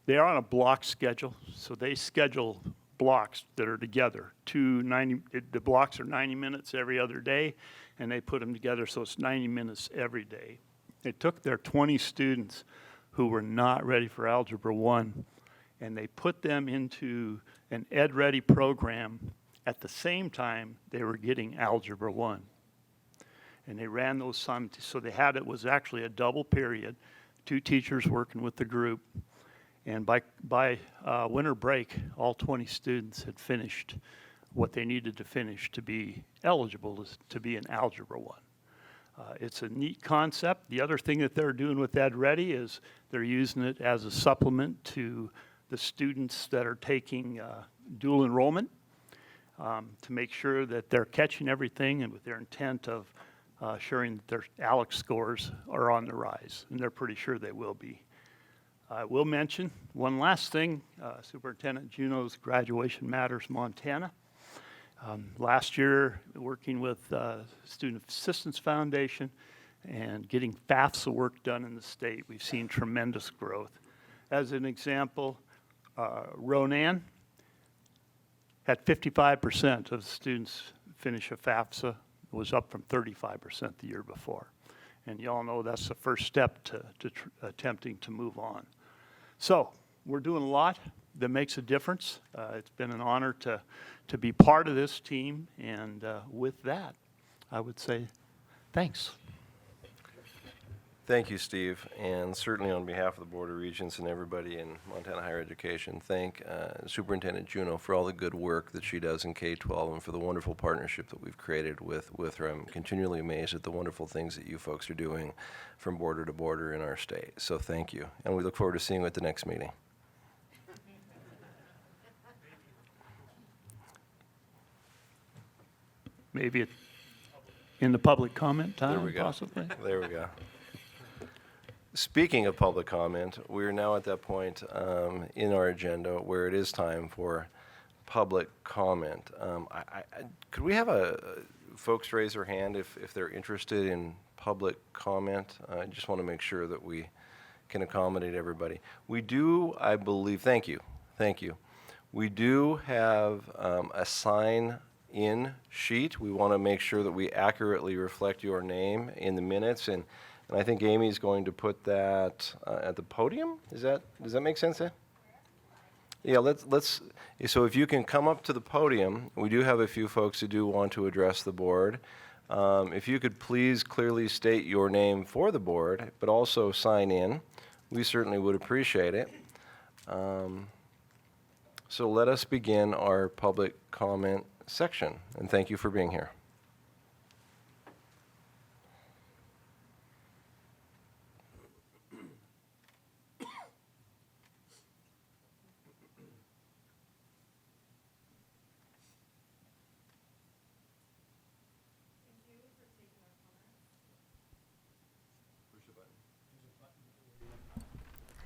They are on a block schedule, so they schedule blocks that are together. The blocks are 90 minutes every other day, and they put them together so it's 90 minutes every day. They took their 20 students who were not ready for Algebra 1, and they put them into an Ed Ready program at the same time they were getting Algebra 1. And they ran those simultaneously, so they had, it was actually a double period, 2 teachers working with the group. And by winter break, all 20 students had finished what they needed to finish to be eligible to be in Algebra 1. It's a neat concept. The other thing that they're doing with Ed Ready is they're using it as a supplement to the students that are taking dual enrollment to make sure that they're catching everything, and with their intent of assuring that their ALEC scores are on the rise, and they're pretty sure they will be. I will mention one last thing, Superintendent Juneau's Graduation Matters Montana. Last year, working with Student Assistance Foundation and getting FAFSA work done in the state, we've seen tremendous growth. As an example, Ronan had 55% of the students finish a FAFSA. It was up from 35% the year before. And you all know that's the first step to attempting to move on. So we're doing a lot that makes a difference. It's been an honor to be part of this team. And with that, I would say thanks. Thank you, Steve, and certainly on behalf of the Board of Regents and everybody in Montana Higher Education, thank Superintendent Juneau for all the good work that she does in K-12 and for the wonderful partnership that we've created with her. I'm continually amazed at the wonderful things that you folks are doing from border to border in our state. So thank you, and we look forward to seeing you at the next meeting. Maybe in the public comment time, There we go. possibly? There we go. Speaking of public comment, we're now at that point in our agenda where it is time for public comment. Could we have folks raise their hand if they're interested in public comment? I just want to make sure that we can accommodate everybody. We do, I believe, thank you. We do have a sign-in sheet. We want to make sure that we accurately reflect your name in the minutes, and I think Amy's going to put that at the podium. Does that make sense? Yeah, let's. So if you can come up to the podium, we do have a few folks who do want to address the board. If you could please clearly state your name for the board, but also sign in, we certainly would appreciate it. So let us begin our public comment section, and thank you for being here.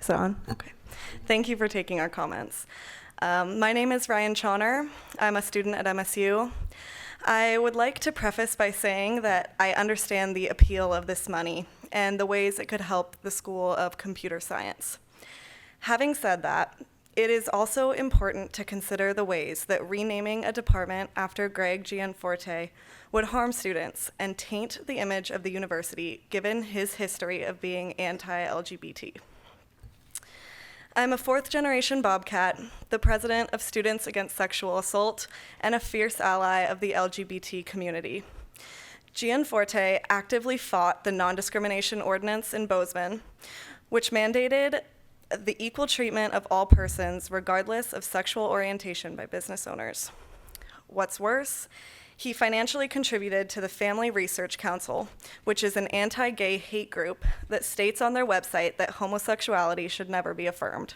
Is it on? Okay. Thank you for taking our comments. My name is Ryan Chauner. I'm a student at MSU. I would like to preface by saying that I understand the appeal of this money and the ways it could help the School of Computer Science. Having said that, It is also important to consider the ways that renaming a department after Greg Gianforte would harm students and taint the image of the university given his history of being anti-LGBT. I'm a fourth-generation Bobcat, the president of Students Against Sexual Assault, and a fierce ally of the LGBT community. Gianforte actively fought the non-discrimination ordinance in Bozeman, which mandated the equal treatment of all persons regardless of sexual orientation by business owners. What's worse, he financially contributed to the Family Research Council, which is an anti-gay hate group that states on their website that homosexuality should never be affirmed.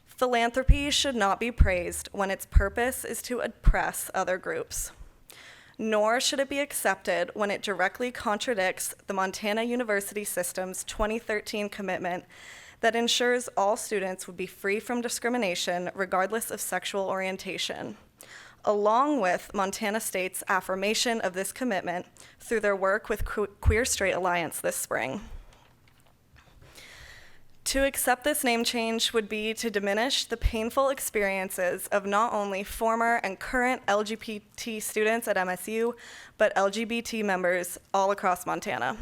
Philanthropy should not be praised when its purpose is to oppress other groups. Nor should it be accepted when it directly contradicts the Montana University System's 2013 commitment that ensures all students would be free from discrimination regardless of sexual orientation, along with Montana State's affirmation of this commitment through their work with Queer Straight Alliance this spring. To accept this name change would be to diminish the painful experiences of not only former and current LGBT students at MSU, but LGBT members all across Montana.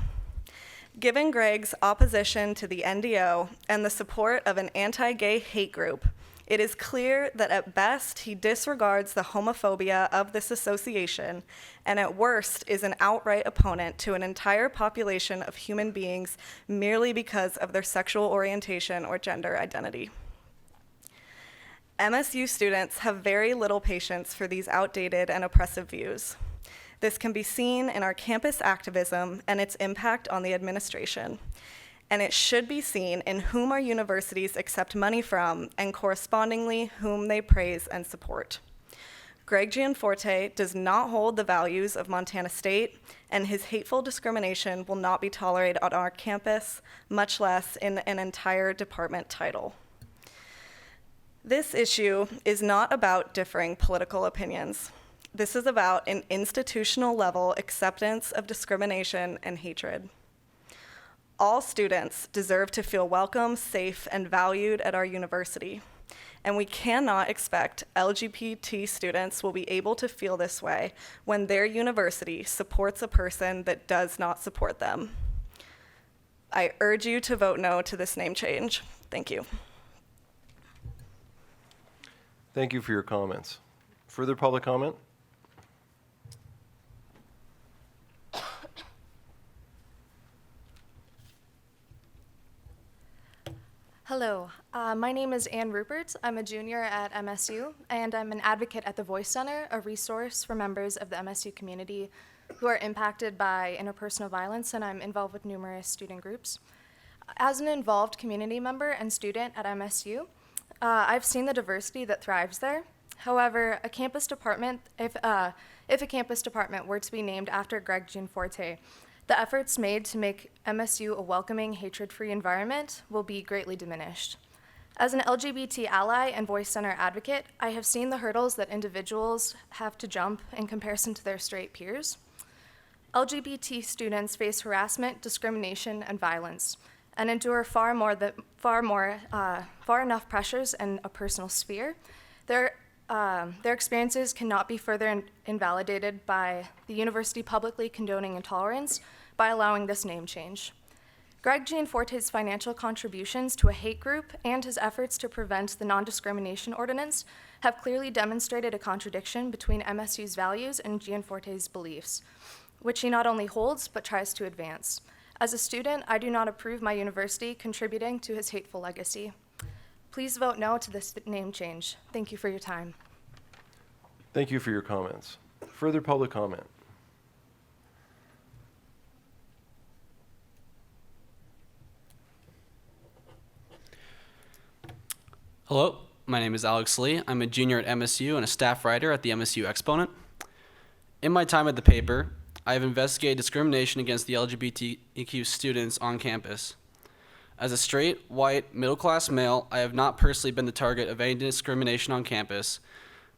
Given Greg's opposition to the NDO and the support of an anti-gay hate group, it is clear that at best he disregards the homophobia of this association, and at worst is an outright opponent to an entire population of human beings merely because of their sexual orientation or gender identity. MSU students have very little patience for these outdated and oppressive views. This can be seen in our campus activism and its impact on the administration. And it should be seen in whom our universities accept money from and correspondingly whom they praise and support. Greg Gianforte does not hold the values of Montana State, and his hateful discrimination will not be tolerated on our campus, much less in an entire department title. This issue is not about differing political opinions. This is about an institutional level acceptance of discrimination and hatred. All students deserve to feel welcome, safe, and valued at our university. And we cannot expect LGBT students will be able to feel this way when their university supports a person that does not support them. I urge you to vote no to this name change. Thank you. Thank you for your comments. Further public comment? Hello, my name is Ann Rupert. I'm a junior at MSU, and I'm an advocate at the Voice Center, a resource for members of the MSU community who are impacted by interpersonal violence, and I'm involved with numerous student groups. As an involved community member and student at MSU, I've seen the diversity that thrives there. However, a campus department, if a campus department were to be named after Greg Gianforte, the efforts made to make MSU a welcoming, hatred-free environment will be greatly diminished. As an LGBT ally and Voice Center advocate, I have seen the hurdles that individuals have to jump in comparison to their straight peers. LGBT students face harassment, discrimination, and violence, and endure far enough pressures in a personal sphere. Their experiences cannot be further invalidated by the university publicly condoning intolerance by allowing this name change. Greg Gianforte's financial contributions to a hate group and his efforts to prevent the non-discrimination ordinance have clearly demonstrated a contradiction between MSU's values and Gianforte's beliefs, which he not only holds but tries to advance. As a student, I do not approve my university contributing to his hateful legacy. Please vote no to this name change. Thank you for your time. Thank you for your comments. Further public comment? Hello, my name is Alex Lee. I'm a junior at MSU and a staff writer at the MSU Exponent. In my time at the paper, I have investigated discrimination against the LGBTQ students on campus. As a straight, white, middle-class male, I have not personally been the target of any discrimination on campus,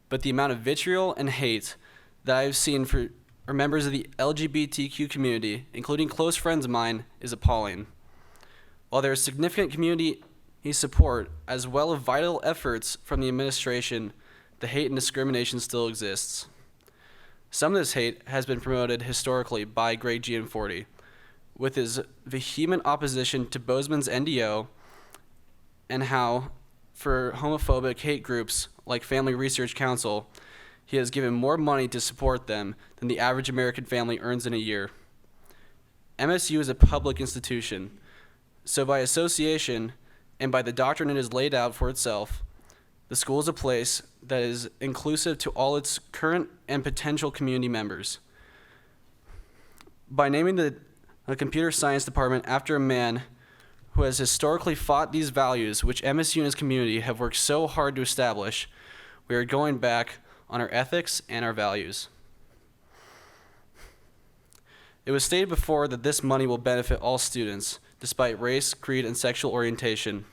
but the amount of vitriol and hate that I've seen for members of the LGBTQ community, including close friends of mine, is appalling. While there is significant community support, as well as vital efforts from the administration, the hate and discrimination still exists. Some of this hate has been promoted historically by Greg Gianforte, with his vehement opposition to Bozeman's NDO, and how, for homophobic hate groups like Family Research Council, he has given more money to support them than the average American family earns in a year. MSU is a public institution, so by association and by the doctrine it has laid out for itself, the school is a place that is inclusive to all its current and potential community members. By naming the computer science department after a man who has historically fought these values, which MSU and its community have worked so hard to establish, we are going back on our ethics and our values. It was stated before that this money will benefit all students, despite race, creed, and sexual orientation.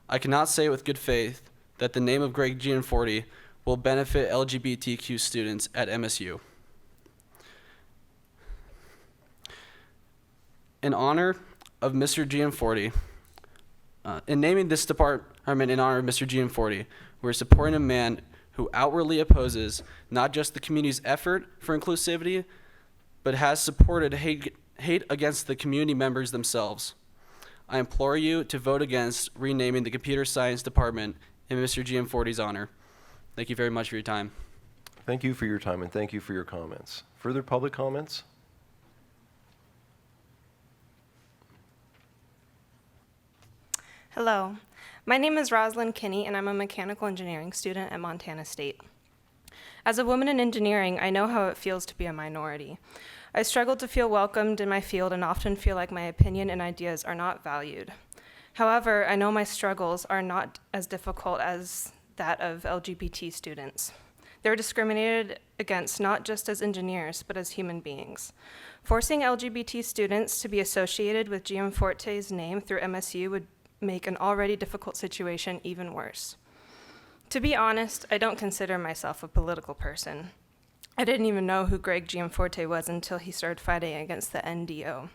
I cannot say with good faith that the name of Greg Gianforte will benefit LGBTQ students at MSU. In honor of Mr. Gianforte, in naming this department in honor of Mr. Gianforte, we're supporting a man who outwardly opposes not just the community's effort for inclusivity, but has supported hate against the community members themselves. I implore you to vote against renaming the computer science department in Mr. Gianforte's honor. Thank you very much for your time. Thank you for your time, and thank you for your comments. Further public comments? Hello, my name is Rosalind Kinney, and I'm a mechanical engineering student at Montana State. As a woman in engineering, I know how it feels to be a minority. I struggle to feel welcomed in my field and often feel like my opinion and ideas are not valued. However, I know my struggles are not as difficult as that of LGBT students. They're discriminated against not just as engineers, but as human beings. Forcing LGBT students to be associated with Gianforte's name through MSU would make an already difficult situation even worse. To be honest, I don't consider myself a political person. I didn't even know who Greg Gianforte was until he started fighting against the NDO.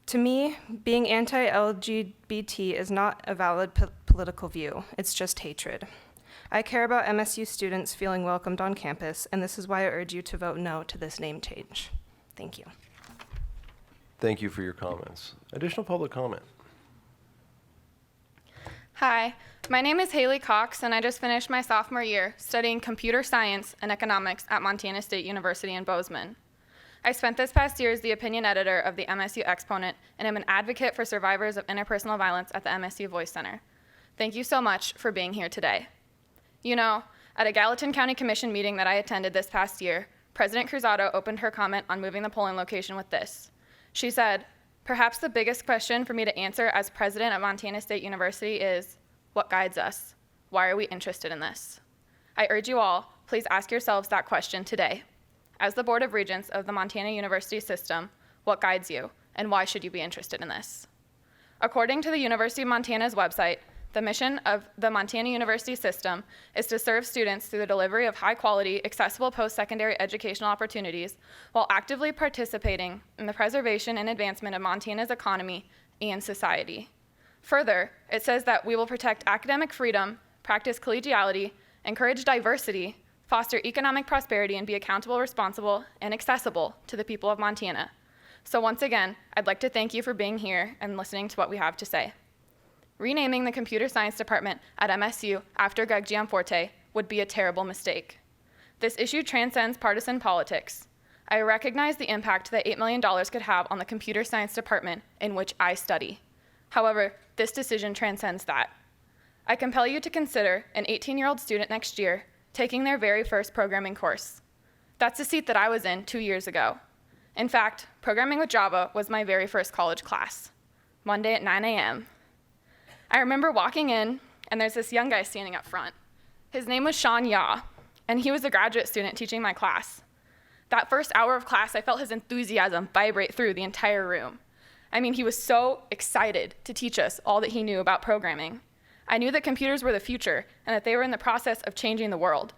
To me, being anti-LGBT is not a valid political view, it's just hatred. I care about MSU students feeling welcomed on campus, and this is why I urge you to vote no to this name change. Thank you. Thank you for your comments. Additional public comment? Hi, my name is Haley Cox, and I just finished my sophomore year studying computer science and economics at Montana State University in Bozeman. I spent this past year as the opinion editor of the MSU Exponent, and am an advocate for survivors of interpersonal violence at the MSU Voice Center. Thank you so much for being here today. You know, at a Gallatin County Commission meeting that I attended this past year, President Cruzado opened her comment on moving the polling location with this. She said, "Perhaps the biggest question for me to answer as president of Montana State University is, what guides us? Why are we interested in this?" I urge you all, please ask yourselves that question today. As the Board of Regents of the Montana University System, what guides you, and why should you be interested in this? According to the University of Montana's website, the mission of the Montana University System is to serve students through the delivery of high-quality, accessible post-secondary educational opportunities while actively participating in the preservation and advancement of Montana's economy and society. Further, it says that we will protect academic freedom, practice collegiality, encourage diversity, foster economic prosperity, and be accountable, responsible, and accessible to the people of Montana. So once again, I'd like to thank you for being here and listening to what we have to say. Renaming the computer science department at MSU after Greg Gianforte would be a terrible mistake. This issue transcends partisan politics. I recognize the impact that $8 million could have on the computer science department in which I study. However, this decision transcends that. I compel you to consider an 18-year-old student next year taking their very first programming course. That's the seat that I was in 2 years ago. In fact, programming with Java was my very first college class, Monday at 9 a.m. I remember walking in, and there's this young guy standing up front. His name was Sean Yaw, and he was a graduate student teaching my class. That first hour of class, I felt his enthusiasm vibrate through the entire room. I mean, he was so excited to teach us all that he knew about programming. I knew that computers were the future and that they were in the process of changing the world.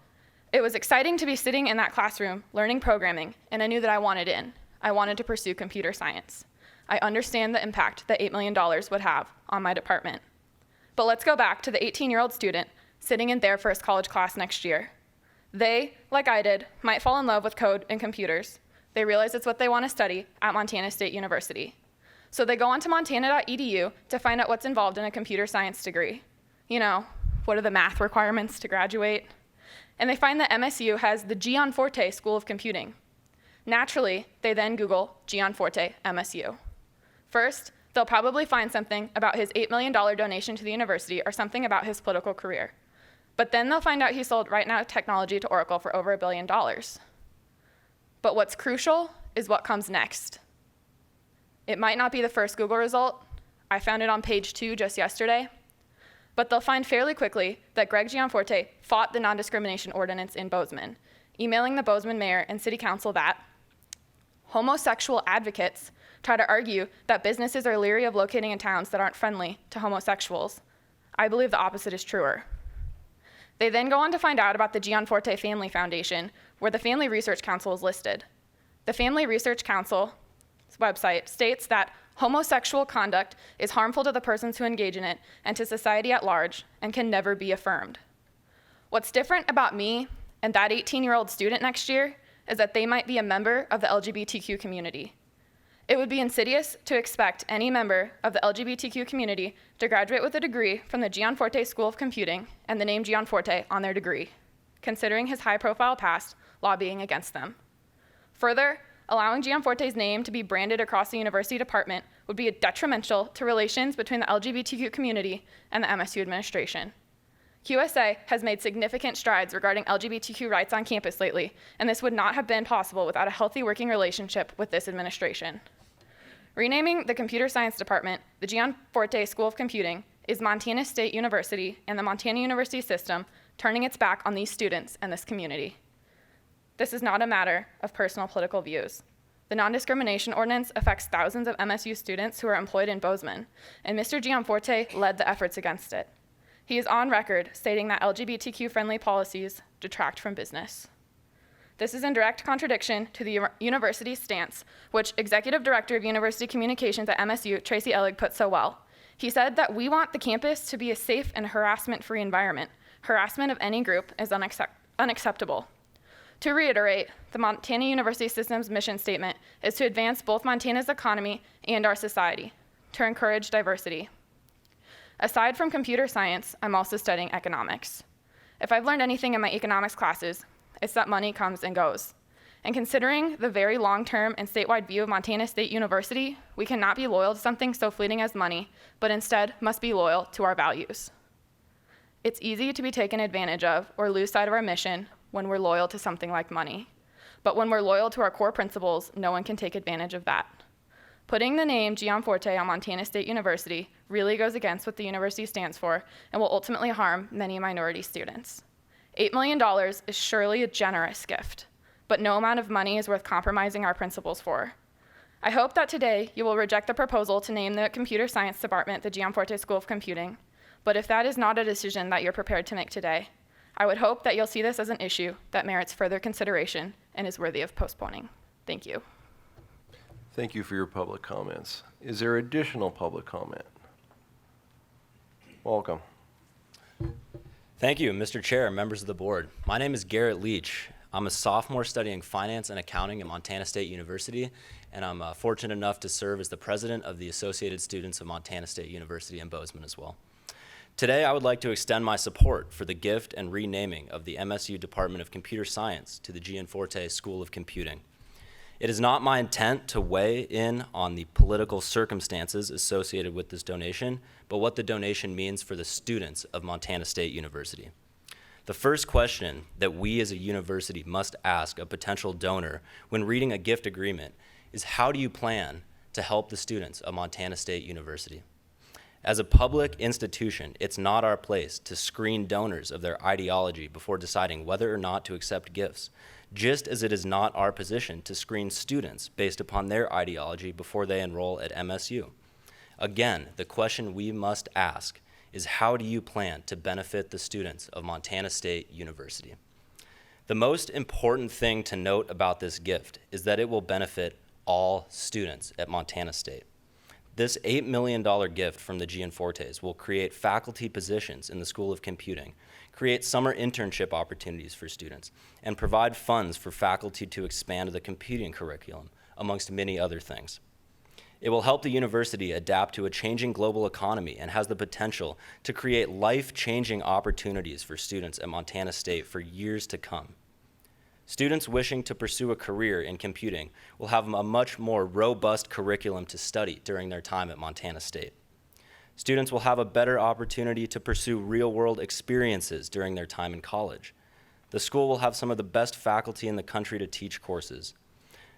It was exciting to be sitting in that classroom learning programming, and I knew that I wanted in. I wanted to pursue computer science. I understand the impact that $8 million would have on my department. But let's go back to the 18-year-old student sitting in their first college class next year. They, like I did, might fall in love with code and computers. They realize it's what they want to study at Montana State University. So they go onto montana.edu to find out what's involved in a computer science degree. You know, what are the math requirements to graduate? And they find that MSU has the Gianforte School of Computing. Naturally, they then Google Gianforte MSU. First, they'll probably find something about his $8 million donation to the university or something about his political career. But then they'll find out he sold Right Now technology to Oracle for over $1 billion. But what's crucial is what comes next. It might not be the first Google result. I found it on page 2 just yesterday. But they'll find fairly quickly that Greg Gianforte fought the non-discrimination ordinance in Bozeman, emailing the Bozeman mayor and city council that homosexual advocates try to argue that businesses are leery of locating in towns that aren't friendly to homosexuals. I believe the opposite is truer. They then go on to find out about the Gianforte Family Foundation, where the Family Research Council is listed. The Family Research Council's website states that homosexual conduct is harmful to the persons who engage in it and to society at large and can never be affirmed. What's different about me and that 18-year-old student next year is that they might be a member of the LGBTQ community. It would be insidious to expect any member of the LGBTQ community to graduate with a degree from the Gianforte School of Computing and the name Gianforte on their degree, considering his high-profile past lobbying against them. Further, allowing Gianforte's name to be branded across the university department would be detrimental to relations between the LGBTQ community and the MSU administration. QSA has made significant strides regarding LGBTQ rights on campus lately, and this would not have been possible without a healthy working relationship with this administration. Renaming the Computer Science Department the Gianforte School of Computing is Montana State University and the Montana University system turning its back on these students and this community. This is not a matter of personal political views. The non-discrimination ordinance affects thousands of MSU students who are employed in Bozeman, and Mr. Gianforte led the efforts against it. He is on record stating that LGBTQ-friendly policies detract from business. This is in direct contradiction to the university's stance, which Executive Director of University Communications at MSU, Tracy Ellig, put so well. He said that we want the campus to be a safe and harassment-free environment. Harassment of any group is unacceptable. To reiterate, the Montana University System's mission statement is to advance both Montana's economy and our society, to encourage diversity. Aside from computer science, I'm also studying economics. If I've learned anything in my economics classes, it's that money comes and goes. And considering the very long-term and statewide view of Montana State University, we cannot be loyal to something so fleeting as money, but instead must be loyal to our values. It's easy to be taken advantage of or lose sight of our mission when we're loyal to something like money. But when we're loyal to our core principles, no one can take advantage of that. Putting the name Gianforte on Montana State University really goes against what the university stands for and will ultimately harm many minority students. $8 million is surely a generous gift, but no amount of money is worth compromising our principles for. I hope that today you will reject the proposal to name the Computer Science Department the Gianforte School of Computing, but if that is not a decision that you're prepared to make today, I would hope that you'll see this as an issue that merits further consideration and is worthy of postponing. Thank you. Thank you for your public comments. Is there additional public comment? Welcome. Thank you, Mr. Chair, members of the board. My name is Garrett Leach. I'm a sophomore studying finance and accounting at Montana State University, and I'm fortunate enough to serve as the president of the Associated Students of Montana State University in Bozeman as well. Today, I would like to extend my support for the gift and renaming of the MSU Department of Computer Science to the Gianforte School of Computing. It is not my intent to weigh in on the political circumstances associated with this donation, but what the donation means for the students of Montana State University. The first question that we as a university must ask a potential donor when reading a gift agreement is, how do you plan to help the students of Montana State University? As a public institution, it's not our place to screen donors of their ideology before deciding whether or not to accept gifts, just as it is not our position to screen students based upon their ideology before they enroll at MSU. Again, the question we must ask is, how do you plan to benefit the students of Montana State University? The most important thing to note about this gift is that it will benefit all students at Montana State. This $8 million gift from the Gianfortes will create faculty positions in the School of Computing, create summer internship opportunities for students, and provide funds for faculty to expand the computing curriculum, amongst many other things. It will help the university adapt to a changing global economy and has the potential to create life-changing opportunities for students at Montana State for years to come. Students wishing to pursue a career in computing will have a much more robust curriculum to study during their time at Montana State. Students will have a better opportunity to pursue real-world experiences during their time in college. The school will have some of the best faculty in the country to teach courses.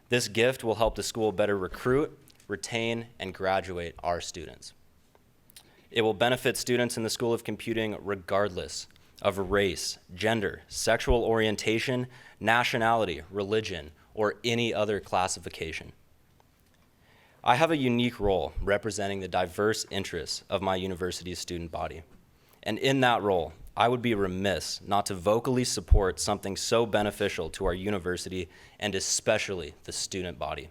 This gift will help the school better recruit, retain, and graduate our students. It will benefit students in the School of Computing regardless of race, gender, sexual orientation, nationality, religion, or any other classification. I have a unique role representing the diverse interests of my university's student body. And in that role, I would be remiss not to vocally support something so beneficial to our university and especially the student body.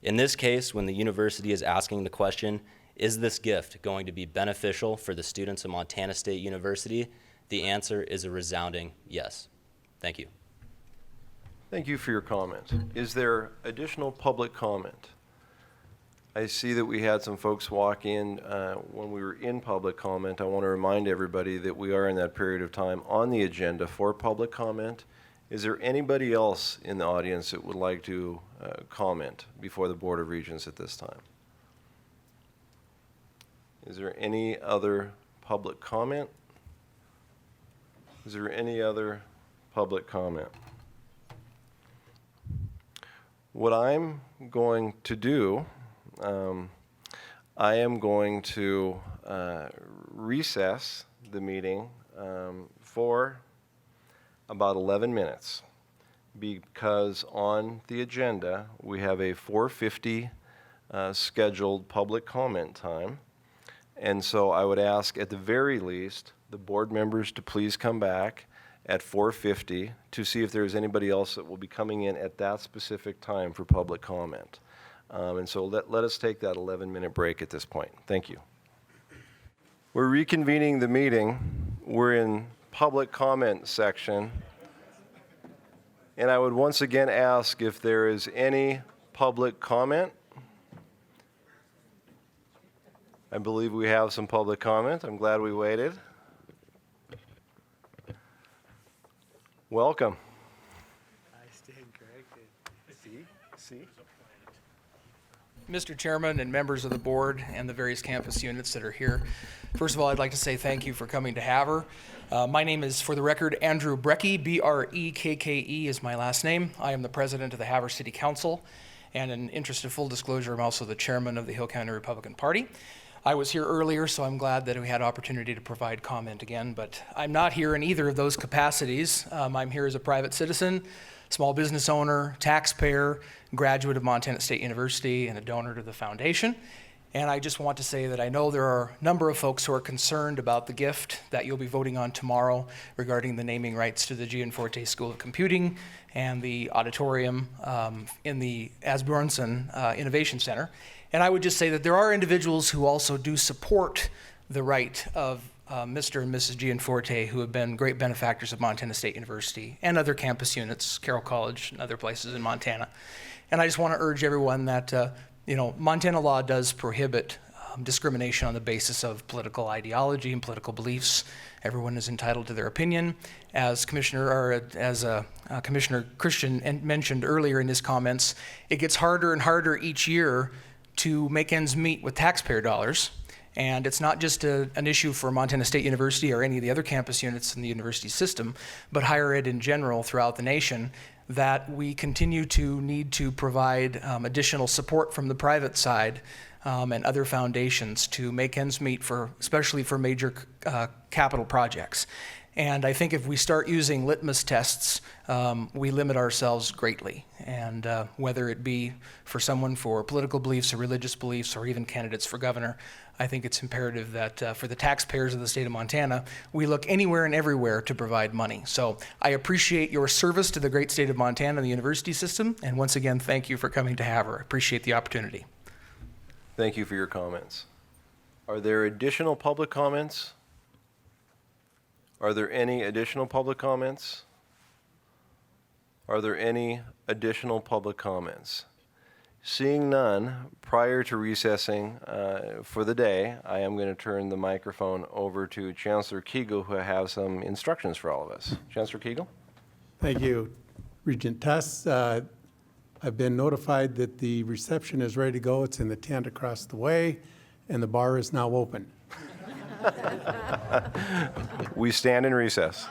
In this case, when the university is asking the question, is this gift going to be beneficial for the students of Montana State University? The answer is a resounding yes. Thank you. Thank you for your comment. Is there additional public comment? I see that we had some folks walk in when we were in public comment. I want to remind everybody that we are in that period of time on the agenda for public comment. Is there anybody else in the audience that would like to comment before the Board of Regents at this time? Is there any other public comment? Is there any other public comment? What I'm going to do, I am going to recess the meeting for about 11 minutes because on the agenda we have a 4:50 scheduled public comment time. And so I would ask at the very least the board members to please come back at 4:50 to see if there's anybody else that will be coming in at that specific time for public comment. And so let us take that 11-minute break at this point. Thank you. We're reconvening the meeting. We're in public comment section. And I would once again ask if there is any public comment. I believe we have some public comment. I'm glad we waited. Welcome. I stand corrected. See? Mr. Chairman and members of the board and the various campus units that are here. First of all, I'd like to say thank you for coming to Havre. My name is, for the record, Andrew Brekke. B-R-E-K-K-E is my last name. I am the president of the Havre City Council, and in interest of full disclosure, I'm also the chairman of the Hill County Republican Party. I was here earlier, so I'm glad that we had opportunity to provide comment again, but I'm not here in either of those capacities. I'm here as a private citizen, small business owner, taxpayer, graduate of Montana State University, and a donor to the foundation. And I just want to say that I know there are a number of folks who are concerned about the gift that you'll be voting on tomorrow regarding the naming rights to the Gianforte School of Computing and the auditorium in the Asbjornson Innovation Center. And I would just say that there are individuals who also do support the right of Mr. and Mrs. Gianforte, who have been great benefactors of Montana State University and other campus units, Carroll College and other places in Montana. And I just want to urge everyone that, Montana law does prohibit discrimination on the basis of political ideology and political beliefs. Everyone is entitled to their opinion. As Commissioner Christian mentioned earlier in his comments, it gets harder and harder each year to make ends meet with taxpayer dollars. And it's not just an issue for Montana State University or any of the other campus units in the university system, but higher ed in general throughout the nation, that we continue to need to provide additional support from the private side and other foundations to make ends meet especially for major capital projects. And I think if we start using litmus tests, we limit ourselves greatly. And whether it be for someone for political beliefs or religious beliefs or even candidates for governor, I think it's imperative that for the taxpayers of the state of Montana, we look anywhere and everywhere to provide money. So I appreciate your service to the great state of Montana and the university system. And once again, thank you for coming to Havre. I appreciate the opportunity. Thank you for your comments. Are there additional public comments? Are there any additional public comments? Are there any additional public comments? Seeing none, prior to recessing for the day, I am going to turn the microphone over to Chancellor Kegel, who has some instructions for all of us. Chancellor Kegel? Thank you, Regent Tuss. I've been notified that the reception is ready to go. It's in the tent across the way, and the bar is now open. We stand in recess.